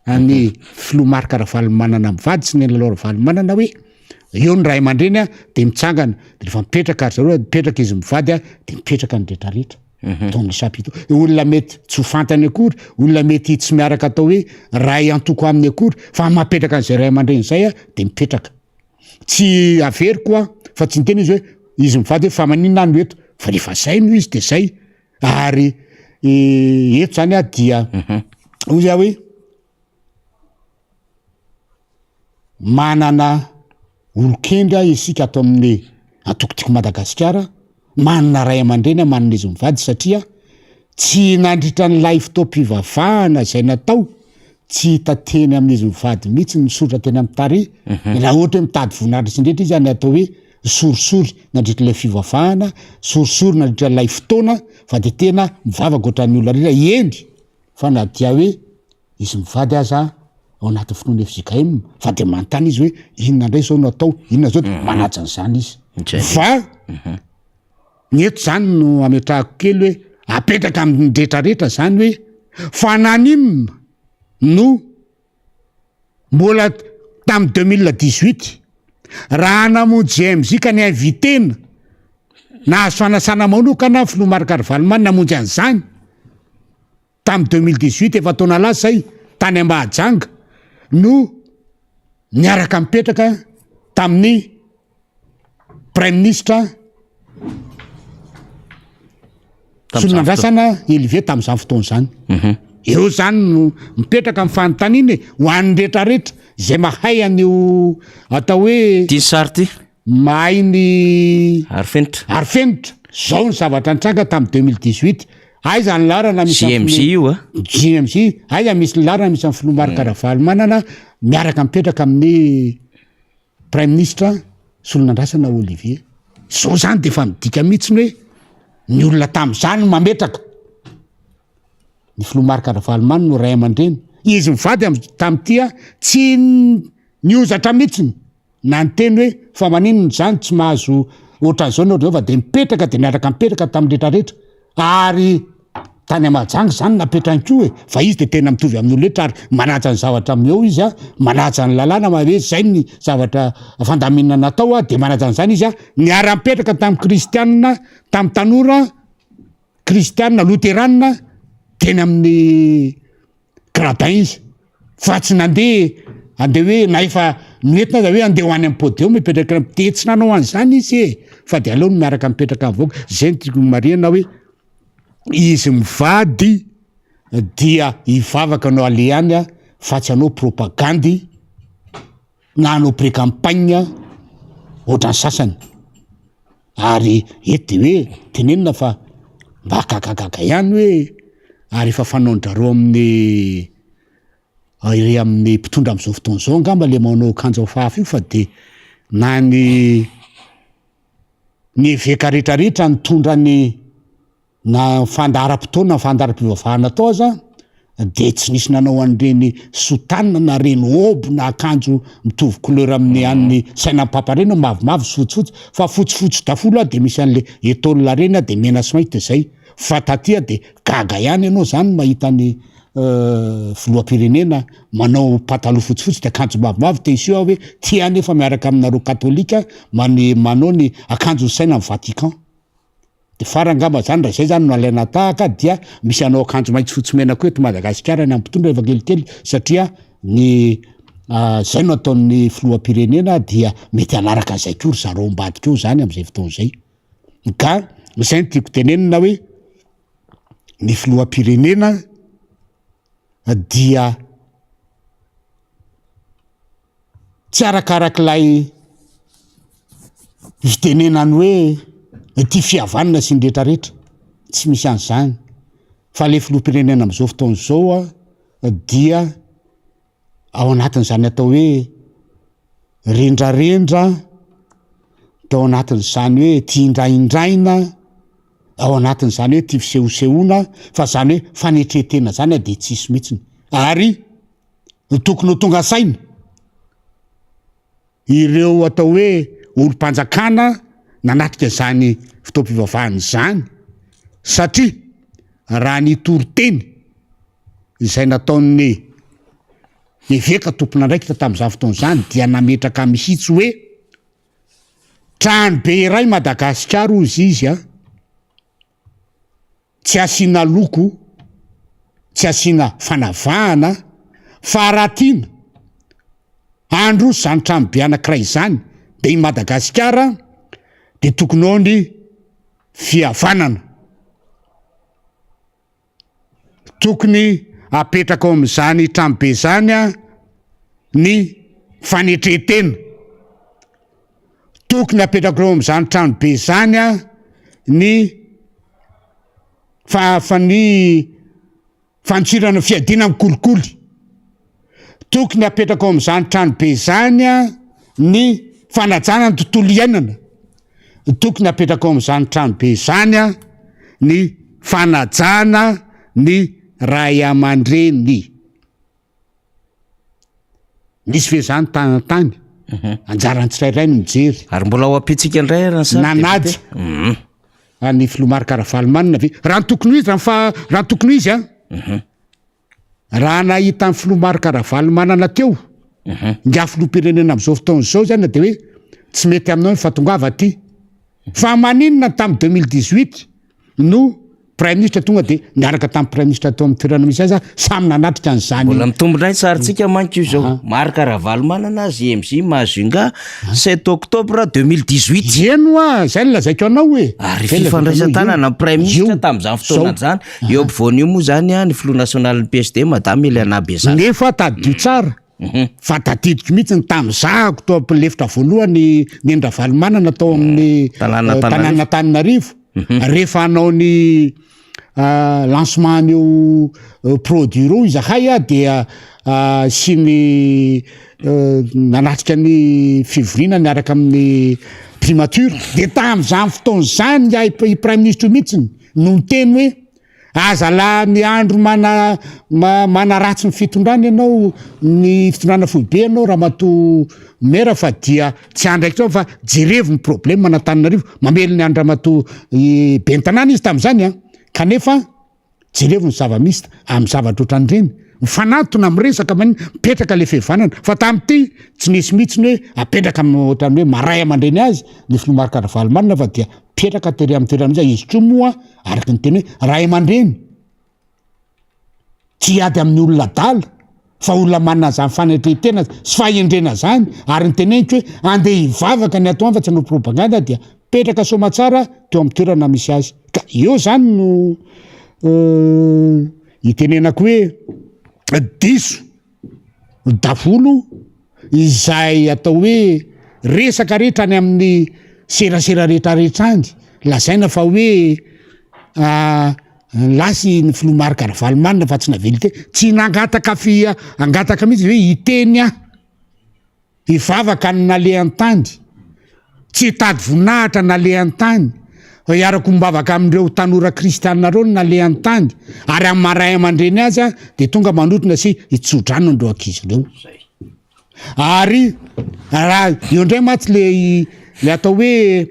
any Filomarika Ravalomanana mivady sy ny Lalao Ravalomanana hoe eo ny ray aman-dreny de mitsangana de rehefa mipetraka ary zareo mipetraka izy mivady de mipetraka ny rehetrarehetra taon'ny chapiteau. Olona mety tsy ho fantany akory, olona mety tsy miaraka atao hoe ray antoko aminy akory fa mapetraka an'izay ray aman-dreny zay de mipetraka. Tsy averiko fa tsy niteny izy hoe izy mivady hoe fa maninona no eto fa rehefa zay no izy de zay ary eto zany dia ozy hoe manana olokendra isika ato amin'ny atokotiko Madagasikara, manana ray aman-dreny manana izy mivady satria tsy nandritra n'ilay fotoam-pivavahana zay natao tsy hita teny amin'izy mivady mihitsy misoratra teny amin'ny tarehy. Raha ohatra hoe mitady voninahitra sy ndretra izy any atao hoe sorisory nandritra ilay fivavahana, sorisory nandritra ilay fotoana fa de tena mivavaka ohatran'ny olona rira eny fa na dia hoe izy mivady aza ao anaty fotoana fizika fa de manontany izy hoe inona ndray zao no atao inona zao manaja an'izany izy fa ny eto zany no ametrahako kely hoe apetraka amin'ny rehetrarehetra zany hoe fananinona no mbola tamy 2018 raha namonjy JMJ ka ny invitena nahazo fanasana manokana filoha Marc Ravalomanina namonjy an'izany tamy 2018 efa taona lasa zay tany Ambahajanga no niaraka mipetraka tamin'ny Prime Ministre Solonandrasana Olivier tam'izany fotoana zany eo zany no mipetraka amin'ny fanontaniana ho an'ny rehetrarehetra zay mahay an'io atao hoe ty sarty mahay ny arifenitra zao ny zavatra nitranga tamy 2018 aiza ny larana misy JMJ io JMJ aiza misy ny larana misy amin'ny filoha Marc Ravalomanana miaraka mipetraka amin'ny Prime Ministre Solonandrasana Olivier zao zany de efa midika mihitsiny hoe ny olona tam'izany mametraka ny filoha Marc Ravalomanina no ray aman-dreny izy mivady tam'tya tsy niozatra mihitsiny na ny teny hoe fa maninona zany tsy mahazo ohatran'izao ny ohatran'izao fa de mipetraka de miaraka mipetraka tamin'ny rehetrarehetra ary tany Mahajanga zany napetrany koa fa izy de tena mitovy amin'ny olorehetra ary manaja ny zavatra amin'eo izy manaja ny lalàna hoe zay ny zavatra fandaminana natao de manaja an'izany izy niara-mipetraka tamin'ny kristianina tamin'ny tanora kristianina luteranina teny amin'ny gradin izy fa tsy andeha hoe na efa noentina za hoe andeha ho any amin'ny pôdeo mipetraka de tsy nanao an'izany izy fa de aleo no miaraka mipetraka avoaka zay ny tiako marihana hoe izy mivady dia hivavaka anao aleany fa tsy anao propagandy na anao pré-campagne ohatran'ny sasany ary eto de hoe tenenina fa mba gagagaga ihany hoe ary efa fanaondrareo amin'ny ire amin'ny mpitondra am'izao fotoana zao angamba le manao akanjo hafahafa io fa de na ny eveka rehetrarehetra nitondra ny na fandaharam-potoana fandaharam-pivavahana tao aza de tsy nisy nanao an'ireny sotanina na reny obo na akanjo mitovy couleur amin'ny an'ny saina paparena mavomavo sy fotsifotsy fa fotsifotsy dafolo de misy an'le étoile reny de mena sy mainty de zay fa taty de gaga ihany ianao zany mahita ny filoham-pirenena manao pataloha fotsifotsy de akanjo mavomavo de izy io hoe tia nefa miaraka aminareo katolika manao ny akanjo saina amin'ny Vatican de farangamba zany raha zay zany no alaina tahaka dia misy anao akanjo maitso fotsy mena koa eto Madagasikara ny ampitondra efa kelikely satria ny zay no ataon'ny filoham-pirenena dia mety anaraka zay koa ry zareo ambady keo zany am'izay fotoana zay ka zay ny tiako tenenina hoe ny filoham-pirenena dia tsy arakarak'ilay fitenenany hoe ty fihavanana sy ny rehetrarehetra tsy misy an'izany fa le filoham-pirenena am'izao fotoana zao dia ao anatin'izany atao hoe rendrarendra de ao anatin'izany hoe ty indraindraina ao anatin'izany hoe ty fisehosehoana fa zany hoe fanetretena zany de tsisy mihitsiny ary tokony ho tonga saina ireo atao hoe olo-mpanjakana nanatrika zany fotoam-pivavahany zany satria raha ny toroteny izay nataon'ny eveka tompona ndraikita tam'izany fotoana zany dia nametraka mihitsy hoe trano be iray Madagasikara ozy izy tsy asiana loko tsy asiana fanavahana fa rahatina andro zany trano be anankiray zany de i Madagasikara de tokony ao ny fihavanana tokony apetraka ao am'izany trano be zany ny fanetretena tokony apetraka ao am'izany trano be zany ny ny fantsirana fiadina amin'ny kolikoly tokony apetraka ao am'izany trano be zany ny fanajana ny tontolo iainana tokony apetraka ao am'izany trano be zany ny fanajana ny ray aman-dreny nisy vezany tany anjarany tsirairay no mijery ary mbola ao ampitsika indray nanady any Filomary Karavalomana ve raha ny tokony izy raha ny tokony izy raha nahita ny Filomary Karavalomanana teo nga filoham-pirenena am'izao fotoana zao zany de hoe tsy mety aminao ny fatongava ty fa maninona tamin'ny 2018 no prime ministre tonga de niaraka tamin'ny prime ministre tao amin'ny toerana misy azy samy nanatrika an'izany mbola mitombondray sarintsika manko io zao Mary Karavalomanana JMJ Mahajunga 7 octobre 2018 eno zay lazaiko anao hoe ary fifandraisan-tanana prime ministre tamin'izany fotoana zany eo ampovoan'io moa zany ny filoha national PSD madame Eliana Bezana nefa tadio tsara fa tadidiko mihitsy ny tamizahako tao ampilefitra voalohany ny Endravalomanana tao amin'ny tanàna Tananarivo rehefa hanao ny lancement an'io produit reo izahay dia sy ny nanatrika ny fivorina niaraka amin'ny primature de tam'izany fotoana zany i prime ministre mihitsiny no miteny hoe aza la ny andro mana ratsy ny fitondrana ianao ny fitondrana foibe ianao raha mato mera fa dia tsy andraiky trao fa jerevo ny problème Antananarivo mamely ny andro mato bentanàna izy tam'izany kanefa jerevo ny zava-misy amin'ny zavatra ohatran'ireny mifanatona miresaka mipetraka le fihavanana fa tam'ty tsy nisy mihitsiny hoe apetraka ohatran'ny hoe maray aman-dreny azy ny Filomary Karavalomanana fa dia petraka tery amin'ny toerana izy izy tro moa araky ny teny hoe ray aman-dreny tsy ady amin'ny olona dala fa olona manana zany fanetretena sy fahendrena zany ary ny teneniko hoe andeha hivavaka ny ato fa tsy hanao propaganda dia petraka somatsara teo amin'ny toerana misy azy ka eo zany no hitenenako hoe diso davolo izay atao hoe resaka rehetra any amin'ny serasera rehetrarehetra any lazaina fa hoe lasy ny Filomary Karavalomanana fa tsy navely te tsy nangataka angataka mihitsy hoe hiteny hivavaka ny nalehan-tany tsy tady voninahitra nalehan-tany iarako mibavaka amin'ireo tanora kristianina reo ny nalehan-tany ary amin'ny maray aman-dreny azy de tonga manotrina sy hitsodrano andreo ankizy reo ary raha eo indray matsy le atao hoe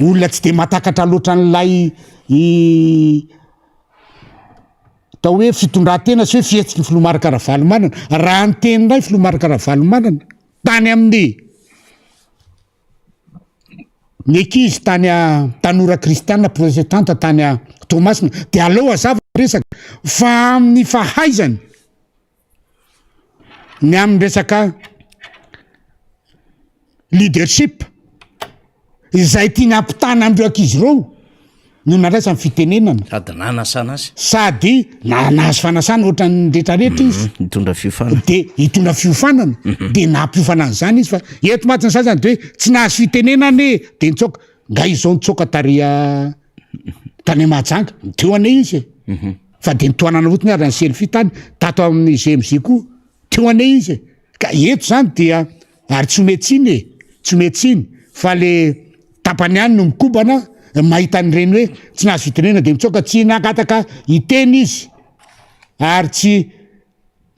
olona tsy de matakatra loatra n'lay atao hoe fitondran-tena sy hoe fihetsiky ny Filomary Karavalomanana raha ny teny indray Filomary Karavalomanana tany amin'ny ny ankizy tany tanora kristianina protestanta tany Tomasina de aleo azava resaka fa amin'ny fahaizany ny amin'ny resaka leadership izay tiana ampitana andreo ankizy reo no nandraisa ny fitenenana sady nanasana azy sady nahazo fanasana ohatra ny rehetrarehetra izy hitondra fiofanana de hitondra fiofanana de nampiofanana zany izy fa eto matsiny sasany de hoe tsy nahazo fitenenana de nitsoka nga izao nitsoka taria tany Mahajanga teo anay izy fa de nitoanana fotiny ary ny selfie tany tato amin'ny GMJ koa teo anay izy ka eto zany dia ary tsy metsiny fa le tapany any no mikobana mahita an'ireny hoe tsy nahazo fitenena de mitsoka tsy nangataka hiteny izy ary tsy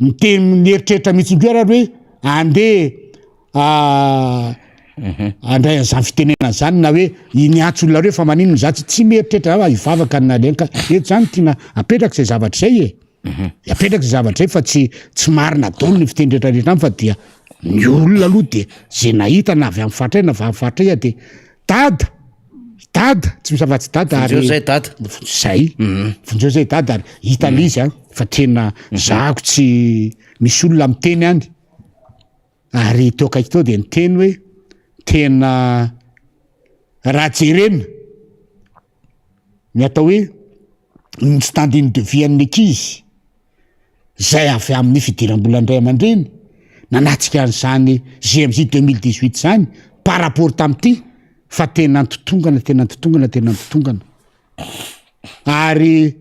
nieritreritra mihitsy indreo hoe andeha andray an'izany fitenenana zany na hoe niantso olona reo fa maninona zatsy tsy mieritreritra hivavaka nalenka eto zany tiana apetraka zay zavatra zay apetraka zay zavatra zay fa tsy marina dolo ny fitendretrarehetra any fa dia ny olona aloha de zay nahita na avy amin'ny fatray na avy amin'ny fatray de dada tsy misafatsy dada ary zay dada zay vonjeo zay dada ary hitana izy fa tena zahako tsy misy olona miteny any ary teo akaiky teo de niteny hoe tena raha jerena ny atao hoe ny standing de vie an'ny ankizy zay avy amin'ny fidiram-bola indray aman-dreny nanatsika an'izany GMJ 2018 zany par rapport tam'ty fa tena antotongana ary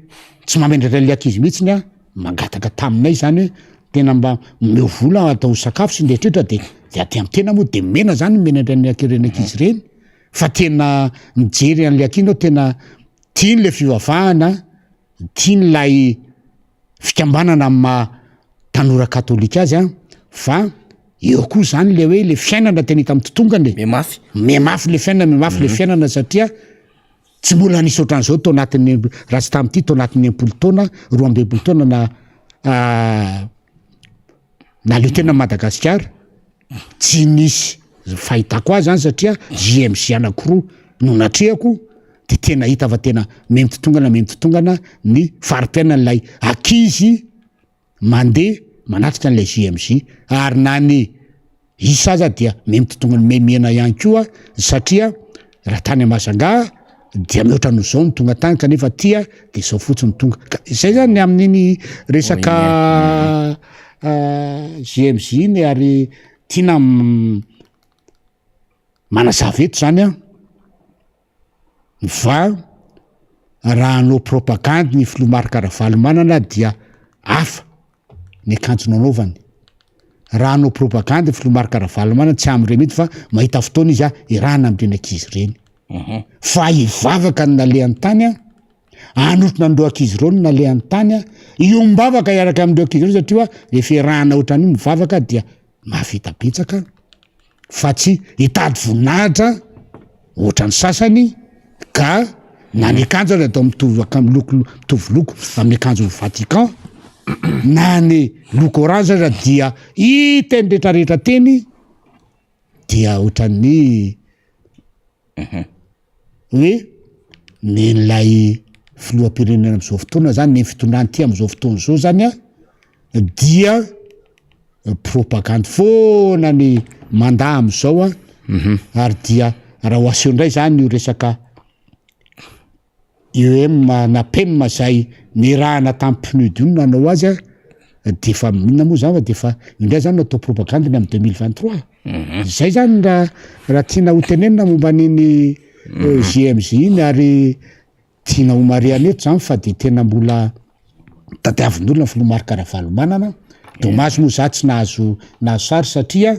tsy mamendratra le ankizy mihitsiny mangataka taminay zany hoe tena mba meo vola atao sakafo sy ndehitrehitra de aty amin'ny tena moa de mena zany menatra ny akireny ankizy reny fa tena mijery an'le ankizy tena tiany le fivavahana tiany lay fikambanana amin'ny tanora katolika azy fa eo koa zany le hoe le fiainana tena hita mitotongany memafy memafy le fiainana memafy le fiainana satria tsy mbola nisy ohatran'izao tao anatin'ny raha tsy tam'ity tao anatin'ny empolo taona 12 taona na leo tena Madagasikara tsy nisy fahitako azy zany satria JMC anakiroa no natrehako de tena hita fa tena memitotongana ny farim-piainan'ilay akizy mandeha manatrika an'ilay JMC ary na ny isa aza dia memitotongana memena ihany koa satria raha tany Masanga dia mihoatra no zao ny tonga tany kanefa tia de zao fotsiny tonga izay zany amin'iny resaka JMC iny ary tiana manazava eto zany fa raha anao propagande ny filomarika Ravalomanana dia hafa ny akanjo nanaovany raha anao propagande filomarika Ravalomanana tsy am'ireny mety fa mahita fotoana izy irahana am'ireny ankizy reny fa ivavaka ny nalehan'ny tany anotrona andreo ankizy reo ny nalehan'ny tany io mibavaka iaraka amindreo ankizy reo satria rehefa irahana ohatran'io mivavaka dia mahavita betsaka fa tsy hitady voninahitra ohatran'ny sasany ka na ny akanjo azy atao mitovy loko amin'ny akanjo Vatican na ny loko orange aza dia hita ny rehetrarehetra teny dia ohatran'ny hoe nylay filoham-pirenena am'izao fotoana zany ny fitondrany ty am'izao fotoana zao zany dia propagande foana ny mandaa am'izao ary dia raha ho aseho indray zany io resaka na PEM zay nirahana tamin'ny PNUD io nanao azy de fa minona moa zany fa de fa indray zany natao propagande ny amin'ny 2023 zay zany raha tiana ho tenenina momba niny JMJ iny ary tiana ho mariana eto zany fa de tena mbola tadiavin'olona filomarika Ravalomanana dommage moa za tsy nahazo sary satria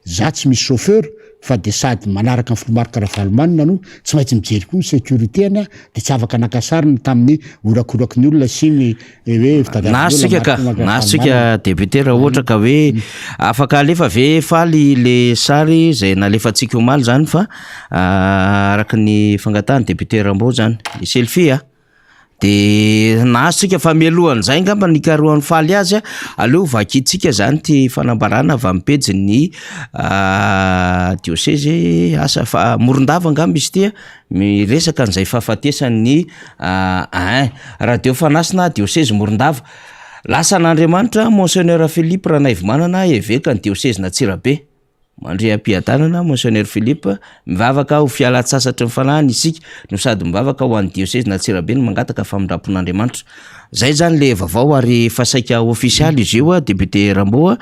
za tsy misy chauffeur fa de sady manaraka ny filomarika Ravalomanana no tsy maintsy mijery koa ny sécurité any de tsy afaka nakasarina tamin'ny orakoraky ny olona sy ny hoe nasika député raha ohatra ka hoe afaka alefa ve faly le sary zay nalefantsika omaly zany fa araka ny fangatahany député Rambo zany ny selfie de nasika fa mialohany zay ngamba nikaroan'ny faly azy aleo vakitsika zany ty fanambarana avy amin'ny pejiny diocèse asa fa Morondava ngamba izy ty miresaka an'izay fahafatesany radio fanasina diocèse Morondava lasa n'Andriamanitra Monseigneur Philippe Ranaivomanana eveka ny diocèse Antsirabe mandre am-piadanana Monseigneur Philippe mivavaka ho fialan-tsasatra ny fanahiny isika no sady mivavaka ho an'ny diocèse Antsirabe no mangataka famindrapon'Andriamanitra zay zany le vaovao ary fasaika ofisialy izy io député Rambo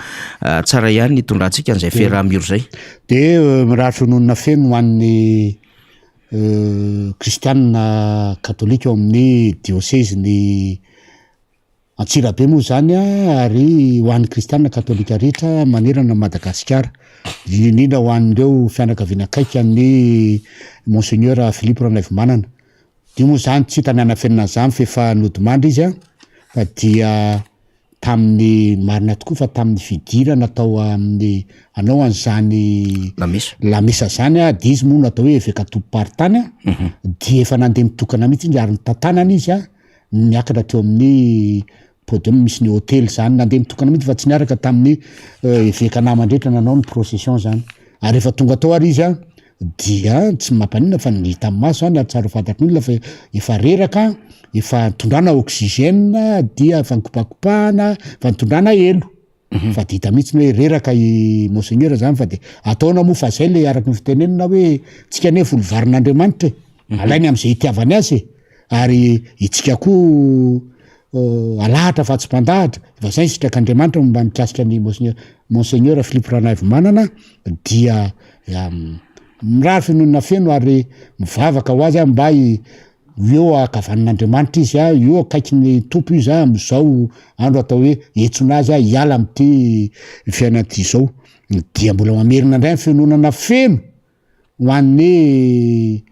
tsara ihany nitondrantsika an'izay fiaraha-miro zay de miraha finoana feno ho an'ny kristianina katolika ao amin'ny diocèse ny Antsirabe moa zany ary ho an'ny kristianina katolika rehetra manerana Madagasikara indrindra ho an'ireo fianakaviana akaiky ny Monseigneur Philippe Ranaivomanana io moa zany tsy hitany anafenina zany fefa nodimandry izy fa dia tamin'ny marina tokoa fa tamin'ny fidirana atao amin'ny anao an'izany lamesa zany de izy moa natao hoe eveka tompoparitany dia efa nandeha mitokana mihitsy izy ary nitantanana izy miakatra teo amin'ny podium misy ny hôtely zany nandeha mitokana mihitsy fa tsy niaraka tamin'ny eveka namandrehetra nanao ny procession zany ary efa tonga tao ary izy dia tsy mampanina fa nihita amin'ny maso zany ary tsara fantatry ny olona fa efa reraka efa tondrana oxygène dia efa nikopakopahana fa nitondrana elo fa de hita mihitsy hoe reraka i Monseigneur zany fa de ataona moa fa zay le araky ny fitenenina hoe tsika ne volovarin'Andriamanitra alainy am'izay itiavany azy ary itsika koa alahatra fa tsy mpandahatra fa zay sitrak'Andriamanitra mba mikasika ny Monseigneur Philippe Ranaivomanana dia mirary finoana feno ary mivavaka ho azy mba eo akavanan'Andriamanitra izy eo akaiky ny tompo izy am'izao andro atao hoe etsonazy hiala am'ty fiainan'ity zao dia mbola mamerina indray finoanana feno ho an'ny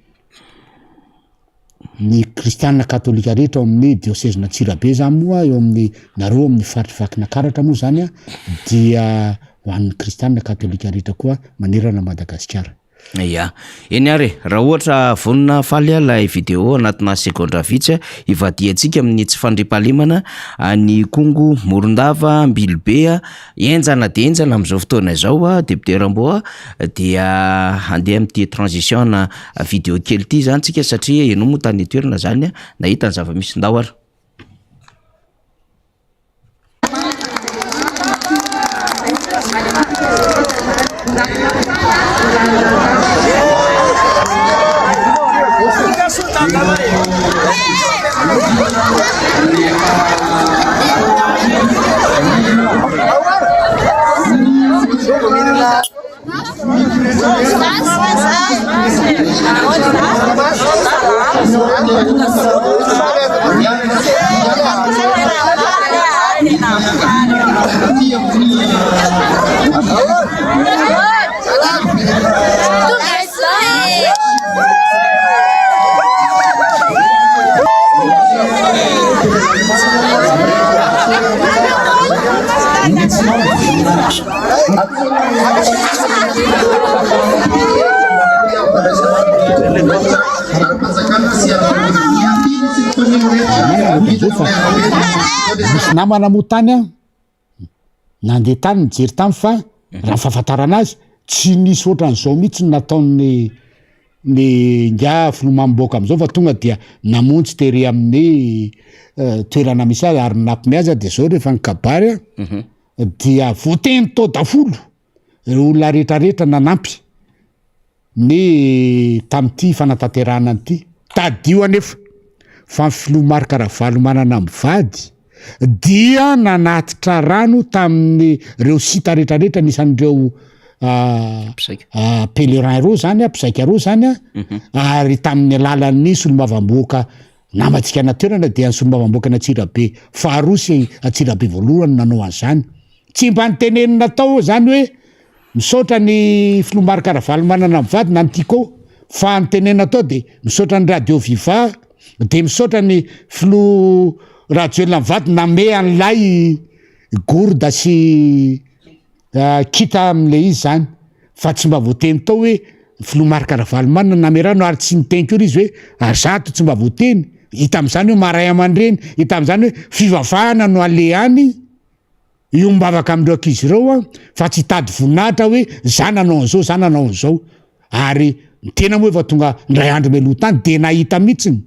ny kristianina katolika rehetra ao amin'ny diocèse Antsirabe zany moa eo amin'ny nareo amin'ny faritry vakinakaratra moa zany dia ho an'ny kristianina katolika rehetra koa manerana Madagasikara. Ya eny ary raha ohatra vonina faly ilay video anatina segondra vitsy ivadiantsika amin'ny tsy fandriampahalemana ny Kongo Morondava Ambilobe enjana de enjana amin'izao fotoana izao député Rambo dia andeha amin'ity transition na video kely ity zany tsika satria eno moa tany toerana zany nahita ny zava-misy ndao ary. Misy namana moa tany nandeha tany mijery tamy fa raha fahafantarana azy tsy nisy ohatran'izao mihitsy nataony ny nga filomamboaka am'izao fa tonga dia namontsy tery amin'ny toerana misy azy ary nampimiaza de zao rehefa nikabary dia voateny tao dafolo olona rehetrarehetra nanampy ny tam'ty fanatanterahana an'ity tadio anefa fa ny filomarika Ravalo manana mivady dia nanatitra rano tamin'ny reo sita rehetrarehetra nisan'ireo pèlerin reo zany mpizaika reo zany ary tamin'ny alalan'ny solomavamboaka namantsika natoerana dia ny solomavamboaka n'Antsirabe faharosy Antsirabe voalohany nanao an'izany tsy mba nitenenina tao zany hoe misaotra ny filomarika Ravalo manana mivady na nytiko fa nitenenina tao de misaotra ny radio Viva de misaotra ny filo radio mivady name an'lay gourda sy kita am'le izy zany fa tsy mba voateny tao hoe filomarika Ravalo manana namerano ary tsy niteny koa izy hoe azato tsy mba voateny hita am'izany hoe maray aman-dreny hita am'izany hoe fivavahana no aleany io mbavaka amindreo ankizy ireo fa tsy tady voninahitra hoe za nanao an'izao za nanao an'izao ary ny tena moa efa tonga ndray andro meloha tany de nahita mihitsiny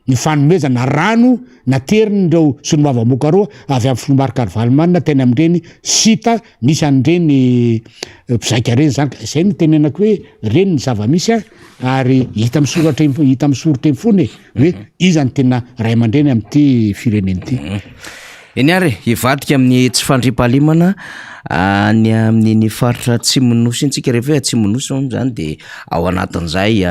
ny fanomezana rano naterindreo solomavamoaka roa avy amin'ny filomarika Ravalo manana teny am'ireny sita misy an'ireny mpizaika reny zany zay no tenenako hoe reny ny zava-misy ary hita misoratra fony hoe iza ny tena ray aman-dreny amin'ity fireneny ity. Eny ary ivadika amin'ny tsy fandriampahalemana ny amin'ny faritra Tsimonosy intsika rehefa hoe Tsimonosy zany de ao anatin'izay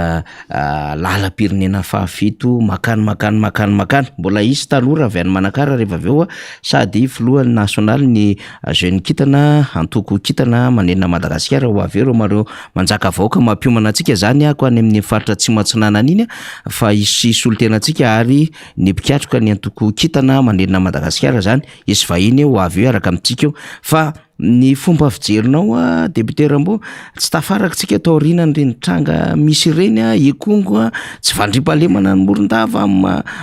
lalam-pirenena fahafito makany mbola isy taloha avy any Manakara rehefa aveo sady filohan'ny nasionaly ny jeune kitana antoko kitana manena Madagasikara ho avy eo mareo manjaka vahoaka mampiomana antsika zany ko any amin'ny faritra Tsimotsinanana iny fa isy solotena antsika ary ny mpiatroka ny antoko kitana manena Madagasikara zany izy vahiny ho avy eo araka amintsika fa ny fomba fijerinao député Rambo tsy tafarakitsika tao aoriana reny tranga misy reny Ikongo tsy fandriampahalemana ny Morondava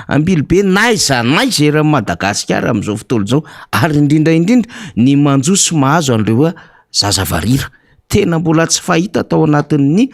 Ambilobe naiza ra Madagasikara am'izao fotoana zao ary indrindra ny manjosy mahazo an'ireo zazavarira tena mbola tsy fahita tao anatin'ny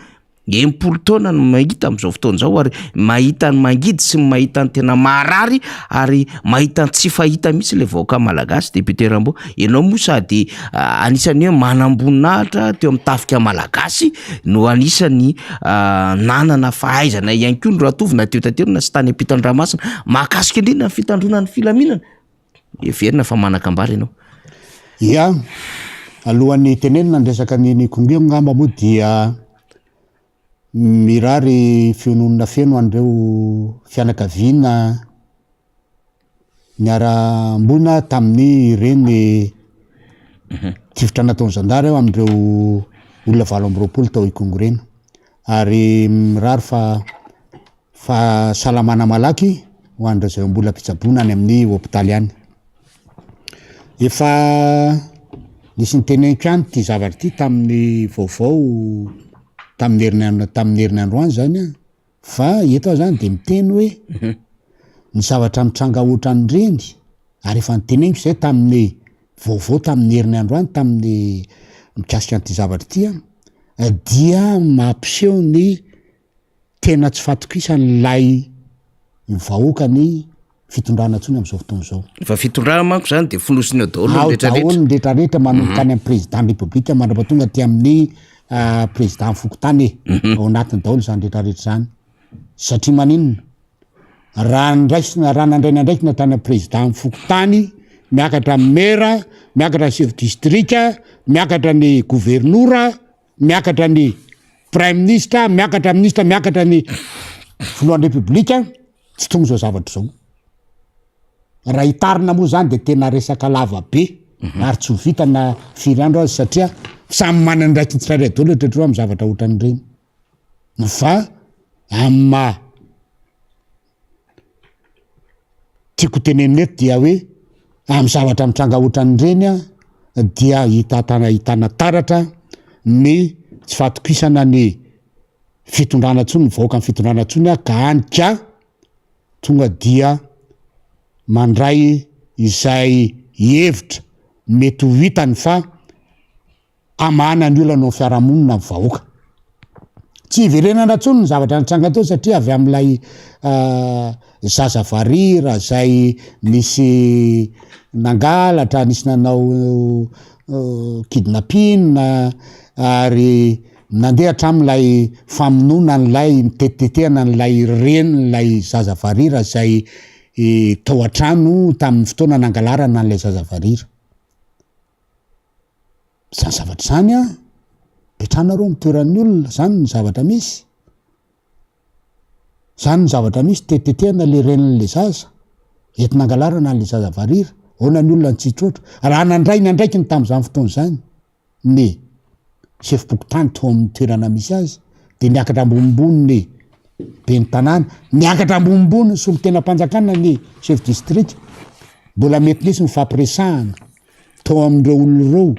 10 taona no mahita am'izao fotoana zao ary mahita ny mangidy sy mahita ny tena marary ary mahita ny tsy fahita mihitsy le vahoaka malagasy député Rambo ianao moa sady anisany hoe manamboninahitra teo amin'ny tafika malagasy no anisany nanana fahaizana ihany koa no ratovina teo tanterana sy tany ampitan-dranomasina mahakasika indrindra ny fitandronan'ny filaminana everina fa manakambary ianao. Ia alohan'ny tenenina ndresaka ny Kongo ngamba moa dia mirary fiononana feno andreo fianakaviana niara-mbona tamin'ny reny tivitra nataony zandary amindreo olona 7 tao Ikongo reny ary mirary fa salamana malaky ho andreo zay mbola pitsaboana any amin'ny hôpitaly any efa nisy nyteneniko ihany ty zavatra ty tamin'ny vaovao tamin'ny herinandroany zany a fa eto zany de miteny hoe ny zavatra mitranga ohatran'ireny ary efa nyteneniko zay tamin'ny vaovao tamin'ny herinandroany tamin'ny mikasika an'ity zavatra ty a dia mampiseho ny tena tsy fatokisany vahoaka ny fitondrana ntsony am'izao fotoana zao. Fa fitondrana manko zany de fonosiny daolo rehetrarehetra manomboka any amin'ny président république mandrapatonga ty amin'ny président fokotany ao anatiny daolo zany rehetrarehetra zany satria maninona raha nandraina ndraiky natany président fokotany miakatra mera miakatra chef district miakatra ny gouvernora miakatra ny prime ministre miakatra ministre miakatra ny filohan'ny république tsy tonga zao zavatra zao raha hitarina moa zany de tena resaka lava be ary tsy ho vitana firy andro azy satria samy manana ndraiky tsirairay dolo tretreo amy zavatra ohatran'ireny fa amma tiako tenenina eto dia hoe amy zavatra mitranga ohatran'ireny a dia hitana taratra ny tsy fatokisana ny fitondrana ntsony ny vahoaka ny fitondrana ntsony a ka anika tonga dia mandray izay hevitra mety ho hitany fa amana ny olona ao fiarahamonina ny vahoaka tsy hiverenana ntsony ny zavatra nitranga teo satria avy am'ilay zaza varira zay nisy nangalatra nisy nanao kidnapping ary nandeha hatram'ilay famonona n'lay mitetetehana n'lay renylay zaza varira zay tao an-trano tamin'ny fotoana nangalarana n'lay zaza varira zany zavatra zany a betranareo mitoeran'ny olona zany ny zavatra misy tetetehana le ren'le zaza ety nangalarana n'le zaza varira ona ny olona ntsitrotra raha nandray nandraiky ny tam'izany fotoana zany ny chef pokotany to amin'ny toerana misy azy de niakatra ambonimbony ny be ny tanàna niakatra ambonimbony solo tena mpanjakana ny chef district mbola mety nisy ny fampiresahana tao am'ireo olon'ireo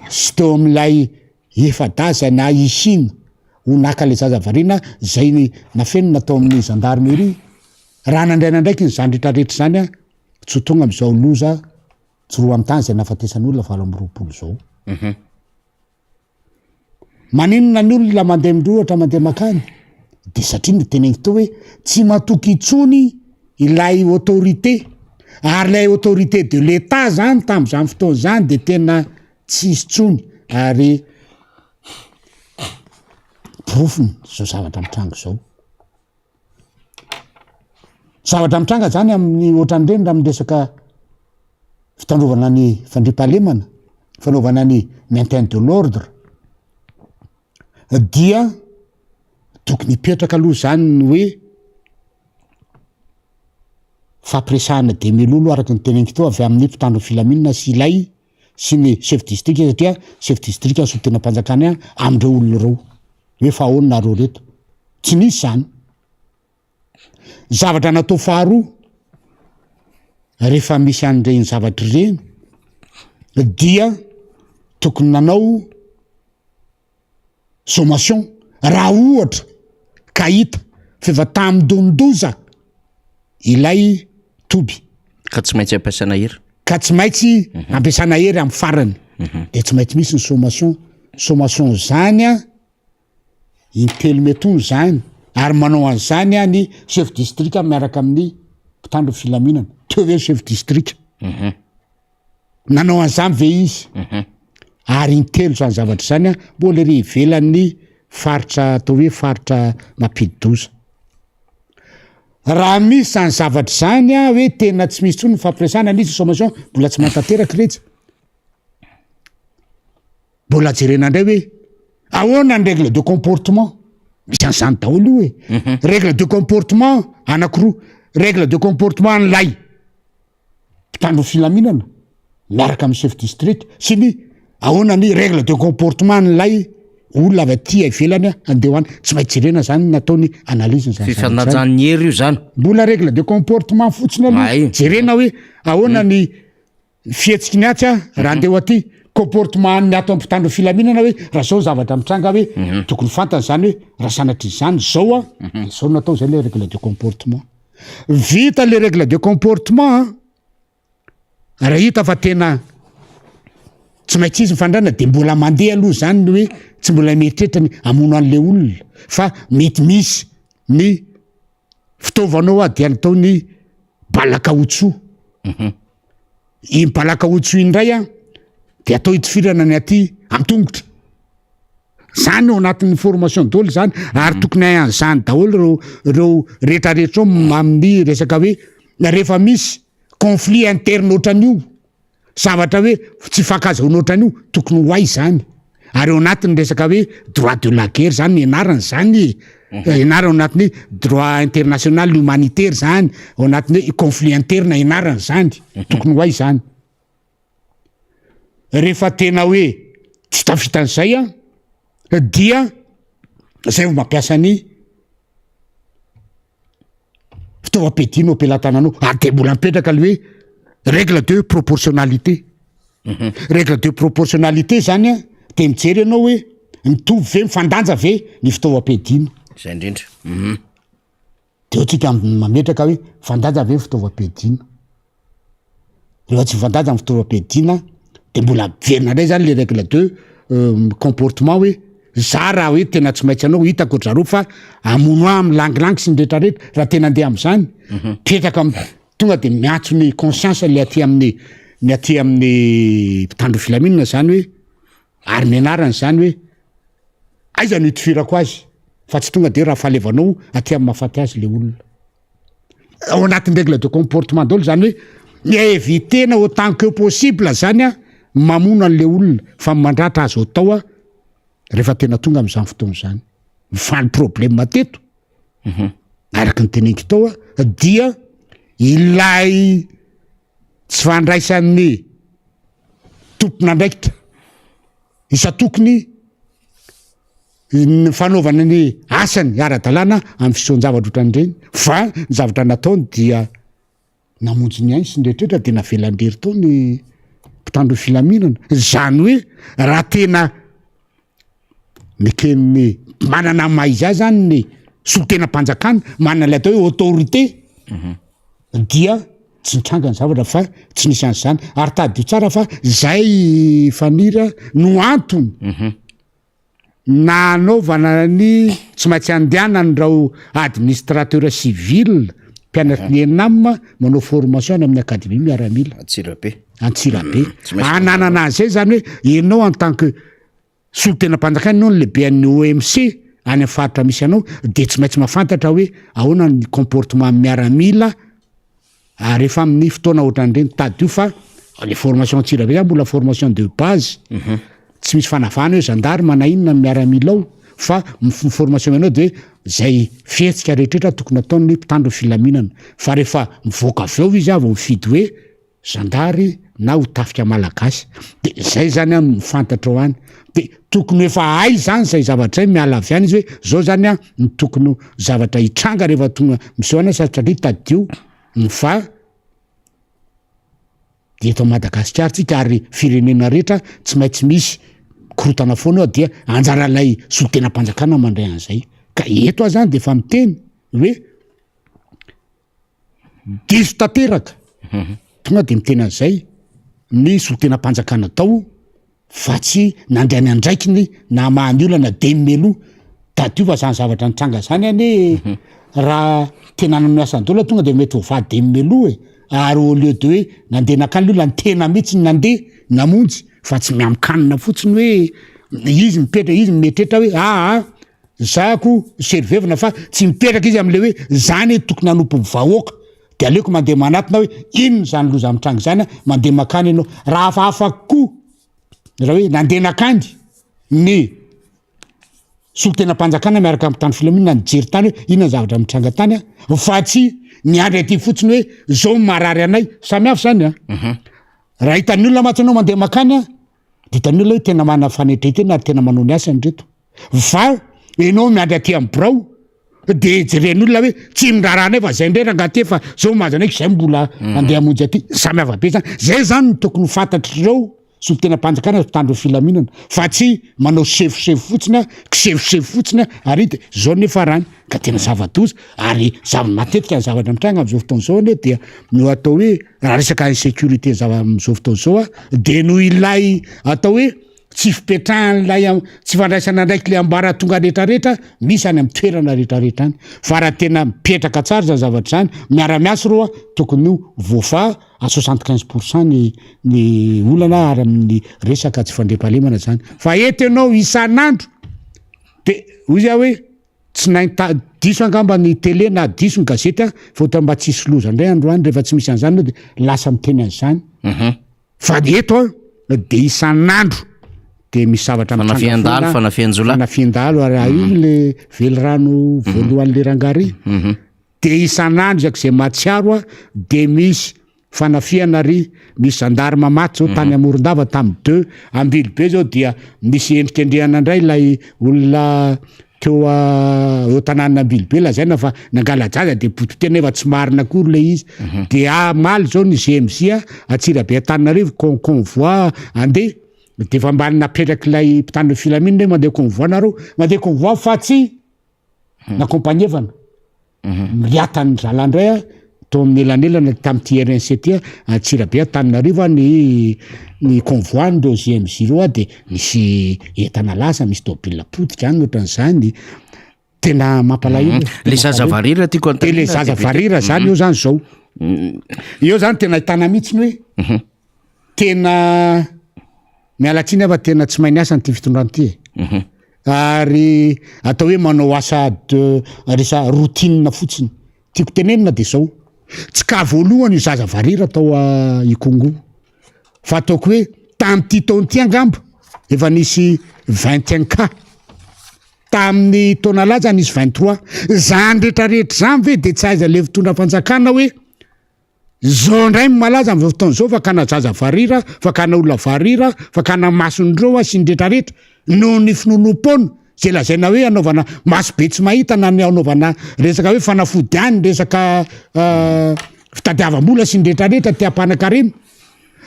sy teo am'ilay efadaza na isina ho naka le zaza varina zay nafeno natao amin'ny gendarmerie raha nandraina ndraiky ny zany rehetrarehetra zany a tsy ho tonga am'izao loza tsy roa am'tany zay nafatesan'olona valo am'roapolo zao maninona ny olona mandeha mindrohatra mandeha makany de satria nyteneniko teo hoe tsy matoky itsony ilay autorité ary lay autorité de l'état zany tam'izany fotoana zany de tena tsy isy tsony ary profony zao zavatra mitranga zao zavatra mitranga zany amin'ny ohatran'ireny raha miresaka fitandrovana ny fandriampahalemana fanaovana ny maintien de l'ordre dia tokony hipetraka aloha zany ny hoe fampiresahana de melolo araky ny teneniko teo avy amin'ny mpitandro filaminana sy ilay sy ny chef district satria chef district so tena mpanjakany amindreo olona reo hoe fa ahoana nareo reto tsy nisy zany zavatra natao faharoa rehefa misy an'ireny zavatra ireny dia tokony nanao sommation raha ohatra ka hita fefa tamidondoza ilay toby ka tsy maintsy ampiasana hery ka tsy maintsy ampiasana hery amin'ny farany de tsy maintsy misy ny sommation zany a intelo metony zany ary manao an'izany a ny chef district miaraka amin'ny mpitandro filaminana teo ve chef district nanao an'izany ve izy ary intelo zany zavatra zany a mbola ry ivelan'ny faritra atao hoe faritra Mampidi-doza raha misy zany zavatra zany a hoe tena tsy misy tsony ny fampiresana nisy sommation mbola tsy mantateraky rehetra mbola jerena indray hoe ahoana ny règle de comportement misy an'izany daholo io hoe règle de comportement anakiroa règle de comportement n'lay mpitandro filaminana miaraka amin'ny chef district sy ny ahoana ny règle de comportement n'lay olona avy aty ivelany andeha hoany tsy maintsy jerena zany nataony analyse zany fifanajany hery io zany mbola règle de comportement fotsiny aloha jerena hoe ahoana ny fihetsiky ny atsy raha andeha aty comportement ny ato ampitandro filaminana hoe raha zao zavatra mitranga hoe tokony fantany zany hoe raha sanatry izany zao a zao natao zay le règle de comportement vita le règle de comportement raha hita fa tena tsy maintsy izy mifandrana de mbola mandeha aloha zany ny hoe tsy mbola mieritreritra ny amono an'le olona fa mety misy ny fitaovanao a dia natao ny balaka otso i balaka otso indray a de atao hitifirana ny aty amtongotra zany ao anatin'ny formation daholo zany ary tokony an'izany daholo reo rehetrarehetra amin'ny resaka hoe rehefa misy conflit interne ohatran'io zavatra hoe tsy fankazaona ohatran'io tokony ho ay zany ary ao anatin'ny resaka hoe droit de la guerre zany ianarana zany ianarana ao anatin'ny droit international humanitaire zany ao anatin'ny hoe conflit interne ianarana zany tokony ho ay zany rehefa tena hoe tsy tafitan'izay a dia zay mampiasa ny fitaovam-piadiana ampelantananao ary de mbola mipetraka le hoe règle de proportionnalité règle de proportionnalité zany a de mijery ianao hoe mitovy ve mifandanja ve ny fitaovam-piadiana zay indrindra de ohatsika mametraka hoe fandanja ve fitaovam-piadiana rehefa tsy mifandanja ny fitaovam-piadiana de mbola verina ndray zany le règle de comportement hoe za raha hoe tena tsy maintsy anao hitako zareo fa amono a amin'ny langilangy sy ny rehetrarehetra raha tena andeha am'izany petraka tonga de miantso ny conscience le aty amin'ny ny aty amin'ny mpitandro filaminana zany hoe ary mianarana zany hoe aiza no hitifirako azy fa tsy tonga de raha falevanao aty amin'ny mahafaty azy le olona ao anatin'ny règle de comportement daholo zany hoe évitena autant que possible zany a mamono an'le olona fa mandratra azy atao a rehefa tena tonga am'izany fotoana zany mifaly problème mateto araky ny teneniko tao a dia ilay tsy fandraisan'ny tompona ndraikitra isa tokony ny fanaovana ny asany ara-dalàna amin'ny fisoan-javatra ohatran'ireny fa ny zavatra nataony dia namonjy ny ainy sy nyrehetrrehetra de navelandrery tao ny mpitandro filaminana zany hoe raha tena meken'ny manana maiza zany ny solotena mpanjakana manana le atao hoe autorité dia tsy nitranga ny zavatra fa tsy nisy an'izany ary tadio tsara fa zay fanira no antony nanaovana ny tsy maintsy andehanany rao administrateur civil mpianatry ny enam manao formation amin'ny académie miaramila Antsirabe ananana an'izay zany hoe ianao en tant que solotena mpanjakana ianao ny lehibe an'ny OMC any amin'ny faritra misy anao de tsy maintsy mahafantatra hoe ahoana ny comportement miaramila rehefa amin'ny fotoana ohatran'ireny tadio fa le formation Antsirabe zany mbola formation de base tsy misy fanavahana hoe gendarme na inona miaramila ao fa formation ianao de zay fihetsika rehetrrehetra tokony ataony mpitandro filaminana fa rehefa mivoaka avy eo izy avy mifidy hoe zandary na ho tafika malagasy de zay zany a mifantatra ao any de tokony efa ay zany zay zavatra zay miala avy any izy hoe zao zany a ny tokony zavatra hitranga rehefa tonga misehoana satria tadio fa de eto Madagasikara tsika ary firenena rehetra tsy maintsy misy korotana foana ao dia anjara lay solotena mpanjakana mandray an'izay ka eto a zany de efa miteny hoe diso tanteraka tonga de miteny an'izay ny solotena mpanjakana tao fa tsy nandeany andraikiny na mahaniolana de melo tadio fa zany zavatra nitranga zany any raha tena namiasan-dola tonga de mety ho vady de melo ary au lieu de hoe nandeha nakany olona ny tena mihitsy nandeha namonjy fa tsy miamikanina fotsiny hoe izy mipetra izy mieritreritra hoe zako servevina fa tsy mipetraka izy am'le hoe zany tokony hanompo vahoaka de aleoko mandeha manatona hoe inona zany loza mitranga zany mandeha makany ianao raha afaafaky koa raha hoe nandeha nakany ny solotena mpanjakana miaraka amin'ny tany filaminana nijery tany hoe inona zavatra mitranga tany fa tsy niandry aty fotsiny hoe zao marary anay samy hafa zany raha hitan'ny olona matsy anao mandeha makany de hitan'ny olona hoe tena mana fanetrehitena ary tena manao ny asany reto fa enao miandry aty amin'ny birao de jeren'olona hoe tsy mindraranay fa zay ndray rangaty fa zao mazanaiky zay mbola andeha amonjy aty samy hafa be zany zay zany ny tokony fantatr'ireo sy tena mpanjakana mpitandro filaminana fa tsy manao sefosefo fotsiny kisefosefo fotsiny ary de zao nefa rany ka tena zavatoza ary matetika ny zavatra mitranga am'izao fotoana zao ane dia no atao hoe raha resaka insécurité am'izao fotoana zao de no ilay atao hoe tsy fipetrahan'lay tsy fandraisana ndraiky le ambara tonga rehetrarehetra misy any amin'ny toerana rehetrarehetra any fa raha tena mipetraka tsara zany zavatra zany miara-miasy roa tokony ho voafa à 75% ny olana ary amin'ny resaka tsy fandrepahalemana zany fa eto ianao isan'andro de ozy hoe tsy diso angamba ny télé na diso ny gazety fa ohatra mba tsisy loza indray androany rehefa tsy misy an'izany de lasa miteny an'izany fa eto de isan'andro de misy zavatra fanafiandalo ary io le velorano voalohan'le rangary de isan'andro zaka zay matsiaro de misy fanafiana ry misy zandarma maty zao tany Morondava tamy 2 Ambilobe zao dia misy endrikendrehana indray lay olona teo eo tanàna Ambilobe lazaina fa nangalajaza de pototena efa tsy marina akory le izy de maly zao ny GMJ Atsirabe Antananarivo convoi andeha de fa mba napetraky lay mpitandro filaminana mandeha convoi fa tsy nakompagnievana riatany zalandray to amin'ny elanelana tam'ty RNC Atsirabe Antananarivo ny convoi ndreo GMJ reo de misy entana lasa misy tôbila potika any ohatran'izany tena mampalahelo le zaza varira tiako de le zaza varira zany io zany zao io zany tena ahitana mihitsiny hoe tena mialatsiny afa tena tsy mahay niasa nyty fitondrany ty ary atao hoe manao asa resa routine fotsiny tiako tenenina de zao tsy ka voalohany io zaza varira atao Ikongo fa ataoko hoe tam'ty taona ty angamba efa nisy 21 cas tamin'ny taona laza nisy 23 zany rehetrarehetra zany ve de tsy aiza le fitondra fanjakana hoe zao ndray malaza am'izao fotoana zao fa kana zaza varira fa kana olona varira fa kana masondreo sy ny rehetrarehetra no ny finonom-pona zay lazaina hoe anaovana maso be tsy mahita na ny anaovana resaka hoe fanafody any resaka fitadiavam-bola sy ny rehetrarehetra ty ampanankarena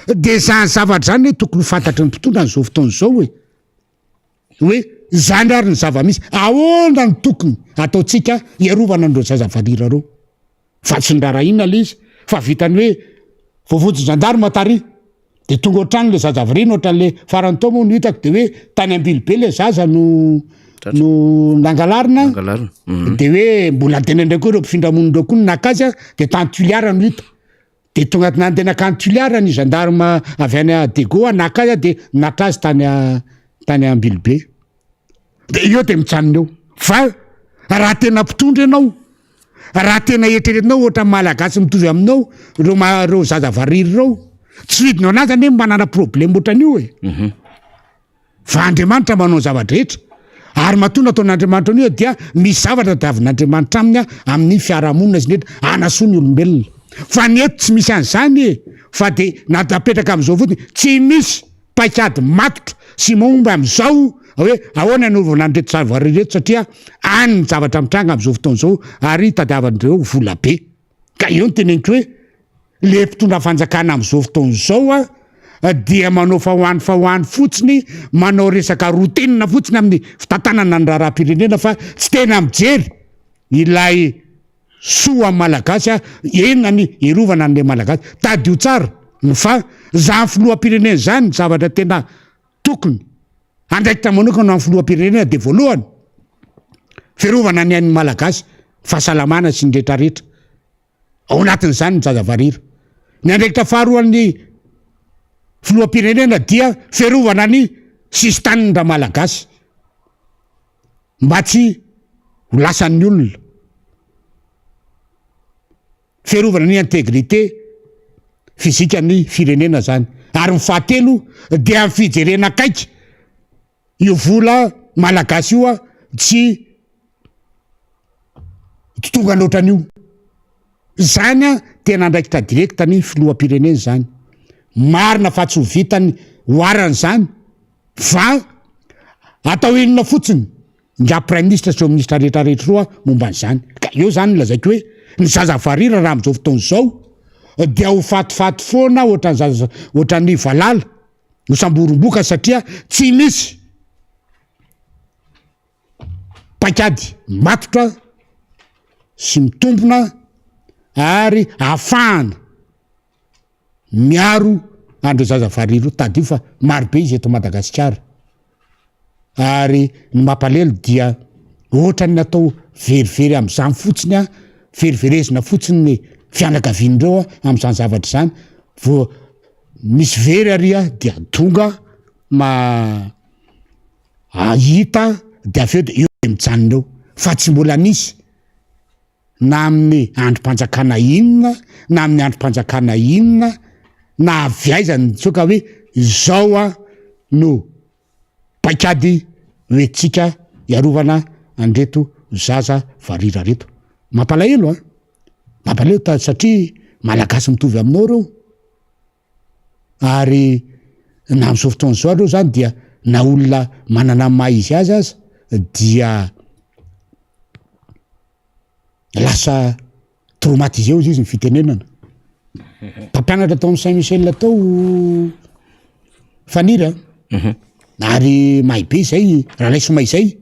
de zany zavatra zany hoe tokony fantatry ny mpitondra n'izao fotoana zao hoe zany ary ny zava-misy ahoana ny tokony ataotsika iarovana andreo zaza varira reo fa tsy ndrara inona le izy fa vitany hoe voavojo gendarme tary de tonga otrany le zaza varina ohatran'le farany tao moa no hitako de hoe tany Ambilobe le zaza no nangalarina de hoe mbola tena ndray koa reo mpifindramondreo koa nakazy de tany Tuliara no hita de tonga nandena akany Tuliara ny gendarme avy any Dego nakazy de natrazy tany Ambilobe de io de mitsanona eo fa raha tena mpitondra ianao raha tena eritreretinao ohatra malagasy mitovy aminao reo zaza variry reo tsy vidinao anazy zany hoe manana problème ohatran'io fa Andriamanitra manao zavatra rehetra ary matona ataon'Andriamanitra an'io dia misy zavatra davin'Andriamanitra aminy amin'ny fiarahamonina sy netra anasoa ny olombelona fa ny eto tsy misy an'izany fa de napetraka am'izao fotsiny tsy misy paikady matotra sy momba am'izao hoe ahoana anaovana an'reto zaza variry reto satria any ny zavatra mitranga am'izao fotoana zao ary tadiavandreo vola be ka io ny teneniko hoe le mpitondra fanjakana am'izao fotoana zao dia manao fahoany fotsiny manao resaka routine fotsiny amin'ny fitantanana ny raharam-pirenena fa tsy tena mijery ilay soa malagasy enany irovana an'le malagasy tadio tsara fa zany filoham-pirenena zany zavatra tena tokony andraiky tamanokana amin'ny filoham-pirenena de voalohany fiarovana ny an'ny malagasy fahasalamana sy ny rehetrarehetra ao anatin'izany ny zaza varira ny andraikitra faharoan'ny filoham-pirenena dia fiarovana ny sistaniny ra malagasy mba tsy ho lasan'ny olona fiarovana ny intégrité fizika ny firenena zany ary ny fahatelo dia amin'ny fijerena akaiky io vola malagasy io tsy tonga noatran'io zany tena andraikitra direkta ny filoham-pirenena zany marina fa tsy ho vitany hoarany zany fa atao enina fotsiny nga prime ministre sy ministre rehetrarehetra roa momba an'izany ka eo zany lazaiko hoe ny zaza varira raha am'izao fotoana zao dia ho fatifaty foana ohatran'ny valala nosamboromboka satria tsy misy paikady matotra sy mitombona ary afahana miaro andro zaza variro tadio fa marobe izy eto Madagasikara. Ary ny mampalelo dia ohatra ny natao verivery am'izany fotsiny a veriverezina fotsiny ny fianakavian'ireo am'izany zavatra zany vo misy very aria dia tonga ahita de aveo de eo de mijanoneo fa tsy mbola nisy na amin'ny androm-panjakana inona na amin'ny androm-panjakana inona na aviaizany tsoka hoe zao a no paikady hoe tsika iarovana andreto zaza varira reto. Mampalahelo mampalahelo satria malagasy mitovy aminao reo ary na am'izao fotoana zao reo zany dia na olona manana maha izy azy dia lasa traumatisé izy ny fitenenana. Mpampianatra tao amin'ny Saint-Michel tao faniry ary mahibe zay rahalay somay zay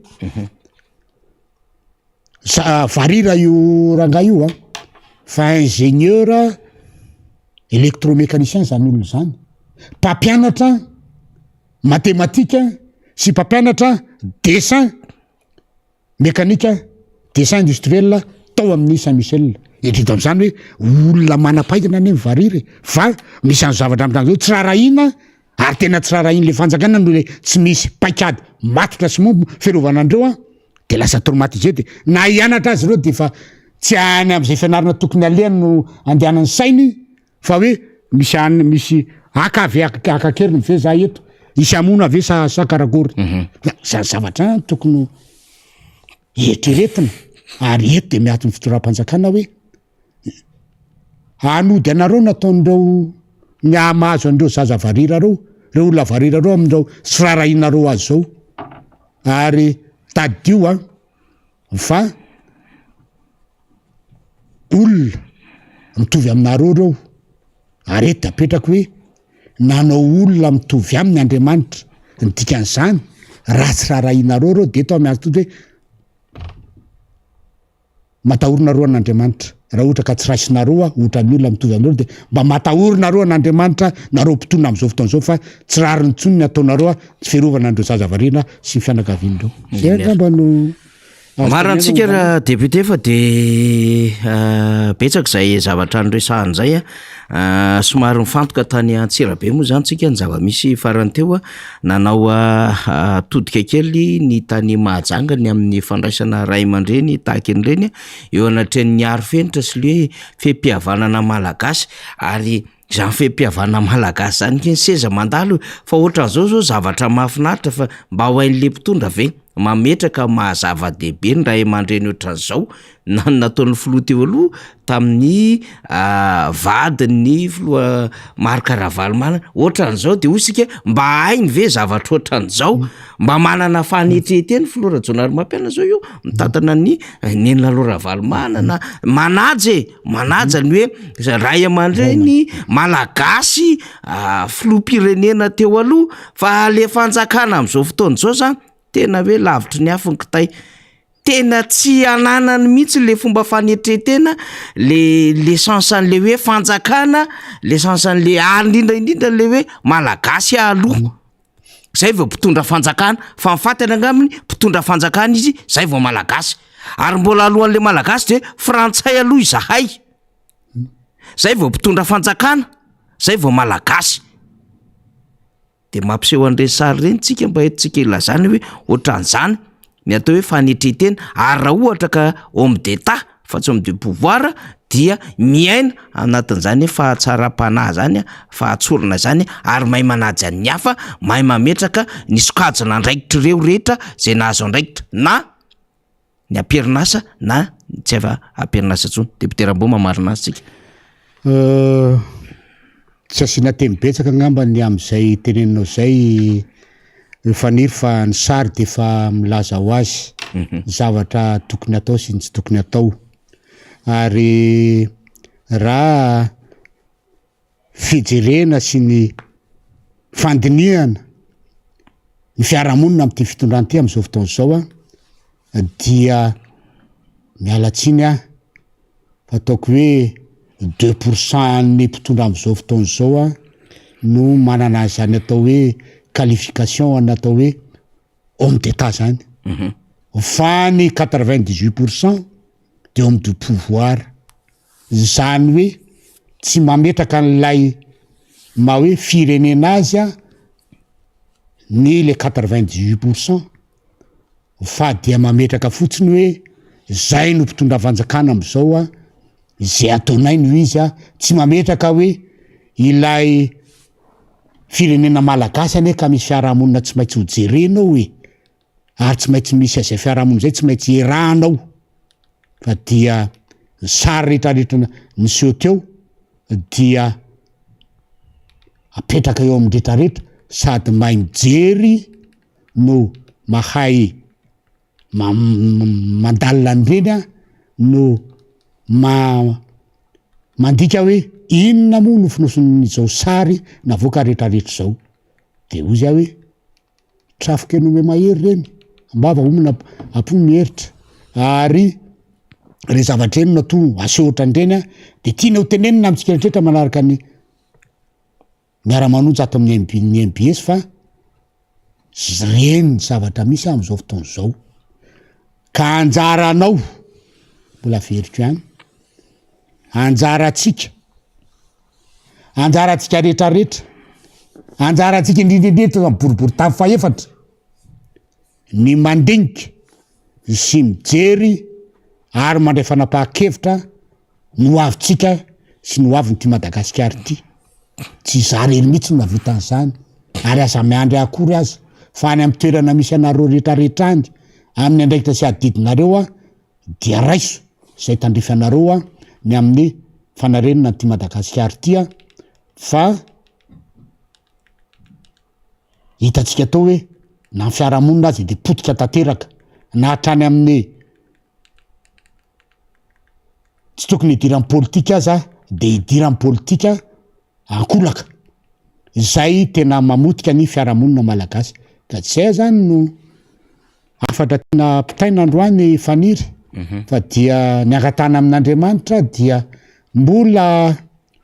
varira io ranga io fa ingénieur électromécanicien zany olona zany, mpampianatra mathématika sy mpampianatra dessin mécanika dessin industriel tao amin'ny Saint-Michel. Edrito am'izany hoe olona manam-paitana ny variry fa misy any zavatra am'tany zao tsy rarahina ary tena tsy rarahiny le fanjakana no le tsy misy paikady matotra sy mombo fiarovana andreo de lasa traumatisé de na hianatra azy reo de fa tsy any am'izay fianarana tokony alehany no andehanany sainy fa hoe misy akavy akakeriny ve za eto isy amona ave sa karakory zany zavatra tokony eritreretina ary eto de miaty ny fitoram-panjakana hoe anody anareo nataon'ireo miamahazo an'ireo zaza varira reo olona varira reo amin'ireo sy rarahinareo azy zao ary tadio fa olona mitovy aminareo reo ary eto de apetraka hoe nanao olona mitovy aminy Andriamanitra ny dikan'izany raha tsy rarahinareo reo de eto amiazy toy hoe matahorina roa an'Andriamanitra raha ohatra ka tsy raisinareo ohatra ny olona mitovy aminareo de mba matahorina roa an'Andriamanitra nareo mpitona am'izao fotoana zao fa tsy rariny tsony ny ataonareo tsy fiarovana andreo zaza varina sy ny fianakavian'ireo. Zay ngamba no marantsika raha député fa de betsaka zay zavatra nyresahany zay somary mifantoka tany Antsirabe moa zany tsika ny zava-misy farany teo nanao todika kely ny tany Mahajangany amin'ny fandraisana ray aman-dreny tahaka an'ireny eo anatrehan'ny arofenitra sy le hoe feham-pihavanana malagasy ary zany feham-pihavanana malagasy zany ke ny seza mandalo fa ohatran'izao zao zavatra mahafinaritra fa mba ho hain'le mpitondra ve mametraka mahazava-dehibe ny ray aman-dreny ohatran'izao nataon'ny filoha teo aloha tamin'ny vadiny filoha Marc Ravalomanana ohatran'izao de osika mba hainy ve zavatra ohatran'izao mba manana fanetreteny filoha Rajaonarymampiana zao io mitantana ny neny laloha Ravalomanana manaja ny hoe ray aman-dreny malagasy filoham-pirenena teo aloha fa le fanjakana am'izao fotoana zao zany tena hoe lavitry ny afo ny kitay tena tsy ananany mihitsy le fomba fanetretena le sansan'le hoe fanjakana le sansan'le indrindra le hoe malagasy aloha zay vao mpitondra fanjakana fa mifatana angaminy mpitondra fanjakana izy zay vao malagasy ary mbola alohan'le malagasy de frantsay aloha izahay zay vao mpitondra fanjakana zay vao malagasy de mampiseho an'ireny sary reny tsika mba entsika ilazany hoe ohatran'izany ny atao hoe fanetretena ary raha ohatra ka homme d'état fa tsy homme de pouvoir dia miaina anatin'izany fahatsaram-panahy zany fahatsorana zany ary mahay manaja ny hafa mahay mametraka ny sokajina andraikitra ireo rehetra zay nahazo andraikitra na ny amperinasa na tsy ava amperinasa tsony. Député Rambo mamarina azy tsika tsy asiana teny betsaka ngambany am'izay teneninao zay faniry fa ny sary de fa milaza ho azy zavatra tokony atao sy ny tsy tokony atao ary raha fijerena sy ny fandiniana ny fiarahamonina am'ty fitondranty am'izao fotoana zao dia mialatsiny fa ataoko hoe 2% ny mpitondra am'izao fotoana zao no manana zany atao hoe qualification natao hoe homme d'état zany fa ny 98% de homme de pouvoir zany hoe tsy mametraka n'lay hoe firenena azy ny le 98% fa dia mametraka fotsiny hoe zay no mpitondra vanjakana am'izao zay ataonay no izy tsy mametraka hoe ilay firenena malagasy ane ka misy fiarahamonina tsy maintsy hojerenao hoe ary tsy maintsy misy azay fiarahamonina zay tsy maintsy erahanao fa dia sary rehetrarehetra niseho teo dia apetraka eo amin'ny rehetrarehetra sady mahay mijery no mahay mandalina an'ireny no mandika hoe inona moa no finoson'izao sary navoaka rehetrarehetra zao de ozy hoe trafika enome mahery reny ambava omina apo mieritra ary re zavatra eny nato asehotra andreny de tiana ho tenenina amitsika rehetrarehetra manaraka ny miara-manonja ato amin'ny MBS fa reny zavatra misy am'izao fotoana zao ka anjaranao mbola veriko ihany anjaratsika rehetrarehetra anjaratsika indrindrindretra boribory tavy faefatra ny mandinika sy mijery ary mandray fanapahan-kevitra no avitsika sy no avy nyty Madagasikara ty tsy zarery mihitsy no navita an'izany ary aza miandry akory azy fa any amin'ny toerana misy anareo rehetrarehetra any amin'ny andraikitra sy adidinareo dia raiso zay tandrify anareo ny amin'ny fanarenina ty Madagasikara ty fa hitatsika tao hoe na ny fiarahamonina azy de potika tanteraka na hatrany amin'ny tsy tokony hidiran'ny politika aza de hidiran'ny politika ankolaka zay tena mamotika ny fiarahamonina malagasy ka zay zany no afatra tena pitaina androany faniry fa dia niankatana amin'Andriamanitra dia mbola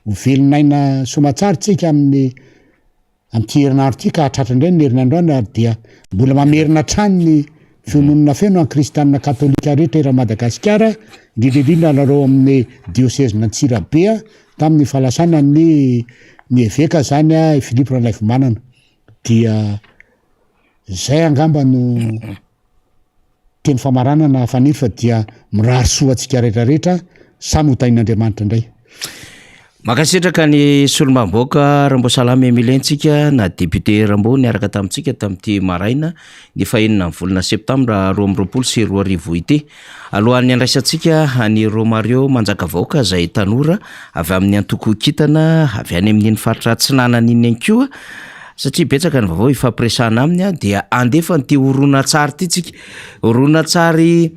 hovelonaina somatsara tsika amty herinandro ty ka hatratra indray ny herinandro any dia mbola mamerina trany ny fiononana feno any kristianina katolika rehetra era Madagasikara indrindrindrindra nareo amin'ny diocèse n'Antsirabe tamin'ny fahalasana ny eveka zany Philippe Ranaivomanana dia zay angamba no teny famaranana faniry fa dia mirary soa atsika rehetrarehetra samy hotain'Andriamanitra indray. Makasitraka ny solomamboaka Rambosalama Emilentsika na député Rambo niaraka tamintsika tamin'ity maraina ny fahenina amin'ny volana septambra 2024 ity. Alohan'ny andraisantsika any Romario Manjakavaoka zay tanora avy amin'ny antoko kitana avy any amin'ny faritra Atsinanana iny ankoa satria betsaka ny vaovao ifampiresahana aminy dia andefa nyty horonan-tsary ty tsika horonan-tsary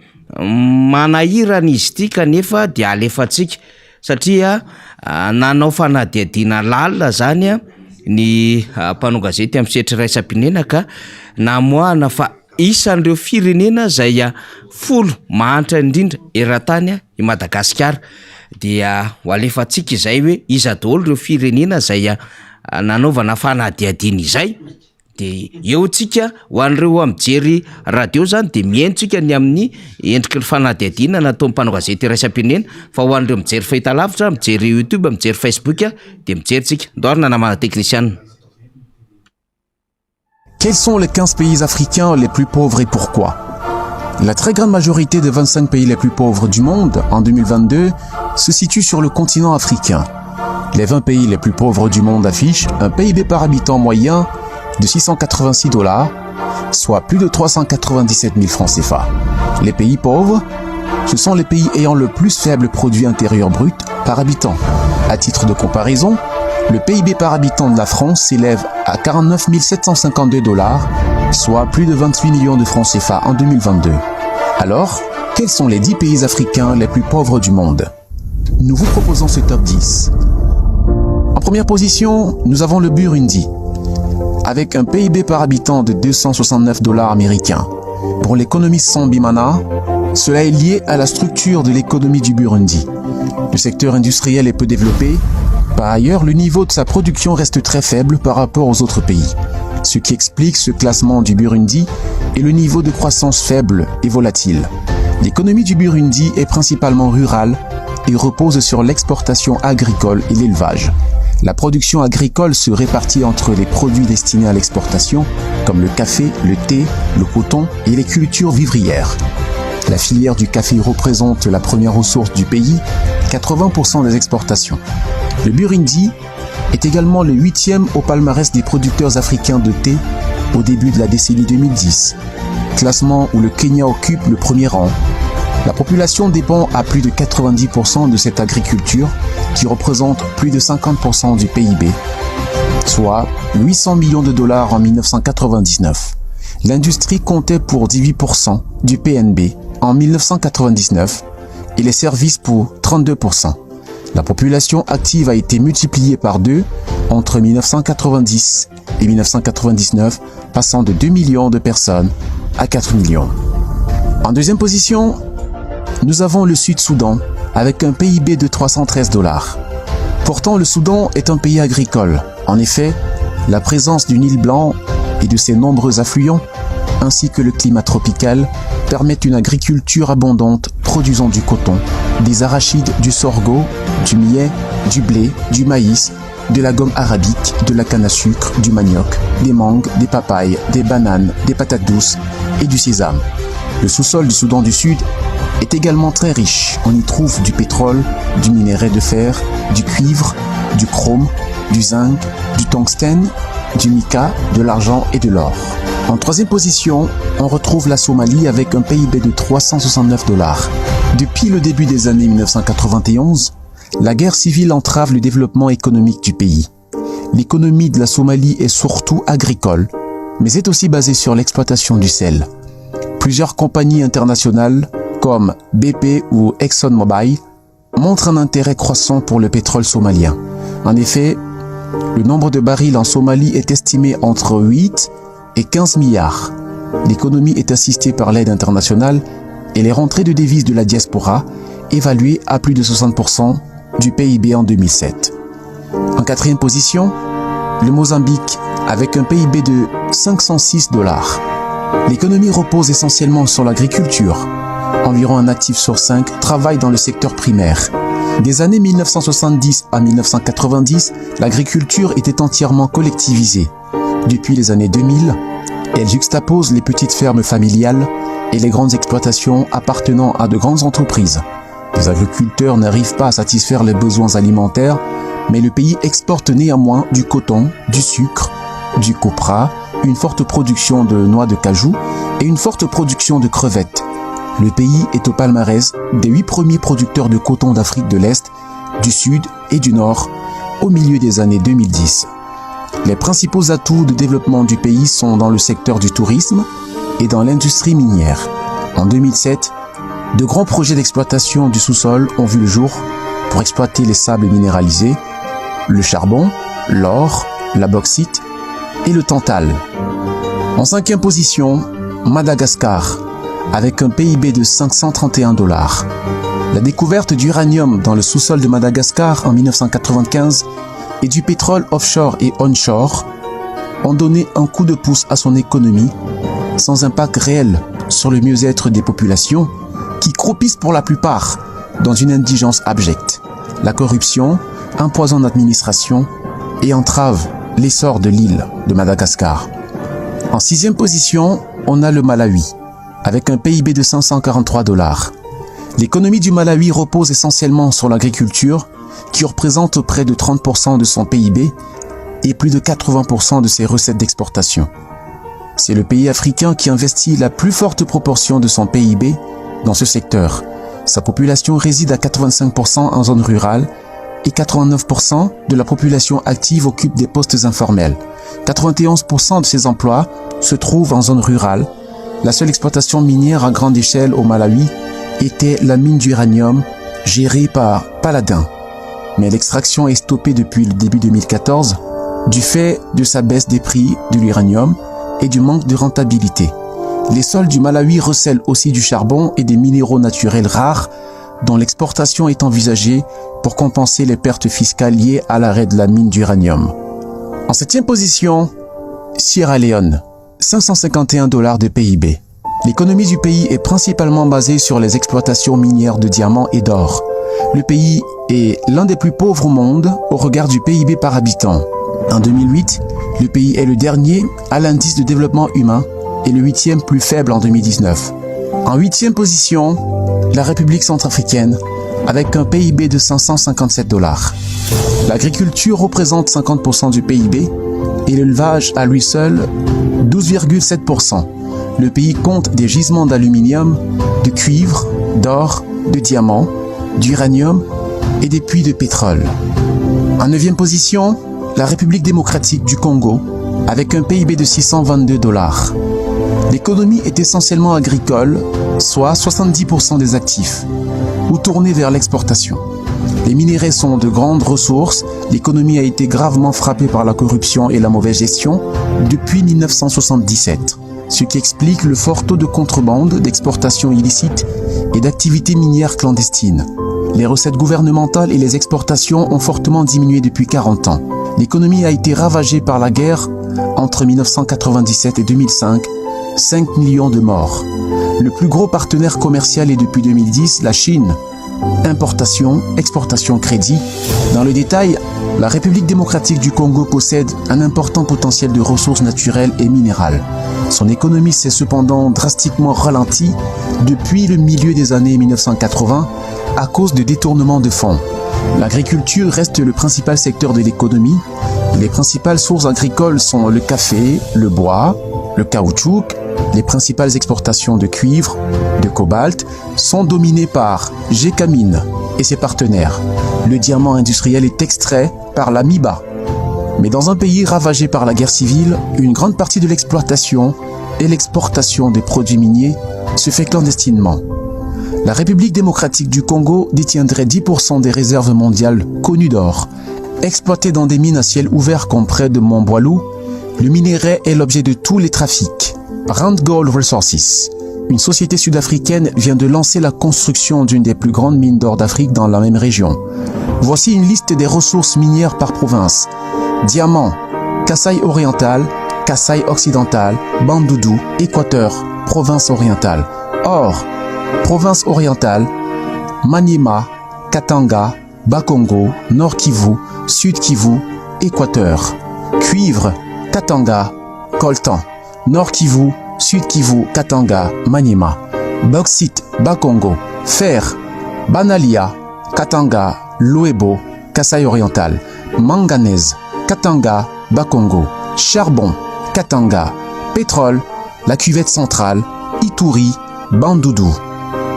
manahirana izy ty kanefa dia alefatsika satria nanao fanadihadiana lalina zany ny mpanao gazety amin'ny sehatry raisam-pinena ka namoahana fa isan'ireo firenena zay folo mahantra indrindra eran-tany i Madagasikara dia ho alefatsika izay hoe iza daholo ireo firenena zay nanaovana fanadihadiana izay de eo tsika ho an'ireo mijery radio zany de mientsika ny amin'ny endriky ny fanadihadiana natao mpanao gazety raisam-pinena fa ho an'ireo mijery fahitalavitra mijery YouTube mijery Facebook de mijery tsika ndoarina namana technicien. Quels sont les 15 pays africains les plus pauvres et pourquoi? La très grande majorité des 25 pays les plus pauvres du monde en 2022 se situe sur le continent africain. Les 20 pays les plus pauvres du monde affichent un PIB par habitant moyen de $686, soit plus de 397 000 francs CFA. Les pays pauvres, ce sont les pays ayant le plus faible produit intérieur brut par habitant. À titre de comparaison, le PIB par habitant de la France s'élève à $49 752, soit plus de 28 millions de francs CFA en 2022. Alors, quels sont les 10 pays africains les plus pauvres du monde? Nous vous proposons ce top 10. En première position, nous avons le Burundi. avec un PIB par habitant de 269 $ américains. Pour l'économiste Sambimana, cela est lié à la structure de l'économie du Burundi. Le secteur industriel est peu développé. Par ailleurs, le niveau de sa production reste très faible par rapport aux autres pays, ce qui explique ce classement du Burundi et le niveau de croissance faible et volatile. L'économie du Burundi est principalement rurale et repose sur l'exportation agricole et l'élevage. La production agricole se répartit entre les produits destinés à l'exportation, comme le café, le thé, le coton et les cultures vivrières. La filière du café représente la première ressource du pays, 80% des exportations. Le Burundi est également le 8e au palmarès des producteurs africains de thé au début de la décennie 2010, classement où le Kenya occupe le premier rang. La population dépend à plus de 90% de cette agriculture qui représente plus de 50% du PIB, soit 800 millions de dollars en 1999. L'industrie comptait pour 18% du PNB en 1999 et les services pour 32%. La population active a été multipliée par 2 entre 1990 et 1999, passant de 2 millions de personnes à 4 millions. En deuxième position, nous avons le Sud-Soudan avec un PIB de 313 $. Pourtant, le Soudan est un pays agricole. En effet, la présence du Nil blanc et de ses nombreux affluents, ainsi que le climat tropical, permettent une agriculture abondante produisant du coton, des arachides, du sorgho, du millet, du blé, du maïs, de la gomme arabique, de la canne à sucre, du manioc, des mangues, des papayes, des bananes, des patates douces et du sésame. Le sous-sol du Soudan du Sud est également très riche. On y trouve du pétrole, du minerai de fer, du cuivre, du chrome, du zinc, du tungstène, du mica, de l'argent et de l'or. En troisième position, on retrouve la Somalie avec un PIB de 369 $. Depuis le début des années 1991, la guerre civile entrave le développement économique du pays. L'économie de la Somalie est surtout agricole, mais est aussi basée sur l'exploitation du sel. Plusieurs compagnies internationales, comme BP ou ExxonMobil, montrent un intérêt croissant pour le pétrole somalien. En effet, le nombre de barils en Somalie est estimé entre 8 et 15 milliards. L'économie est assistée par l'aide internationale et les rentrées de devises de la diaspora, évaluées à plus de 60% du PIB en 2007. En quatrième position, le Mozambique avec un PIB de 506 $. L'économie repose essentiellement sur l'agriculture. Environ un actif sur 5 travaille dans le secteur primaire. Des années 1970 à 1990, l'agriculture était entièrement collectivisée. Depuis les années 2000, elle juxtapose les petites fermes familiales et les grandes exploitations appartenant à de grandes entreprises. Les agriculteurs n'arrivent pas à satisfaire les besoins alimentaires, mais le pays exporte néanmoins du coton, du sucre, du copra, une forte production de noix de cajou et une forte production de crevettes. Le pays est au palmarès des 8 premiers producteurs de coton d'Afrique de l'Est, du Sud et du Nord au milieu des années 2010. Les principaux atouts de développement du pays sont dans le secteur du tourisme et dans l'industrie minière. En 2007, de grands projets d'exploitation du sous-sol ont vu le jour pour exploiter les sables minéralisés, le charbon, l'or, la bauxite et le tantal. En cinquième position, Madagascar, avec un PIB de 531 $. La découverte d'uranium dans le sous-sol de Madagascar en 1995 et du pétrole offshore et onshore ont donné un coup de pouce à son économie, sans impact réel sur le mieux-être des populations qui croupissent pour la plupart dans une indigence abjecte. La corruption empoisonne l'administration et entrave l'essor de l'île de Madagascar. En sixième position, on a le Malawi, avec un PIB de 543 $. L'économie du Malawi repose essentiellement sur l'agriculture, qui représente près de 30% de son PIB et plus de 80% de ses recettes d'exportation. C'est le pays africain qui investit la plus forte proportion de son PIB dans ce secteur. Sa population réside à 85% en zone rurale et 89% de la population active occupe des postes informels. 91% de ces emplois se trouvent en zone rurale. La seule exploitation minière à grande échelle au Malawi était la mine d'uranium gérée par Paladin. Mais l'extraction est stoppée depuis le début 2014 du fait de sa baisse des prix de l'uranium et du manque de rentabilité. Les sols du Malawi recèlent aussi du charbon et des minéraux naturels rares dont l'exportation est envisagée pour compenser les pertes fiscales liées à l'arrêt de la mine d'uranium. En 7e position, Sierra Leone, $551 de PIB. L'économie du pays est principalement basée sur les exploitations minières de diamants et d'or. Le pays est l'un des plus pauvres au monde au regard du PIB par habitant. En 2008, le pays est le dernier à l'indice de développement humain et le 8e plus faible en 2019. En 8e position, la République centrafricaine avec un PIB de $557. L'agriculture représente 50% du PIB et l'élevage à lui seul 12,7%. Le pays compte des gisements d'aluminium, de cuivre, d'or, de diamants, d'uranium et des puits de pétrole. En 9e position, la République démocratique du Congo avec un PIB de $622. L'économie est essentiellement agricole, soit 70% des actifs, ou tournée vers l'exportation. Les minéraux sont de grandes ressources, l'économie a été gravement frappée par la corruption et la mauvaise gestion depuis 1977, ce qui explique le fort taux de contrebande, d'exportation illicite et d'activités minières clandestines. Les recettes gouvernementales et les exportations ont fortement diminué depuis 40 ans. L'économie a été ravagée par la guerre entre 1997 et 2005, 5 millions de morts. Le plus gros partenaire commercial est depuis 2010 la Chine. Importation, exportation, crédit. Dans le détail, la République démocratique du Congo possède un important potentiel de ressources naturelles et minérales. Son économie s'est cependant drastiquement ralentie depuis le milieu des années 1980 à cause de détournements de fonds. L'agriculture reste le principal secteur de l'économie. Les principales sources agricoles sont le café, le bois, le caoutchouc. Les principales exportations de cuivre, de cobalt sont dominées par Gécamine et ses partenaires. Le diamant industriel est extrait par la MIBA. Mais dans un pays ravagé par la guerre civile, une grande partie de l'exploitation et l'exportation des produits miniers se fait clandestinement. La République démocratique du Congo détiendrait 10% des réserves mondiales connues d'or. Exploité dans des mines à ciel ouvert comme près de Montboilou, le minerai est l'objet de tous les trafics. Randgold Resources, une société sud-africaine, vient de lancer la construction d'une des plus grandes mines d'or d'Afrique dans la même région. Voici une liste des ressources minières par province. Diamant, Kasaï oriental, Kasaï occidental, Bandundu, Équateur, province orientale. Or, province orientale, Maniema, Katanga, Bakongo, Nord Kivu, Sud Kivu, Équateur. Cuivre, Katanga, Coltan. Nord Kivu, Sud Kivu, Katanga, Maniema. Bauxite, Bakongo. Fer, Banalia, Katanga, Loebo, Kasaï oriental. Manganèse, Katanga, Bakongo. Charbon, Katanga. Pétrole, la cuvette centrale, Ituri, Bandundu.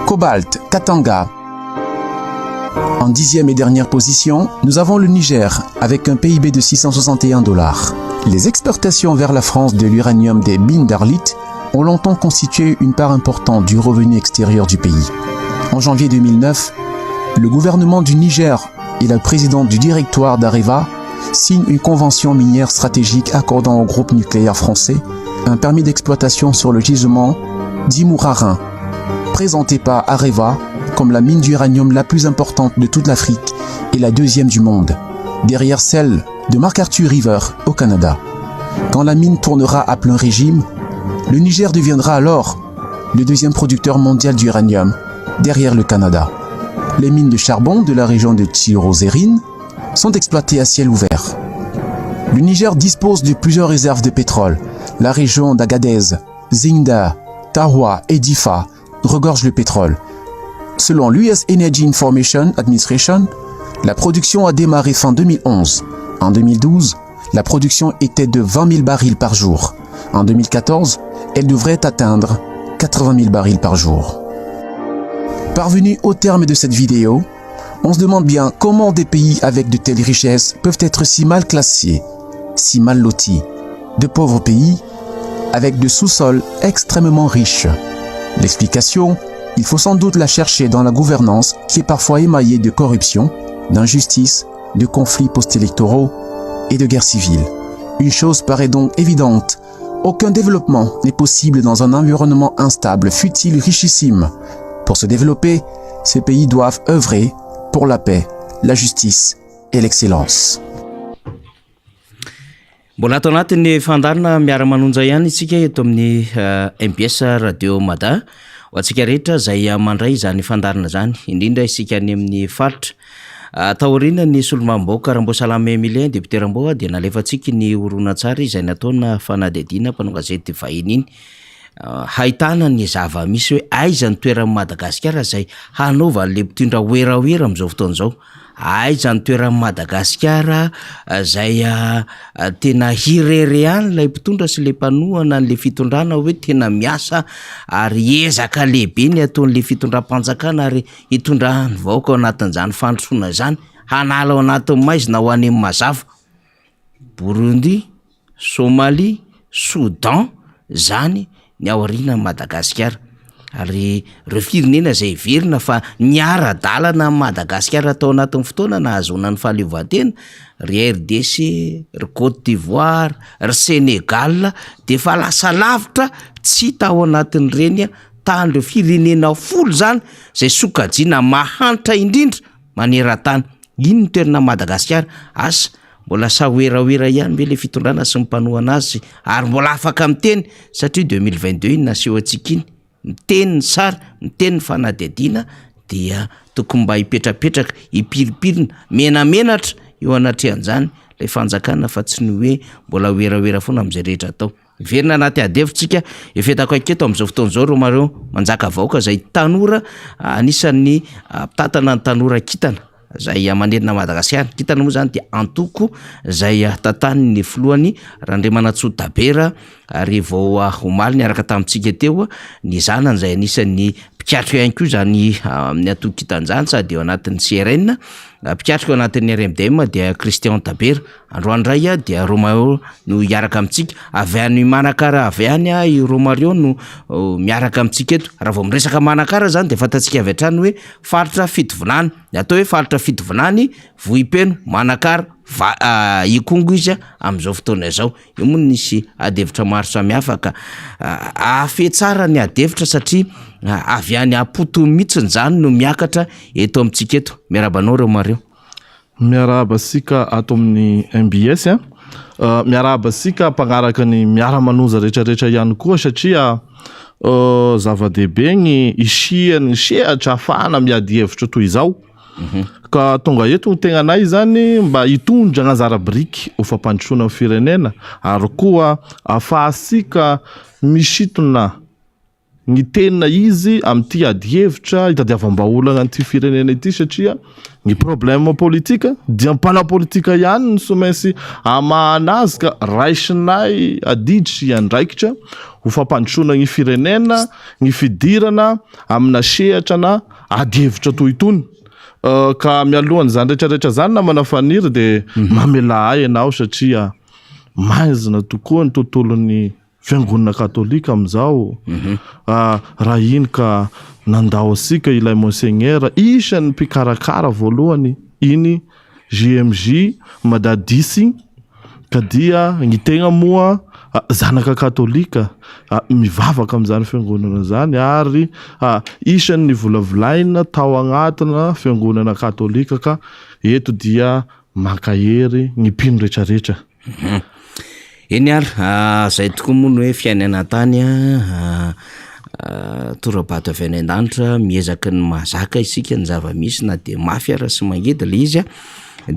Cobalt, Katanga. En 10e et dernière position, nous avons le Niger avec un PIB de $661. Les exportations vers la France de l'uranium des mines d'Arlit ont longtemps constitué une part importante du revenu extérieur du pays. En janvier 2009, le gouvernement du Niger et la présidente du directoire d'Areva signent une convention minière stratégique accordant au groupe nucléaire français un permis d'exploitation sur le gisement d'Imourarin, présenté par Areva comme la mine d'uranium la plus importante de toute l'Afrique et la deuxième du monde, derrière celle de McArthur River au Canada. Quand la mine tournera à plein régime, le Niger deviendra alors le deuxième producteur mondial d'uranium, derrière le Canada. Les mines de charbon de la région de Tirozérine sont exploitées à ciel ouvert. Le Niger dispose de plusieurs réserves de pétrole. La région d'Agadez, Zinda, Tahoua et Difa regorge le pétrole. Selon l'US Energy Information Administration, la production a démarré fin 2011. En 2012, la production était de 20 000 barils par jour. En 2014, elle devrait atteindre 80 000 barils par jour. Parvenu au terme de cette vidéo, on se demande bien comment des pays avec de telles richesses peuvent être si mal classés, si mal lotis. De pauvres pays avec de sous-sols extrêmement riches. L'explication, il faut sans doute la chercher dans la gouvernance qui est parfois émaillée de corruption, d'injustice, de conflits post-électoraux et de guerre civile. Une chose paraît donc évidente. Aucun développement n'est possible dans un environnement instable, fût-il richissime. Pour se développer, ces pays doivent œuvrer pour la paix, la justice et l'excellence. Mbola ato anatin'ny fandarina miara-manonja ihany isika eto amin'ny MBS Radio Mada ho antsika rehetra izay mandray izany fandarina zany, indrindra isika any amin'ny faritra. Taoriana ny solomamboka Rambosalame Emilien député Ramboa dia nalefatsika ny horonan-tsary izay nataona fanadihadiana mpanao gazety vahiny iny. Hahitana ny zava misy hoe aiza ny toeran'i Madagasikara izay hanaova le mpitondra hoerahoera amin'izao fotoana izao. Aiza ny toeran'i Madagasikara izay tena hirehirehany ilay mpitondra sy le mpanohana n'le fitondrana hoe tena miasa ary ezaka lehibe ny ataon'le fitondram-panjakana ary hitondrany vahoaka ao anatin'izany fandrosoana izany, hanala ao anatin'ny maizina ho any amin'ny mazava. Burundi, Somalia, Soudan zany ny aoriana Madagasikara. Ary reo firenena izay verina fa niara-dalana Madagasikara tao anatin'ny fotoana nahazoana ny fahaleovan-tena, ry RDC, ry Côte d'Ivoire, ry Sénégal dia fa lasa lavitra tsy tao anatin'ireny tan'ireo firenena folo zany izay sokajiana mahantra indrindra maneran-tany. Iny ny toerana Madagasikara, asa mbola sahoerahoera ihany ve le fitondrana sy mipanohana azy ary mbola afaka miteny satria 2022 iny naseho antsika iny. Miteny ny sary, miteny ny fanadihadiana dia tokony mba hipetrapetraka, hipiripirina, menamenatra eo anatrehan'izany ilay fanjakana fa tsy ny hoe mbola hoerahoera foana amin'izay rehetra atao. Verina anaty adevitsika efetako aketo amin'izao fotoana izao Romareo manjaka vahoaka izay tanora anisan'ny mpitantana ny tanora kitana izay amanedina Madagasikara. Kitana moa zany dia antoko izay tantany ny filohany Randriamanantsoa Dabera ary vao omaly niaraka tamintsika teo ny zanany izay anisan'ny mpikatrika ihany koa zany amin'ny antoko kitana zany sady eo anatin'ny CRN, mpikatrika eo anatin'ny RMDM dia Christian Dabera. Androany ray dia Romario no hiaraka amintsika avy any Manakara, avy any i Romario no miaraka amintsika eto. Raha vao miresaka Manakara zany dia fantatsika avy hatrany hoe faritra fitovinany, atao hoe faritra fitovinany Vohipeno, Manakara, Ikongo izy amin'izao fotoana izao. Io moa nisy adevitra maro samihafa ka afehy tsara ny adevitra satria avy any Apoto mihitsy zany no miakatra eto amintsika eto. Miarabanao Romario. Miaraba sika ato amin'ny MBS miaraba sika mpagnaraka ny miara-manonja rehetrarehetra ihany koa satria zava-dehibe ny isiany sehatra afana miady hevitra toy izao. Ka tonga eto tegnanay zany mba hitondra gn'anjara biriky ho fampandrosoana amin'ny firenena ary koa afahasika misitona ny tena izy amin'ity adi-hevitra hitadiavam-baolagna an'ity firenena ity satria ny problème politika dia mpana politika ihany no mainsy amahana azy ka raisinay adiditry andraikitra ho fampandrosoana ny firenena, ny fidirana amina sehatra na adi-hevitra toy itony. Ka mialohany zany rehetrarehetra zany na manafaniry de mamela ay ianao satria maizina tokoa ny tontolon'ny fiangonana katolika amizao. Raha iny ka nandao asika ilay monseigneur isan'ny mpikarakara voalohany iny JMJ Madadisi ka dia ny tegna moa zanaka katolika mivavaka am'izany fiangonana zany ary isan'ny volavolaina tao agnatina fiangonana katolika ka eto dia makahery ny mpino rehetrarehetra. Eny ary zay tokoa moa no hoe fiainana tany torabato avy any an-danitra miezaky ny mahazaka isika ny zava-misy na dia mafy ara sy mangedy le izy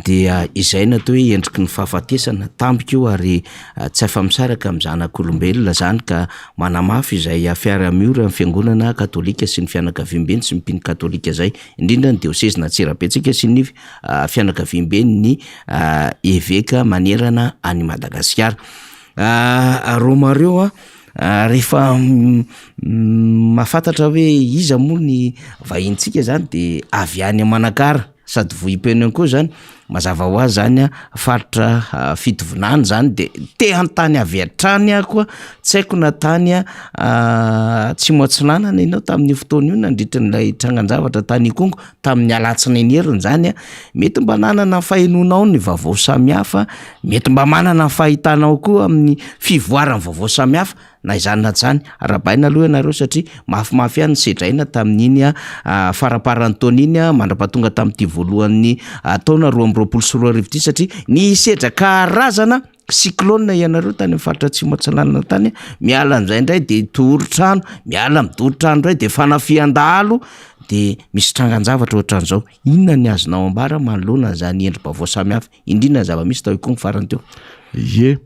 dia izay natao hoe endriky ny fahafatesana tambika io ary tsy afa-misaraka amin'ny zanak'olombelona zany ka manamafy izay fiara-miora amin'ny fiangonana katolika sy ny fianakaviam-beny sy mpino katolika zay indrindra ny diocèse Antsirabentsika sy ny fianakaviam-beny ny évêque manerana any Madagasikara. Romario rehefa mahafantatra hoe iza moa ny vahintsika zany de avy any Manakara sady vohim-peno koa zany mazava ho azy zany faritra fitovinany zany de te hantany avy atrany koa tsy haiko na tany tsy moatsinanana ianao tamin'ny fotoana io nandritra n'ilay trangan-javatra tany Ikongo tamin'ny alatsiny eneriny zany mety mba nanana fahenonao ny vaovao samihafa, mety mba manana fahitanao koa amin'ny fivoarany vaovao samihafa na izany na zany arabaina aloha ianareo satria mafimafy ihany sedraina tamin'iny faraparan'ny taona iny mandrapatonga tamin'ity voalohan'ny taona 2024 satria ny sedra karazana cyclone ianareo tany amin'ny faritra atsimo atsinanana tany miala am'izay indray de torotrano, miala midorotrano indray de fanafian-dalo de misy trangan-javatra ohatran'izao. Inona ny azonao ambara manoloana zany endrim-baovao samihafa indrindra zava-misy tao Ikongo farany teo? Ye,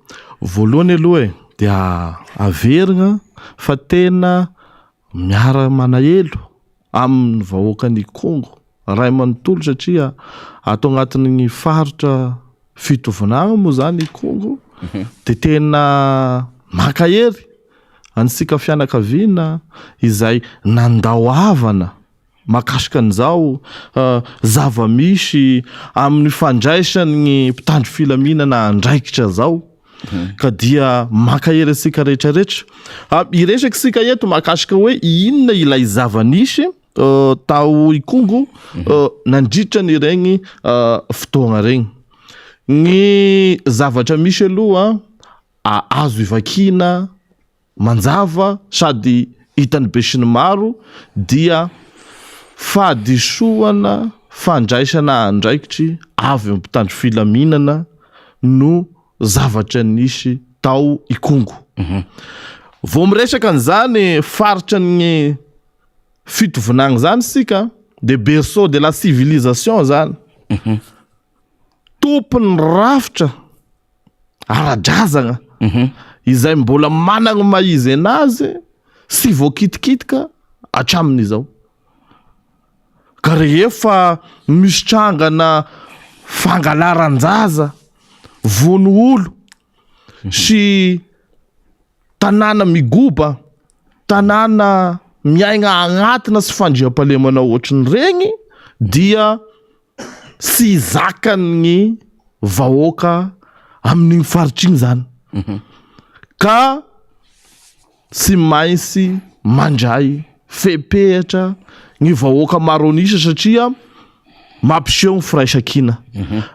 voalohany aloha dia averina fa tena miara manahelo amin'ny vahoakany Ikongo ray manontolo satria ato agnatin'ny faritra fitovinagna moa zany Ikongo de tena makahery antsika fianakaviana izay nandao havana makasika an'izao zava-misy amin'ny fandraisany mpitandro filaminana andraikitra zao ka dia makahery asika rehetrarehetra iresaka sika eto makasika hoe inona ilay zava-nisy tao Ikongo nandritra ny regny fotoagna regny. Ny zavatra misy aloha azo ivakina manjava sady hitany be sy ny maro dia fahadisoana fandraisana andraikitry avy mpitandro filaminana no zavatra nisy tao Ikongo. Vao miresaka an'izany faritra ny fitovinagna zany sika de berceau de la civilisation zany. Tompony rafitra ara-drazana izay mbola managna maizy anazy sy voakitikitika hatramin'izao. Ka rehefa misy trangana fangalaran-jaza vono olo sy tanàna migoba, tanàna miaigna agnatina sy fandriam-pahalemana ohatriny regny dia sy zakany vahoaka amin'igny faritra igny zany. Ka sy mainsy mandray fepehatra ny vahoaka maro anisa satria mampiseho ny firaisan-kina.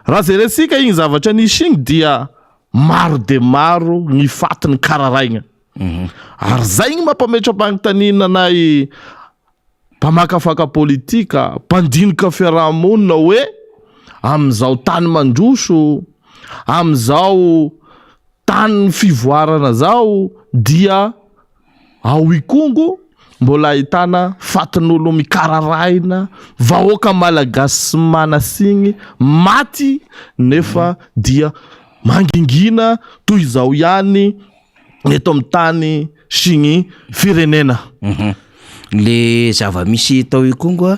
Raha zay resika igny zavatra nisy igny dia maro de maro ny fatiny kararaigna. Ary zay igny mampametra-pagnontaniana anay mpamakafaka politika, mpandinika fiarahamonina hoe am'izao tany mandroso, am'izao tany fivoarana zao dia ao Ikongo mbola ahitana fatin'olo mikararaina, vahoaka malagasy sy manasigny maty nefa dia mangingina toy izao ihany eto amin'ny tany sy ny firenena. Le zava-misy tao Ikongo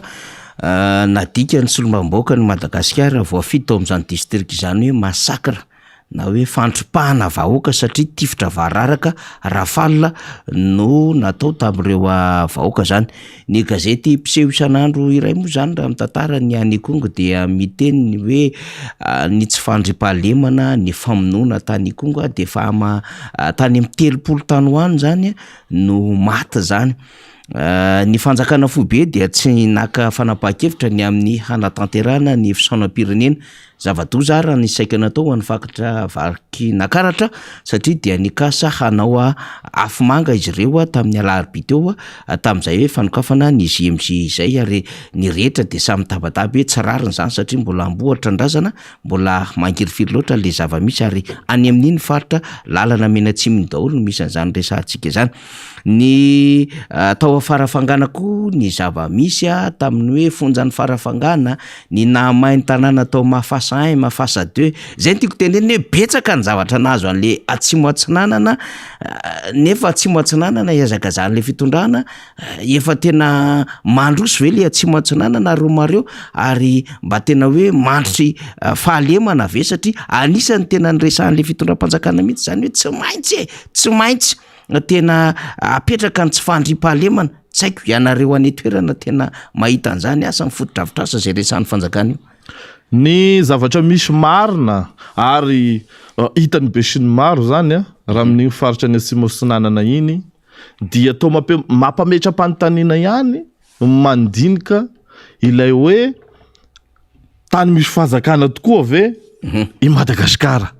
nadika ny solombamboaka ny Madagasikara voafito tao amin'izany district izany hoe masakra na hoe fandropahana vahoaka satria tifitra vararaka rafalina no natao tamin'ireo vahoaka zany. Ny gazety mpiseho isan'andro iray moa zany raha mitantara ny any Ikongo dia miteny hoe ny tsy fandriam-pahalemana ny famonoana tany Ikongo de fa tany amin'ny 30 tany ho any zany no maty zany. Ny fanjakana foibe dia tsy naka fanapahan-kevitra ny amin'ny hanatanterana ny fisaonam-pirenena zava-doza raha ny saika natao any fakatra vaky nakaratra satria dia nikasa hanao afomanga izy ireo tamin'ny alarobia teo tamin'izay hoe fanokafana ny JMJ izay ary ny rehetra de samy tabataba hoe tsy rariny zany satria mbola ambohatra andrazana, mbola mangirifiry loatra le zava-misy ary any amin'iny faritra lalana menatsiminy daholo misy an'izany resantsika zany. Ny tao farafangana koa ny zava-misy tamin'ny hoe fonjan'ny farafangana ny nahamainy tanàna tao Mafasa 1 Mafasa 2 zay tiako teneny hoe betsaka ny zavatra nazo an'le atsimo atsinanana nefa atsimo atsinanana iazaka zany le fitondrana efa tena mandroso ve le atsimo atsinanana romareo ary mba tena hoe mandritry fahalemana ve satria anisany tena nyresahan'le fitondram-panjakana mihitsy zany hoe tsy maintsy tena apetraka ny tsy fandriam-pahalemana. Tsy haiko ianareo any toerana tena mahita an'izany asa mifototra avitrasa zay resahan'ny fanjakana io. ny zavatra misy marina ary hitany be sy ny maro zany a raha amin'igny faritra ny Atsimo-Atsinanana iny dia to mampametra-panontaniana ihany mandinika ilay hoe tany misy fahazakana tokoa ve i Madagasikara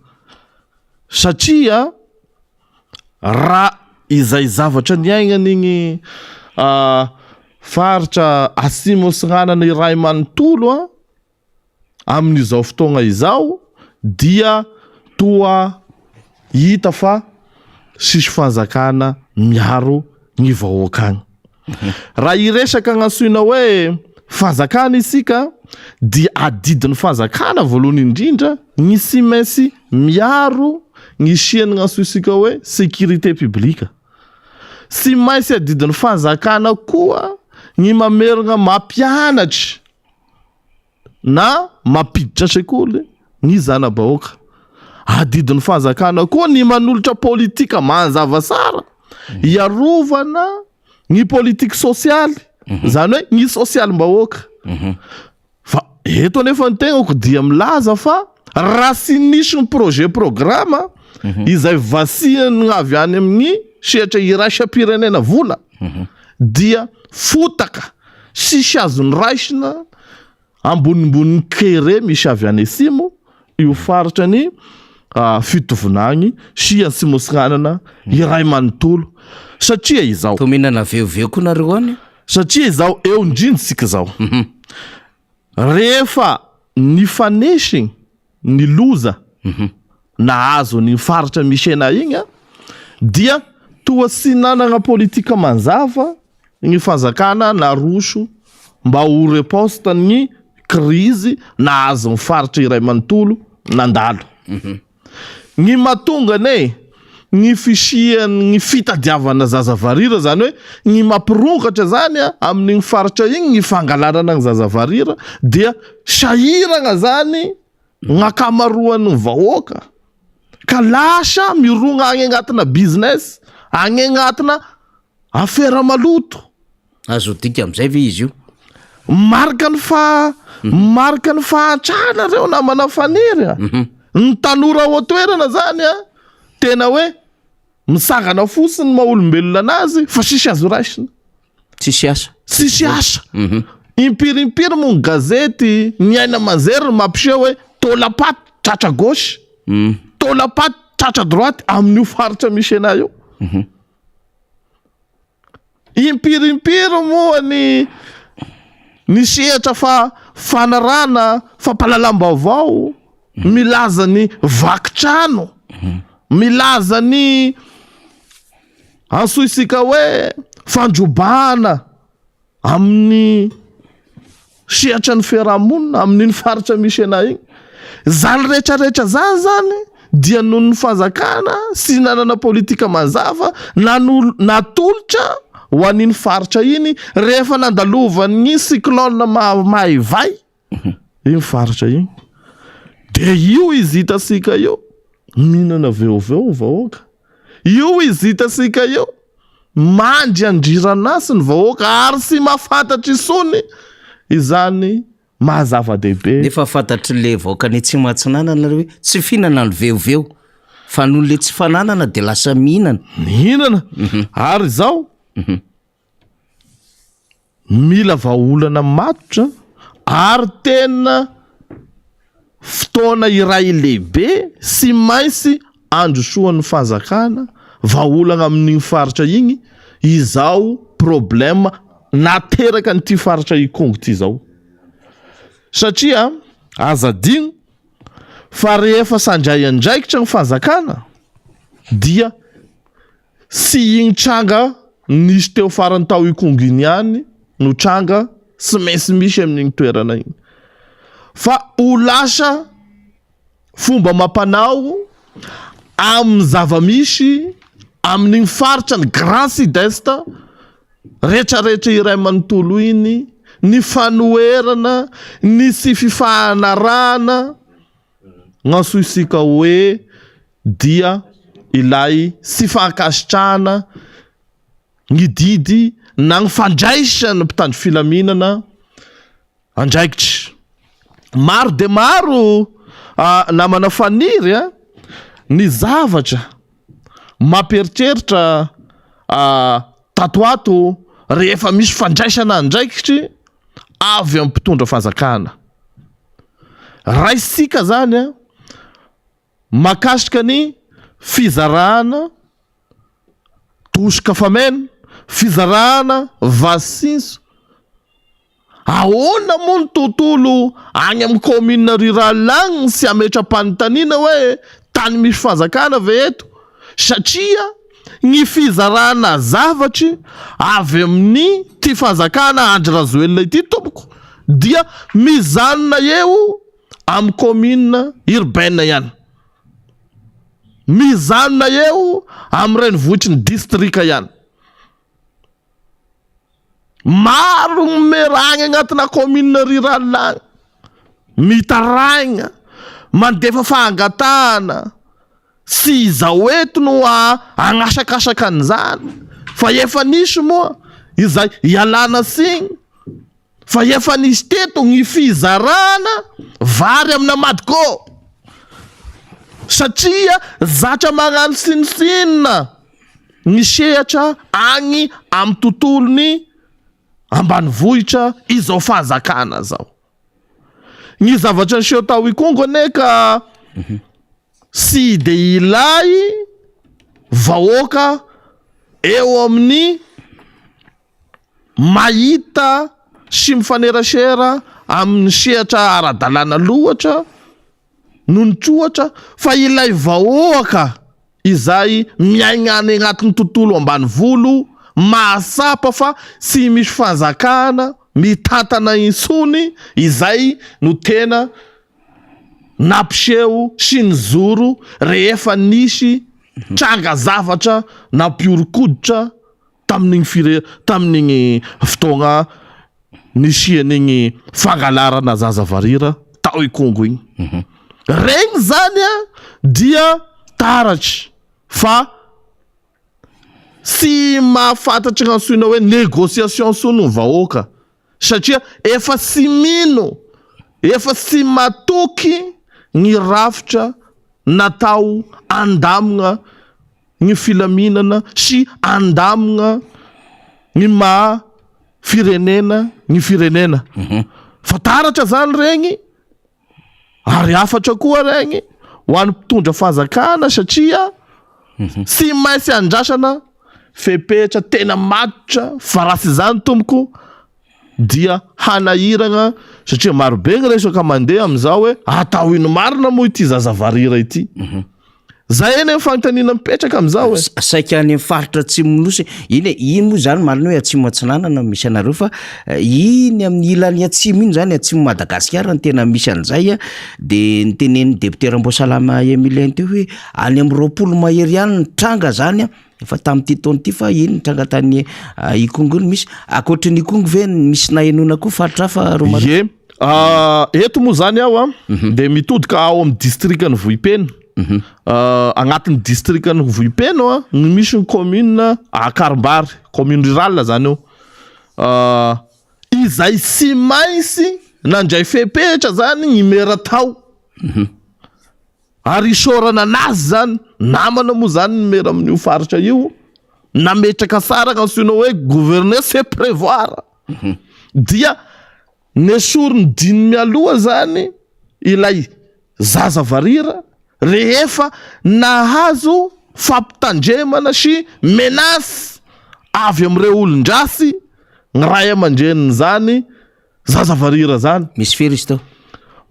satria raha izay zavatra niaignan'igny faritra Atsimo-Atsinanana iray manontolo amin'izao fotoagna izao dia toa hita fa sisy fahazakana miaro ny vahoaka agny. Raha iresaka gn'antsoina hoe fahazakana isika dia adidin'ny fahazakana voalohany indrindra ny sy mainsy miaro ny siany gn'antsoisika hoe sécurité publique. Sy mainsy adidin'ny fahazakana koa ny mamerina mampianatry na mampiditra sekoly ny zana-bahoaka. Adidin'ny fahazakana koa ny manolotra politika manzava tsara iarovana ny politika sosialy zany hoe ny sosialim-bahoaka. Fa eto nefa ny tegnako dia milaza fa raha sy nisy ny projet programa izay vasiany avy any amin'ny sehatra iraisam-pirenena vola dia fotaka sisy azony raisina ambonimbony kere misy avy any Atsimo io faritra ny fitovinagny sy Atsimo-Atsinanana iray manontolo satria izao to mihinana veoveo koa nareo any satria izao eo indrindsika zao rehefa ny fanesiny ny loza nahazo ny faritra misy ena igny dia toa sy nanagna politika manzava ny fahazakana naroso mba ho reposta ny krizy nahazo ny faritra iray manontolo nandalo. Ny matonga ny fisiany ny fitadiavana zazavarira zany hoe ny mampirongatra zany amin'igny faritra igny ny fangalarana ny zazavarira dia sahirana zany gn'akamaroan'ny vahoaka ka lasa mirona agny agnatina business agny agnatina afera maloto. azo dika am'izay ve izy io marika ny fahantrana reo namana fanery ny tanora ao toerana zany tena hoe misangana fosiny maha-olombelona anazy fa sisy azo raisina sisy asa impirimpiry mo ny gazety ny aina manzery mampiseho hoe tolapaty tratra gauche tolapaty tratra droite amin'io faritra misy ena io impirimpiry moa ny sehatra fa fanarana fampalalam-baovao milaza ny vakitrano milaza ny antsoisika hoe fandrobana amin'ny sehatra ny fiarahamonina amin'iny faritra misy ena igny zany rehetrarehetra zany dia noho ny fahazakana sy nanana politika manzava natolotra ho an'iny faritra iny rehefa nandalovan'ny cyclone mahavay iny faritra iny de io izy hitasika io mihinana veoveo vahoaka io izy hitasika io mandry andriranazy ny vahoaka ary sy mahafantatry isony izany mahazava-dehibe nefa fantatry le vahoaka ny Atsimo-Atsinanana nareo hoe tsy fihinana ny veoveo fa noho le tsy fananana de lasa mihinana ary zao mila vahaolana matotra ary tena fotoana iray lehibe sy mainsy androsoan'ny fahazakana vahaolana amin'igny faritra igny izao problema nateraka n'ity faritra ikongo ty zao satria azadigno fa rehefa sandray andraikitra ny fahazakana dia sy igny tranga nisy teo farany tao ikongo iny ihany no tranga sy mainsy misy amin'igny toerana igny fa ho lasa fomba mampanao amin'ny zava-misy amin'igny faritra ny Grand Sud-Est rehetrarehetra iray manontolo iny ny fanoherana ny sy fifahanarana gn'antsoisika hoe dia ilay sy fankasitrana ny didy na ny fandraisany mpitandro filaminana andraikitry maro de maro namana faniry a ny zavatra mamperitreritra tatoato rehefa misy fandraisana andraikitry avy amin'ny mpitondra fahazakana. Raisika zany a makasika ny fizarana tosika fameno, fizarana vasinso. Ahoana moa ny tontolo agny amin'ny commune rurale agny sy ametra-panontaniana hoe tany misy fahazakana ve eto? Satria ny fizarana zavatry avy amin'ny ty fahazakana Andry Rajoelina ity tompoko dia mizanona eo amin'ny commune urbaine ihany, mizanona eo amin'ny renivohitry ny distrika ihany. Maro meragny agnatina commune rurale agny, mitaraigna, mandefa fahangatahana sy izao eto no agnasakasaka an'izany. Fa efa nisy moa izay ialana signy, fa efa nisy teto ny fizarana vary amina madiko. Satria zatra magnano sinisinina ny sehatra agny amin'ny tontolony ambanivohitra izao fahazakana zao. Ny zavatra niseho tao ikongo aneka sy de ilay vahoaka eo amin'ny mahita sy mifanerasera amin'ny sehatra ara-dalàna loatra no nitrohatra, fa ilay vahoaka izay miaigna any agnatin'ny tontolo ambanivolo mahasapa fa sy misy fahazakana mitantana insony, izay no tena nampiseho sy nizoro rehefa nisy tranga zavatra nampiorokoditra tamin'igny fotoagna nisian'igny fangalarana zazavarira tao ikongo igny. Regny zany a dia taratry fa sy mahafantatry gn'antsoina hoe négociation sony ny vahoaka, satria efa sy mino, efa sy matoky ny rafitra natao andamina ny filaminana sy andamina ny maha firenena ny firenena. Fa taratra zany regny, ary afatra koa regny ho an'ny mpitondra fahazakana, satria sy maintsy andrasana fepetra tena matotra fa rasy zany tompoko dia hanahiragna, satria marobe gny resaka mandeha amizao hoe atao ino marina moa ity zazavarira ity. Zay eny fanontaniana mipetraka amizao hoe saika any amin'ny faritra atsimo nosy iny moa zany marina hoe atsimo atsinanana misy anareo, fa iny amin'ny ilan'ny atsimo iny zany atsimo Madagasikara ny tena misy an'izay a. De nytenen'ny deputera Amboasalama Emilien teo hoe any amin'ny 20 mahery any ny tranga zany a, efa tamin'ity taona ity, fa iny tranga tany ikongo iny misy akoatrin'ny ikongo ve misy nahenona koa faritra hafa Romari? Ye eto moa zany aho a de mitodika ao amin'ny distrikany Vohipeno. Agnatin'ny distrikany Vohipeno a misy ny commune Akarimbary, commune rurale zany io, izay sy mainsy nandray fepetra zany ny mera tao, ary isorana anazy zany namana moa zany ny mera amin'io faritra io, nametraka sara gn'antsoina hoe gouverner c'est prévoir. Dia nesorony dimy mialoha zany ilay zazavarira rehefa nahazo fampitandremana sy menace avy amin'ireo olon-drasy ny ray aman-dreniny zany zazavarira zany. Misy firy izy teo?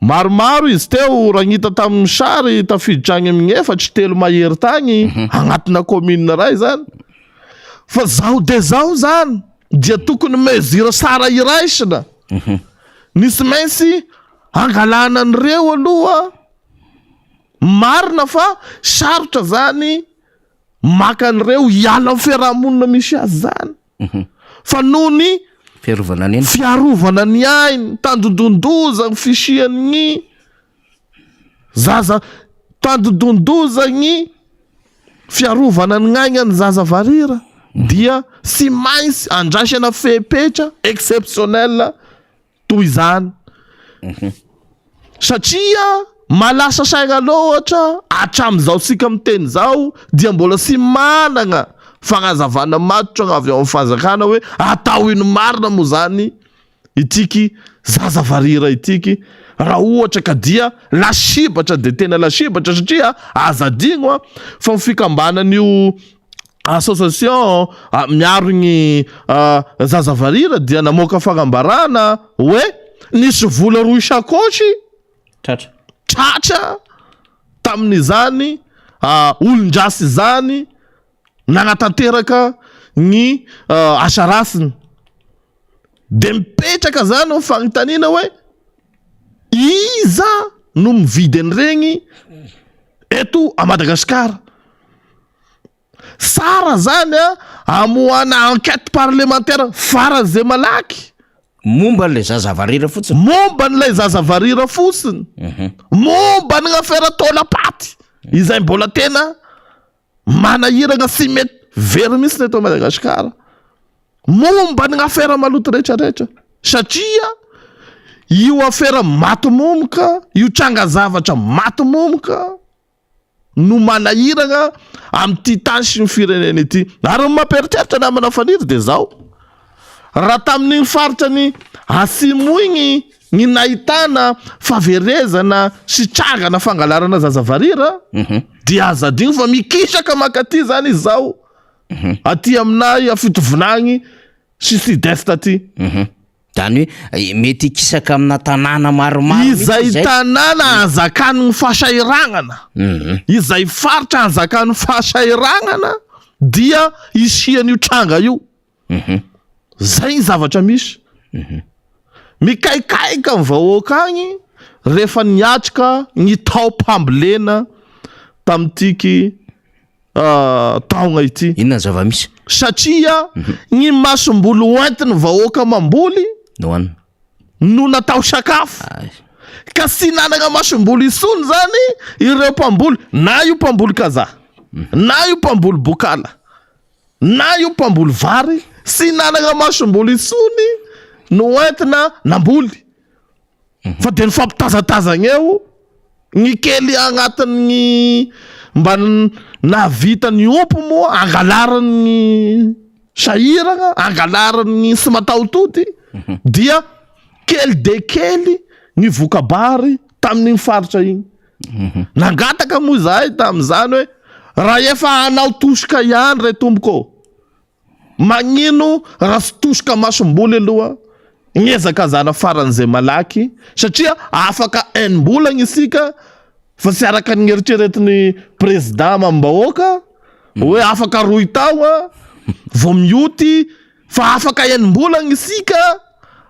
Maromaro izy teo, raha ngita tamin'ny sary tafiditra agny amin'ny 4-3 mahery tagny agnatina commune ray zany. Fa zao de zao zany dia tokony mesure sara iraisina. Nisy mainsy angalana an'ireo aloha, marina fa sarotra zany maka an'ireo hiala amin'ny fiarahamonina misy azy zany. Fa noho ny fiarovana ny ainy, tandodondoza ny fisian'ny zaza, tandodondoza ny fiarovana ny aina ny zazavarira, dia sy mainsy andraisana fepetra exceptionnel toy izany. satria malasa saigna loatra atram'izao sika miteny zao dia mbola sy managna fagnazavana matotra avy ao amin'ny fanjakana hoe atao ino marina moa zany itiky zazavarira itiky raha ohatra ka dia lasibatra de tena lasibatra satria azadigno fa ny fikambanan'io association miaro gny zazavarira dia namoaka fagnambarana hoe nisy vola roy sakosy tratra tamin'izany olondrasy zany nagnatanteraka gny asarasiny de mipetraka zany fagnotaniana hoe iza no mividy an'iregny eto a Madagasikara. Sara zany amoana enquête parlementaire farany zay malaky momba n'lay zazavarira fotsiny momba n'lay zazavarira fotsiny momba ny affaire taolapaty izay mbola tena manahiragna sy mety very mihitsy eto Madagasikara momba ny affaire maloto rehetrarehetra satria io affaire matimomoka io tranga zavatra matimomoka no manahiragna am'ty tany sy ny firenena ity ary mampieritreritra namana faniry de zao raha tamin'igny faritrany asimo igny ny nahitana faverezana sy trangana fangalarana zazavarira dia azadigny fa mikisaka makaty zany izy zao aty aminay afitovinagny sy sud-est aty zany hoe mety kisaka amina tanàna maromaro izay tanàna anzakan'ny fahasairagnana izay faritra anzakan'ny fahasairagnana dia isian'io tranga io zay ny zavatra misy mikaikaika ny vahoaka agny rehefa niatrika ny taom-pambolena tam'tiky taogna ity inona zava-misy satria ny masom-bolo oentiny vahoaka mamboly no natao sakafo ka sy nanagna masom-bolo isony zany ireo mpamboly na io mpamboly kaza na io mpamboly bokala na io mpamboly vary sy nanagna masom-bolo isony no entina namboly fa de ny fampitazatazagna eo ny kely agnatin'ny mba navita ny ompo moa angalarany sahiragna angalarany sy mataotody dia kely de kely ny vokabary tamin'igny faritra igny nangataka moa zahay tam'izany hoe raha efa anao tosika ihany ray tomboko magnino raha sy tosika masom-boly aloha ngezaka zana faran'izay malaky satria afaka enim-bolagna isika fa sy araka ny eritreretin'ny président mambahoaka hoe afaka roy tao vo mioty fa afaka enim-bolagna isika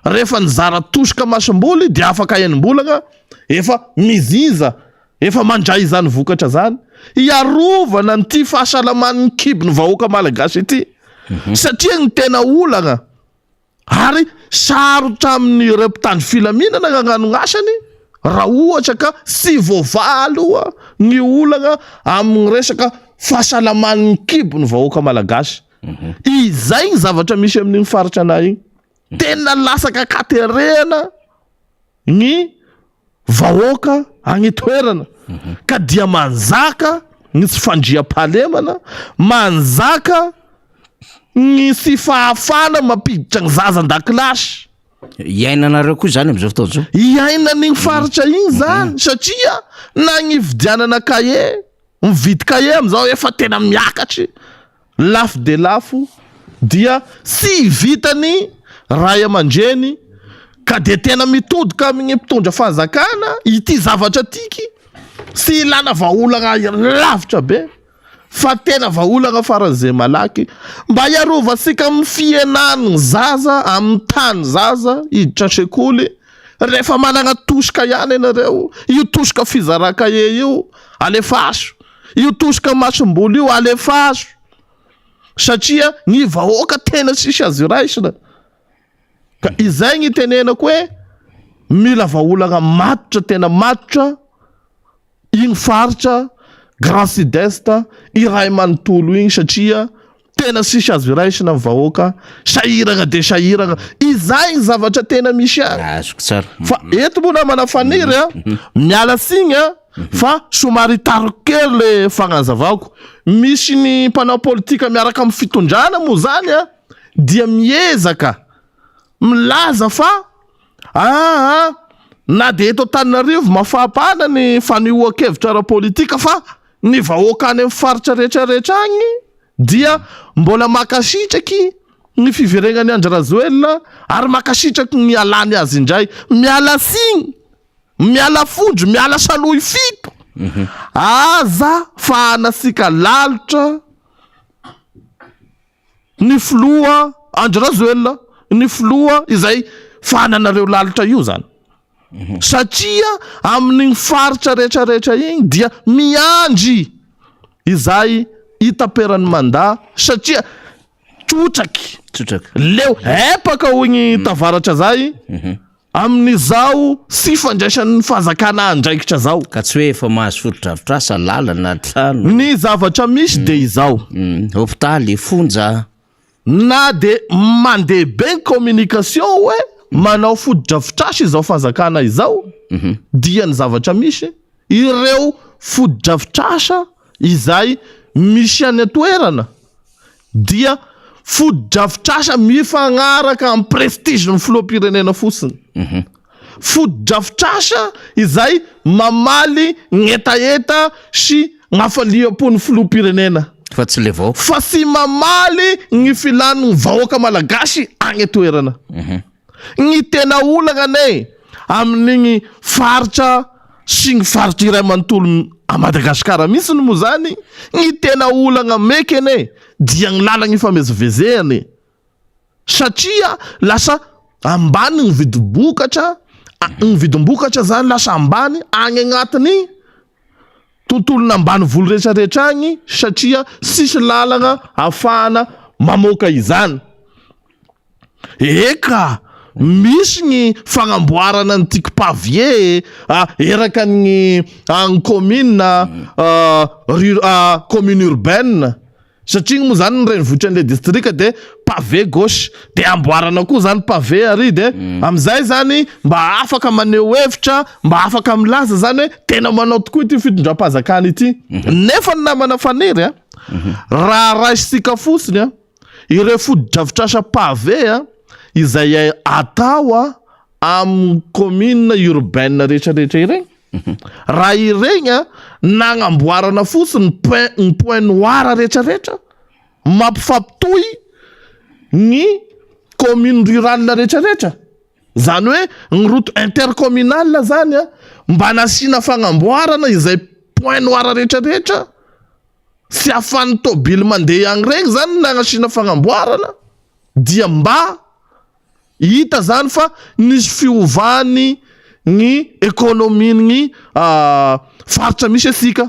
rehefa nizara tosika masom-boly dia afaka enim-bolagna efa miziza efa mandray izany vokatra zany iarovana nyty fahasalaman'ny kibo ny vahoaka malagasy ity satria ny tena olagna ary sarotra amin'ny repitandry filaminana nagnano gn'asany raha ohatra ka sy voavaloa ny olagna amin'ny resaka fahasalaman'ny kibo ny vahoaka malagasy izay ny zavatra misy amin'igny faritra anay igny tena lasaka katerena ny vahoaka agny toerana ka dia manzaka ny tsy fandriam-pahalemana manzaka ny sy fahafana mampiditra ny zaza an-dakilasy iainanareo koa zany am'izao fotoana zao iainan'igny faritra igny zany satria na gny vidianana kaye mividy kaye am'izao efa tena miakatry lafo de lafo dia sy vitany ray aman-dreny ka de tena mitodika amin'ny mpitondra fanjakana ity zavatra tiky sy ilana vaolagna lavitra be fa tena vaolagna faran'izay malaky mba iarovasika amin'ny fienan'ny zaza amin'ny tany zaza iditra sekoly rehefa managna tosika ihany ianareo io tosika fizarakaye io alefaso io tosika masom-boly io alefaso satria ny vahoaka tena sisy azy raisina ka izay ny tenenako hoe mila vaolagna matotra tena matotra igny faritra Grand Sud-Est iray manontolo igny satria tena sisy azo iraisina ny vahoaka sahirana de sahirana izay ny zavatra tena misy azoko tsara fa eto moa na manafaniry miala signy fa somary tarokely le fagnazavako misy ny mpanao politika miaraka amin'ny fitondrana moa zany dia miezaka milaza fa na de eto Antananarivo mafapana ny fanehoan-kevitra ara-politika fa ny vahoaka any amin'ny faritra rehetrarehetra agny dia mbola makasitraky ny fiveregnany Andry Rajoelina ary makasitraky ny alany azy indray miala signy miala fondro miala saloy fito aza fa anasika lalitra ny filoha Andry Rajoelina ny filoha izay fananareo lalitra io zany satria amin'ny faritra rehetrarehetra igny dia miandry izay itaperany mandat satria tsotraky leo epaka hoigny tavaratra zay amin'izao sy fandraisan'ny fahazakana andraikitra zao ka tsy hoe efa mahazo foto-drafitrasa lalana trano ny zavatra misy de izao hôpitaly fonja na de mandeha ben communication hoe manao foto-drafitrasa izao fahazakana izao dia ny zavatra misy ireo foto-drafitrasa izay misy any atoerana dia foto-drafitrasa mifagnaraka amin'ny prestige ny filoham-pirenena fotsiny foto-drafitrasa izay mamaly gn'etaeta sy gn'afaliam-pon'ny filoham-pirenena fa tsy le vahoaka fa sy mamaly gny filany ny vahoaka malagasy agny atoerana gny tena olagna ne amin'igny faritra sy gny faritra iray manontolo a Madagasikara misy moa zany gny tena olagna meky ane dia gny lalagna ifamezivezehany satria lasa ambany gny vidim-bokatra gny vidim-bokatra zany lasa ambany agny agnatiny tontolona ambany volo rehetrarehetra agny satria sisy lalagna afahana mamoaka izany eka misy gny fagnamboarana ny tiky pavie eraka ny commune commune urbaine satria moa zany ny renivohitra an'le districta de pavé gauche de amboarana koa zany pavé ary de amizay zany mba afaka maneho hevitra mba afaka milaza zany hoe tena manao tokoa ity fitondram-pahazakana ity nefa ny namana faniry raha raisitsika fotsiny ireo foto-drafitrasa pavé izay atao amin'ny commune urbaine rehetrarehetra ireny raha ireny nagnamboarana fotsiny ny point noir rehetrarehetra mampifampitohy ny commune rurale rehetrarehetra zany hoe ny route intercommunale zany mba nasina fagnamboarana izay point noir rehetrarehetra sy afan'ny tobily mandeha agny regny zany nagnasina fagnamboarana dia mba hita zany fa nisy fiovany ny ekonominy faritra misy asika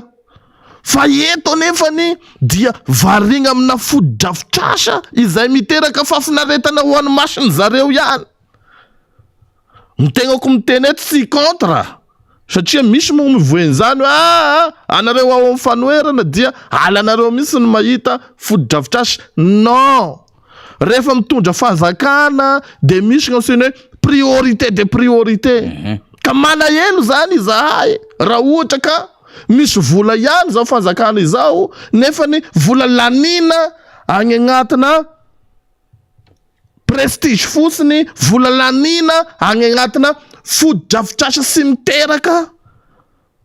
fa eto nefany dia varigna amina foto-drafitrasa izay miteraka fafinaretana ho an'ny masiny zareo ihany ny tegnako miteny eto tsy contre satria misy moa mivoeny zany hoe anareo ao amin'ny fanoerana dia alanareo misy ny mahita foto-drafitrasa non rehefa mitondra fahazakana de misy gn'anseny hoe priorité de priorité ka manahelo zany izahay raha ohatra ka misy vola ihany zao fahazakana izao nefany vola lanina agny agnatina prestige fotsiny vola lanina agny agnatina foto-drafitrasa sy miteraka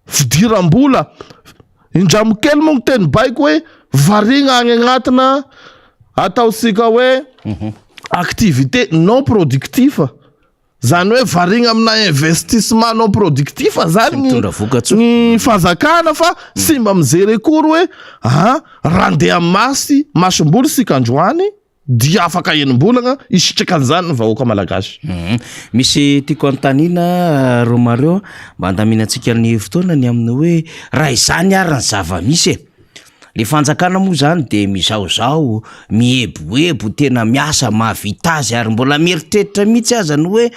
fidiram-bola indramokely moa teny baiko hoe varigna agny agnatina ataosika hoe activité non productif zany hoe varigna amina investissement non productif zany ny fahazakana fa sy mba mijery akory hoe randeha masy masom-boly sika androany dia afaka enim-bolagna isitraka an'izany ny vahoaka malagasy misy tiako antanina Romario mba andaminantsika ny fotoana ny amin'ny hoe raha izany ary ny zava-misy le fanjakana moa zany de mizaozao mieboebo tena miasa mahavita azy ary mbola mieritreritra mihitsy azany hoe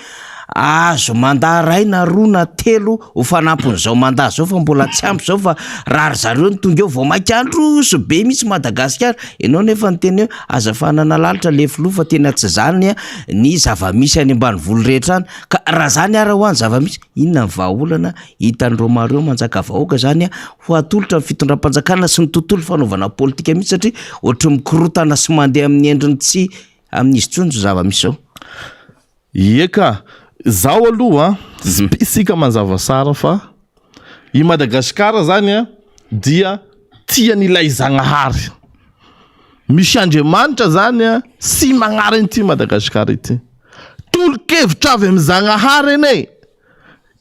azo mandat ray na roa na telo ho fanampon'izao mandat zao fa mbola tsy ampy zao fa rary zareo ny tonga eo vao maikandro so be misy Madagasikara ianao nefa ny teny hoe azafana na lalitra le filoha fa tena tsy zany ny zava-misy any ambanivolo rehetra any ka raha zany ara ho any zava-misy inona ny vahaolana hitandreo maro eo manjaka vahoaka zany ho atolotra ny fitondram-panjakana sy ny tontolo fanaovana politika mihitsy satria ohatry mikorotana sy mandeha amin'ny endriny tsy amin'izy tsonjo zava-misy zao. Eka zao aloha isika manzava sara fa i Madagasikara zany dia tian'ilay Zagnahary. Misy Andriamanitra zany sy magnara ity Madagasikara ity. Tolo-kevitra avy amin'ny Zagnahary ene.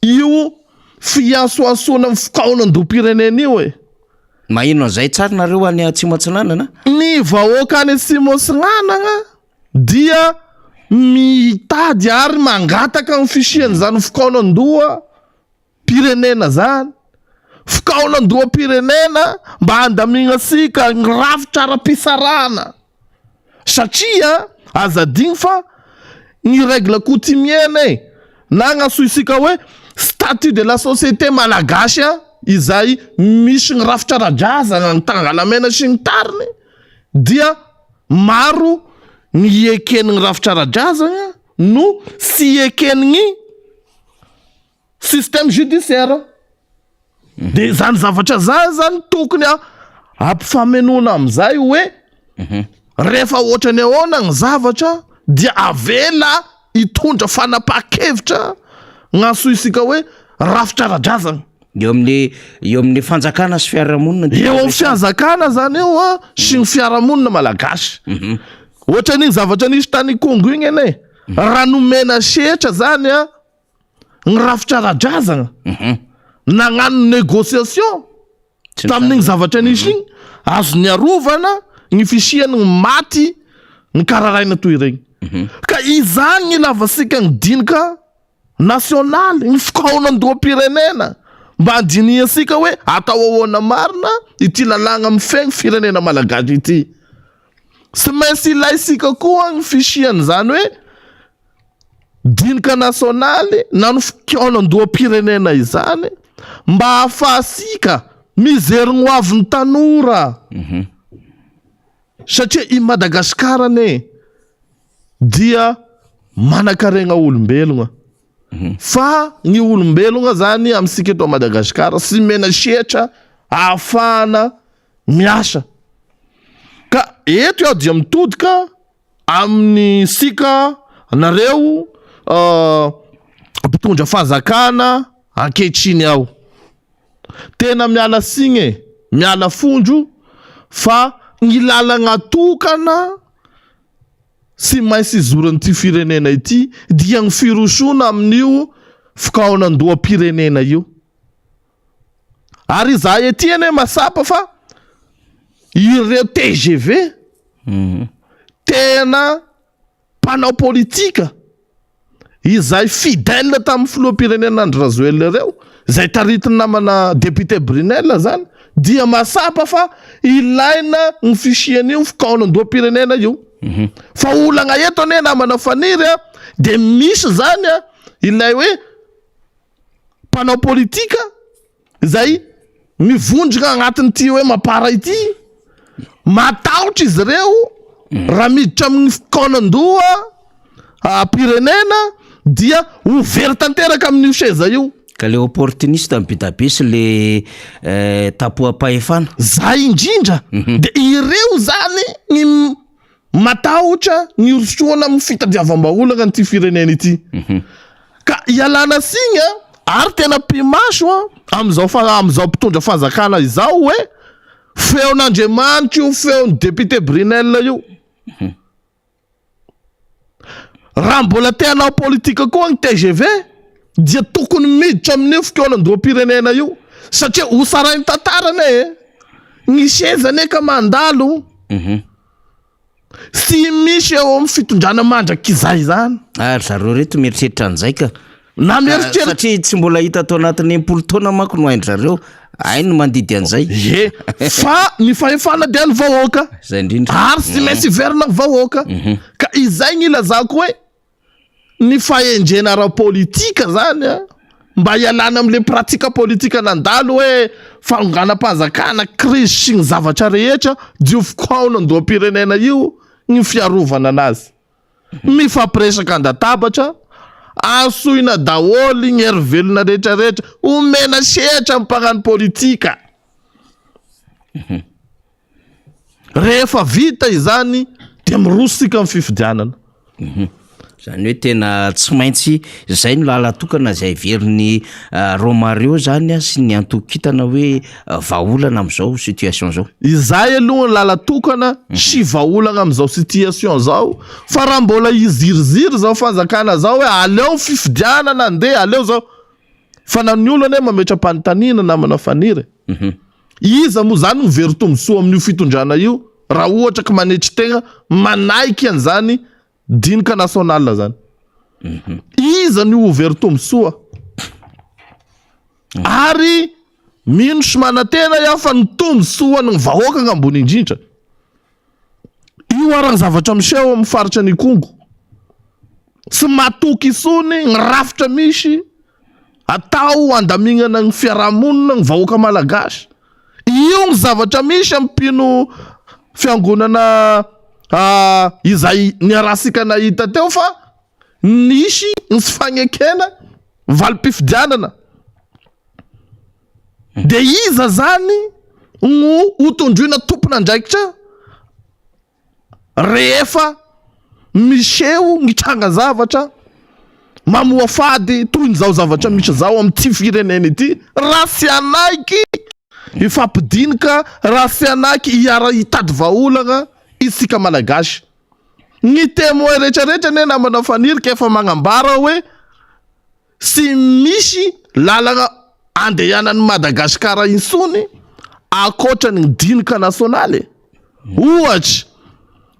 Io fiansoansoana amin'ny fikaonan-doam-pirenena io e. Mahino an'izay tsara nareo any Tsimotsinanana? Ny vahoaka any Tsimotsinanana dia mitady ary mangataka amin'ny fisian'izany fikaonan-doha pirenena zany. Fikaonan-doha pirenena mba handamigna sika ny rafitra ara-pisarana. Satria azadigny fa ny règle coutumienne na gnaso isika hoe statut de la société malagasy izay misy ny rafitra ara-drazana ny tangalamena sy ny tariny dia maro ny eken'ny rafitra ara-drazana no sy eken'ny système judiciaire. De zany zavatra zany tokony ampifamenona amizay hoe rehefa ohatrany ahoana ny zavatra dia avela hitondra fanapaha-kevitra gnaso isika hoe rafitra ara-drazana. Eo amin'ny fanjakana sy fiarahamonina. Eo amin'ny fianjakana zany eo sy ny fiarahamonina malagasy. Ohatran'igny zavatra nisy tany Congo igny ene. Raha nomena setra zany ny rafitra ara-drazana. Nagnano négociation tamin'igny zavatra nisy igny azo ny arovana ny fisiany ny maty ny kararaina toy regny. Ka izany ilavasika ny dinika nasionaly ny fikaonan-doha-pirenena mba andiniasika hoe atao ahoana marina ity lalagna mifegny firenena malagasy ity. Sy mainsy ilaisika koa ny fisiany zany hoe dinika nasionaly na ny fikaonan-doha-pirenena izany mba ahafahasika mizery ho avy ny tanora. Satria i Madagasikara ne dia manakaregna olombelogna. Fa ny olombelogna zany amsika eto Madagasikara sy mena setra ahafahana miasa. Ka eto iaho dia mitodika amin'ny sika nareo mpitondra fanjakana ankehitriny ao. Tena miala signy miala fondro fa ny lalagna tokana sy mainsy izoran'ity firenena ity dia ny firosona amin'io fikaonan-doha-pirenena io. Ary za ety ane masapa fa ireo TGV tena mpanao politika izay fidèle tamin'ny filoham-pirenena Andry Rajoelina reo zay taritiny namana député Brunel zany dia masapa fa ilaina ny fisian'io fikaonan-doha-pirenena io. Fa olagna eto ane namana faniry de misy zany ilay hoe mpanao politika zay mivondrika agnatin'ity hoe mapara ity matahotra izy reo raha miditra amin'ny fikaonan-doha pirenena dia ho very tanteraka amin'ny seza io. Ka le opportuniste bitabe sy le tapoam-pahefana zay indrindra. De ireo zany ny matahotra ny orosoana amin'ny fitadiavam-baolagna n'ity firenena ity. Ka ialana signy ary tena pimaso amizao mpitondra fanjakana izao hoe feon'Andriamanitra io feon'ny député Brunel io. Raha mbola tena politika koa ny TGV dia tokony miditra amin'io fikaonan-doha-pirenena io satria ho sarainy tantarane ny sezane ka mandalo. Sy misy eo amin'ny fitondrana mandrak'izay zany. Ary zareo reto mieritreritra an'izay ka. Na mieritreritra satria tsy mbola hita tao anatin'ny 10 taona manko no hainy zareo. Ay no mandidy an'izay. Fa ny fahefana dia ny vahoaka. Zay indrindra. Ary sy mainsy verina ny vahoaka. Ka izay ny ilazako hoe ny fahendrena ara-politika zany a mba hialana am'le pratika politika nandalo hoe fanonganam-panjakana crise sy ny zavatra rehetra diovokao andoam-pirenena io ny fiarovana anazy mifampiresaka andatabatra ansoina daholy ny hery-velona rehetrarehetra omena sehatra mimpagnano politika rehefa vita izany dia mirosika amin'ny fifidianana zany hoe tena tsy maintsy zay no lala tokana zay veriny Romario zany sy ny antokitana hoe vaolana am'izao situation zao izay aloha ny lala tokana sy vaolana am'izao situation zao fa raha mbola iziriziry zao fanjakana zao hoe aleo fifidianana andeha aleo zao fa na ny olona mametra-panontaniana na manao faniry iza moa zany mivery tombosoa amin'io fitondrana io raha ohatra ka manetry tegna manaiky an'izany dinika nasional zany iza ny overy tombosoa ary mino sy manatena ia fa ny tombosoa ny vahoaka gn'ambony indrindra io aragny zavatra miseho amin'ny faritra ny Kongo sy matoky isony ny rafitra misy atao andamignana ny fiarahamonina ny vahoaka malagasy io ny zavatra misy ampino fiangonana izay ny arasika nahita teo fa nisy ny sy fagnekena valim-pifidianana de iza zany no hotondroina tompon'andraikitra rehefa miseho ny tranga zavatra mamoa fady toy ny zao zavatra misy zao amin'ity firenena ity raha sy anaiky ifampidinika raha sy anaiky hiara hitady vaolagna isika malagasy ny témoin rehetrarehetra ne na manao fanirika efa magnambara hoe sy misy lalagna andehanan'ny Madagasikara insony akoatra ny dinika nasionaly ohatra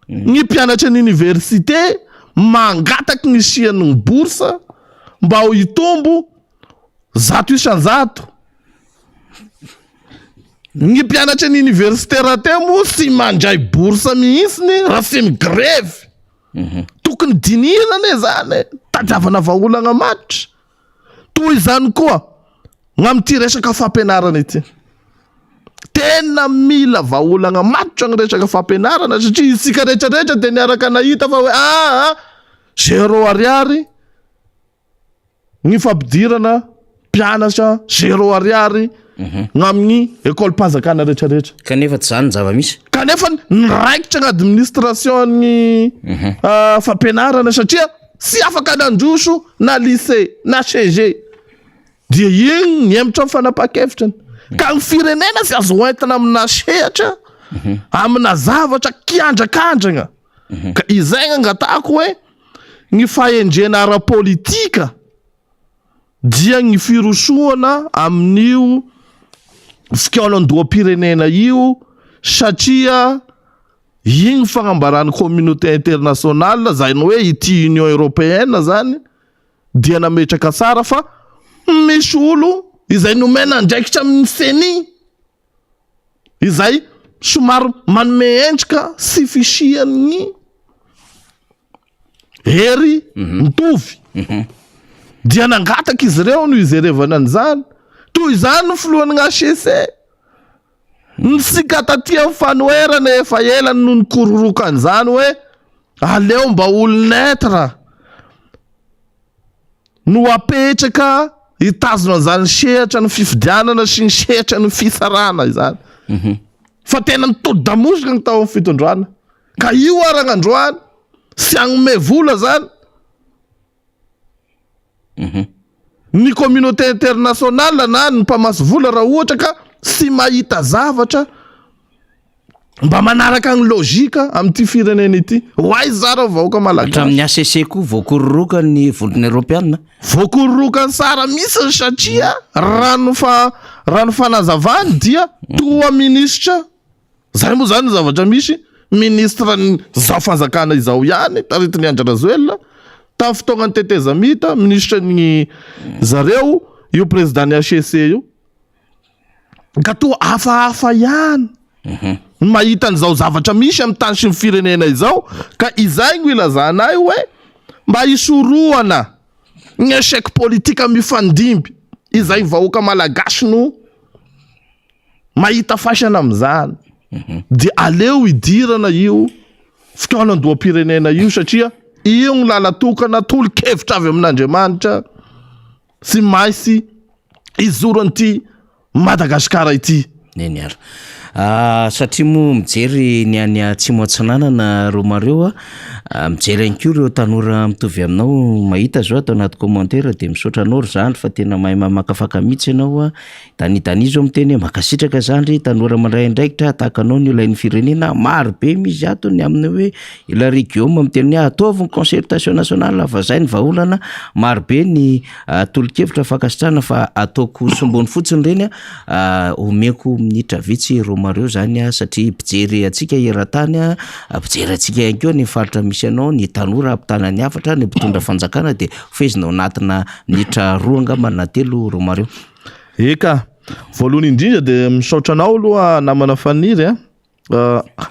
ny mpianatra ny université mangataky ny sian'ny boursa mba ho hitombo 100 ny mpianatra ny université raha teo sy mandray boursa mihitsiny raha sy migreve tokony dinihana zany tadiavana vaolagna matotra toy izany koa gn'am'ty resaka fampianarana ity tena mila vaolagna matotra ny resaka fampianarana satria isika rehetrarehetra de niaraka nahita fa hoe 0 ariary ny fampidirana mpianatra 0 ariary gn'amin'ny école mpanjakana rehetrarehetra kanefa tsy zany zava-misy kanefa niraikitra ny administration ny fampianarana satria sy afaka nandroso na lycée na CG dia igny niemitra mifanapa-kevitrany ka ny firenena sy azo entina amina sehatra amina zavatra kiandrakandragna ka izay gn'angatako hoe ny fahendrena ara-politika dia ny firosoana amin'io fikaolan-doham-pirenena io satria igny fagnambarany communauté internationale zay ny hoe ity Union Européenne zany dia nametraka tsara fa misy olo izay nomena andraikitra amin'ny CENI izay somary manome endrika sy fisian'ny hery mitovy dia nangataka izy ireo no izerevana an'izany toy izany ny filohan'ny HCC ny sikatatia fanoerana efa elany no ny kororokan'izany hoe aleo mba olo-netra no apetraka hitazona an'izany sehatra ny fifidianana sy ny sehatra ny fisarana izany fa tena nitody damosika ny tao amin'ny fitondrana ka io aragn'androany sy agnome vola zany ny communauté internationale na ny mpamaso vola raha ohatra ka sy mahita zavatra mba manaraka ny logika amin'ity firenena ity hoay zara vahoaka malagasy hatramin'ny ACC koa voakororoka ny volony européenne voakororoka ny sara misy satria rano fanazavany dia toa ministra zay moa zany zavatra misy ministra zao fanjakana izao ihany taretiny Andry ta fotoagnany teteza mita ministra ny zareo io président ny HCC io ka toa hafahafa ihany mahita an'izao zavatra misy amin'ny tany sy ny firenena izao ka izay no ilazanay hoe mba isoroana ny échec politika mifandimby izay vahoaka malagasy no mahita fasana am'izany de aleo idirana io fotoanan-doam-pirenena io satria io ny lala tokana tolo-kevitra avy amin'Andriamanitra sy maisy izoran'ity Madagasikara ity. Neniara. Satria moa mijery ny any atsimo atsinanana Romario mijery ihany koa ireo tanora mitovy aminao mahita zao atao anaty commentaire de misaotra anao ry zandry fa tena mahay makafaka mihitsy ianao tanitany zao miteny makasitraka zandry tanora mandray andraikitra tahaka anao ny ilain'ny firenena maro be misy ato ny amin'ny hoe ila région miteny ataovy ny concertation nationale fa zay ny vahaolana maro be ny tolo-kevitra fakasitrana fa ataoko sombony fotsiny reny omeko minitra vitsy Romario zany satria pijery atsika eran-tany pijery atsika ihany koa ny faritra misy anao ny tanora ampitanany hafatra ny mpitondra fanjakana de fezinao anatina minitra 2 angamba na 3 Romario. Eka voalohany indrindra de misaotra anao aloha namana faniry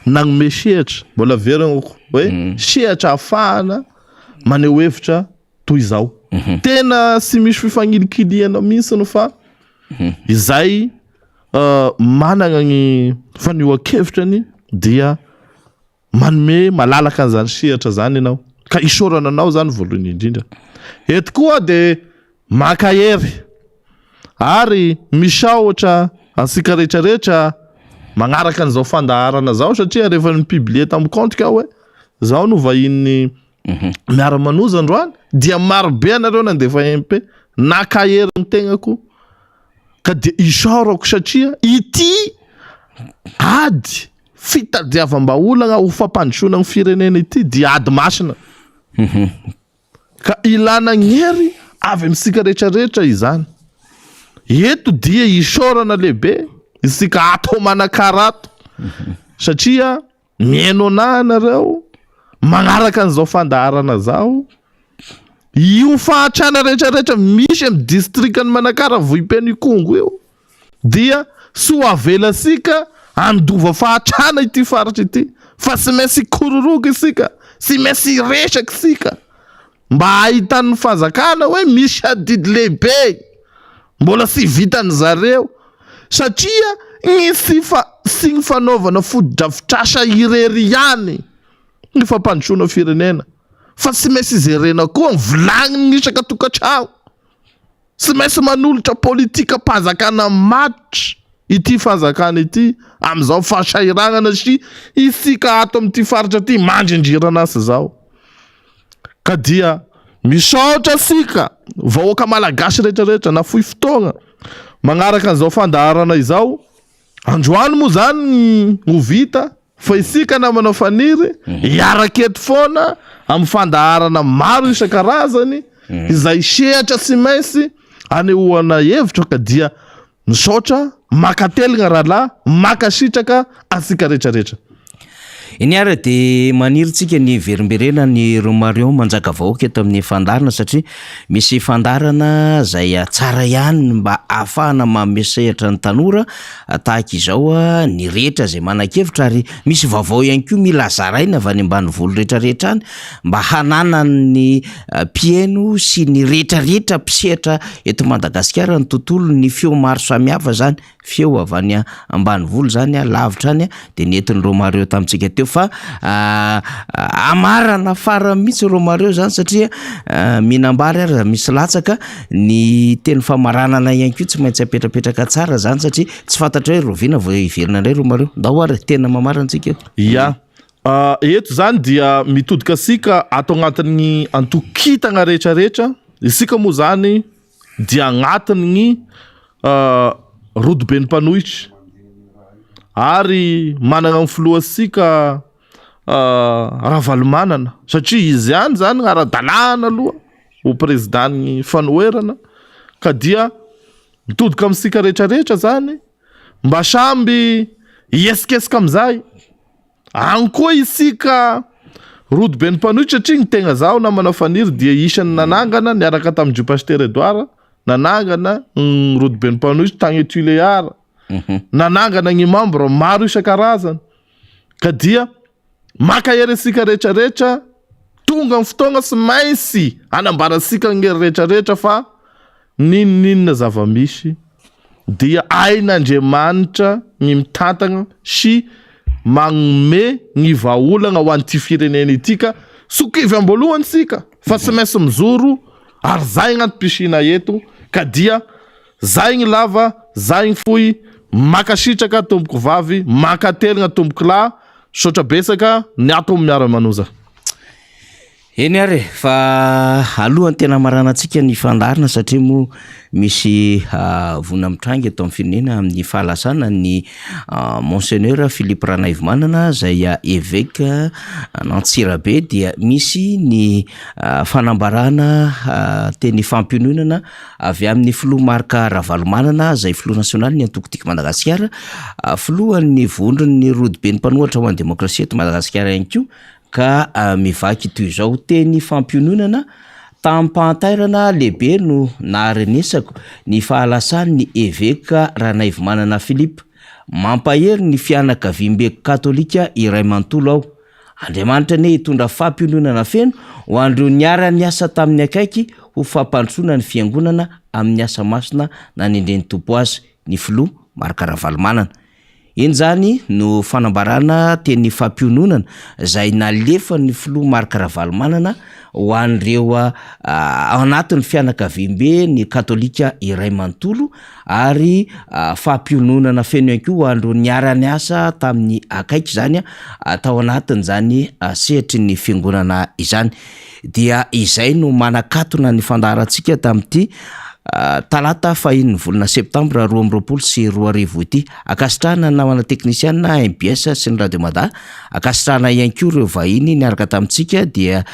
nagnome sehatra mbola verina hoe sehatra afahana maneho hevitra toy izao tena sy misy fifangilikiliana mihitsy fa izay manana ny fanehoan-kevitrany dia manome malalaka an'izany sehatra zany ianao ka isorana anao zany voalohany indrindra. Eto koa de makahery ary misaotra ansika rehetrarehetra magnaraka an'izao fandaharana zao satria rehefa nipiblie tamin'ny compte ka hoe zao no vahin'ny miara-manoza androany dia marobe anareo nandefa MP nakahery ny tegnako ka de isaorako satria ity ady fitadiavam-baolagna ho fampandrosoana ny firenena ity dia ady masina ka ilana gnery avy amintsika rehetrarehetra izany. Eto dia isaorana lehibe isika ato manakarato satria miaino anahy anareo magnaraka an'izao fandaharana zao io fahatrana rehetrarehetra misy amin'ny distrikany Manakara vohipeny Kongo io dia so avelasika andova fahatrana ity faritra ity fa sy maintsy kororoka isika sy maintsy resaka isika mba ahitany fazakana hoe misy adidy lehibe mbola sy vitany zareo satria ny sy ny fanaovana fotodrafitrasa irery ihany ny fampandrosoana firenena fa sy maintsy zerena koa vilagny ny isaka tokantrano sy maintsy manolotra politika mpanjakana matitra ity fanjakana ity am'izao fahasahiragnana sy isika ato amin'ity faritra ity mandrindrirana asy zao ka dia misaotra sika vahoaka malagasy rehetrarehetra na fohy fotoagna magnaraka an'izao fandaharana izao androany moa zany ho vita fa isika namana faniry iaraka eto foana amin'ny fandaharana maro isan-karazany izay sehatra sy maintsy anehoana hevitra ka dia misaotra makateligna rahalahy makasitraka asika rehetrarehetra. Iniara de maniritsika ny verimberena ny Romario manjaka vahoaka eto amin'ny fandarana satria misy fandarana zay tsara ihany mba ahafahana mamesehatra ny tanora tahaka izao ny rehetra zay manan-kevitra ary misy vaovao ihany koa mila zaraina avy any ambanivolo rehetrarehetra any mba hanana ny mpieno sy ny rehetrarehetra mpisehatra eto Madagasikara ny tontolo ny feo maro samihafa zany feo avy any ambanivolo zany lavitra any de nentin'ny Romario tamintsika teo fa amarana fara mihitsy Romario zany satria minambary ary misy latsaka ny teny famaranana ihany koa tsy maintsy apetrapetraka tsara zany satria tsy fantatra hoe rovina vao iverina indray Romario ndao ary tena mamarantsika ya eto zany dia mitodika sika ato agnatin'ny antokitagna rehetrarehetra isika moa zany dia agnatin'ny rodoben'ny mpanohitra ary manana ny filohantsika Ravalomanana satria izy ihany zany ara-dalàna aloha ho présidentny fanoherana ka dia mitodika amintsika rehetrarehetra zany mba samby iesikesika am'izay any koa isika rodoben'ny mpanohitra satria ny tegna zao namana faniry dia isany nanangana niaraka tamin'ny pasteur Edouard nanangana rodoben'ny mpanohitra tagny Tuléar nanangana ny membre maro isan-karazany ka dia makahery isika rehetrarehetra tonga ny fotoagna sy mainsy anambarantsika ny rehetrarehetra fa ninninona zava-misy dia ain'Andriamanitra ny mitantagna sy magnome ny vahaolagna ho an'ity firenena ity ka sokivy amboalohany sika fa tsy maintsy mizoro ary zay gn'antom-pisina eto ka dia zay gny lava zay gny foy makasitraka tomboko vavy makateligna tomboko lahy sotra besaka ny ato amin'ny miara-manoza. Eny ary fa alohan'ny tena maranantsika ny fandarina satria moa misy vona mitrangy eto amin'ny firenena amin'ny fahalasana ny monseigneur Philippe Ranaivomanana zay évêque n'Antsirabe dia misy ny fanambarana teny fampiononana avy amin'ny filoha Marc Ravalomanana zay filoha nasionaly ny antoko-tiky Madagasikara filohan'ny vondron'ny rodiben'ny mpanohatra ho an'ny demokrasia eto Madagasikara ihany koa ka mivaky toy izao teny fampiononana tampantairana lehibe no naharenesako ny fahalasan'ny évêque Ranaivomanana Philippe mampahery ny fianakaviam-be katolika iray manontolo ao. Andriamanitra ne hitondra fampiononana feno ho andreo niara-ny asa tamin'ny akaiky ho fampandrosoana ny fiangonana amin'ny asa masina na nendreny tompo azy ny filoha Marc Ravalomanana. Eny zany no fanambarana teny fampiononana zay nalefa ny filoha Marc Ravalomanana ho an'ireo anatin'ny fianakaviam-be ny katolika iray manontolo ary fampiononana feno ihany koa ho andreo niara-ny asa tamin'ny akaiky zany tao anatin' zany sehatry ny fiangonana izany. Dia izay no manakatona ny fandaharantsika tamin'ity talata fahin'ny volana septambra 2024 ity. Akasitrahana namana teknisianina MBS sy ny Radio Mada, akasitrahana ihany koa ireo vahiny niaraka tamintsika dia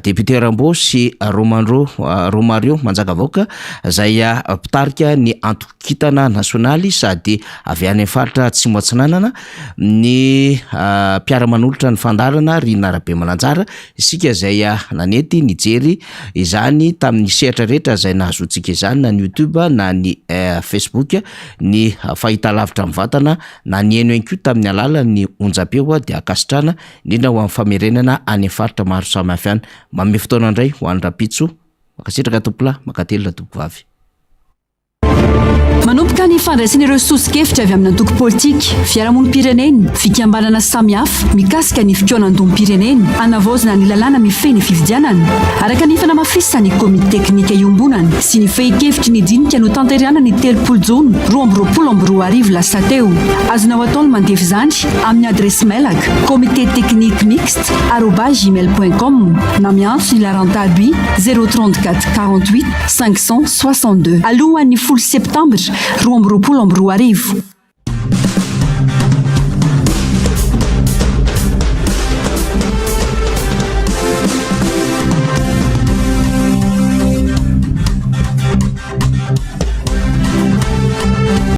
député Rambo sy Romario Manjakavoaka zay mpitarika ny antokitana nasionaly sady avy any faritra Atsimo Atsinanana, ny mpiara-manolotra ny fandarana Rina Rabe Mananjara, isika zay nanety nijery izany tamin'ny sehatra rehetra zay nahazotsika izany na ny YouTube na ny Facebook, ny fahitalavitra mivatana na ny eno ihany koa tamin'ny alalan'ny onjam-peo dia akasitrana indrindra ho amin'ny famerenana any faritra maro samihafa ihany. Manome fotoana indray ho an'ny Rapitso, makasitraka tompola, makatelina tompovavy. Manomboka ny fandraisan'ireo sosokevitra avy amin'ny antoko politika, fiarahamonim-pirenena, fikambanana samihafa mikasika ny fitoanan-dom-pirenena, anavaozana ny lalàna mifehy ny fifidianana, araka ny fanamafisana ny komite teknika iombonana sy ny fehi-kevitry ny dinika no tanterana ny 30 jona 2024 lasa teo. Azonao atao ny mandevy izany amin'ny adresy mailaka comité technique mixte @gmail.com na miantso ny larantaby 034 48 562 alohan'ny 10 septambra 2024.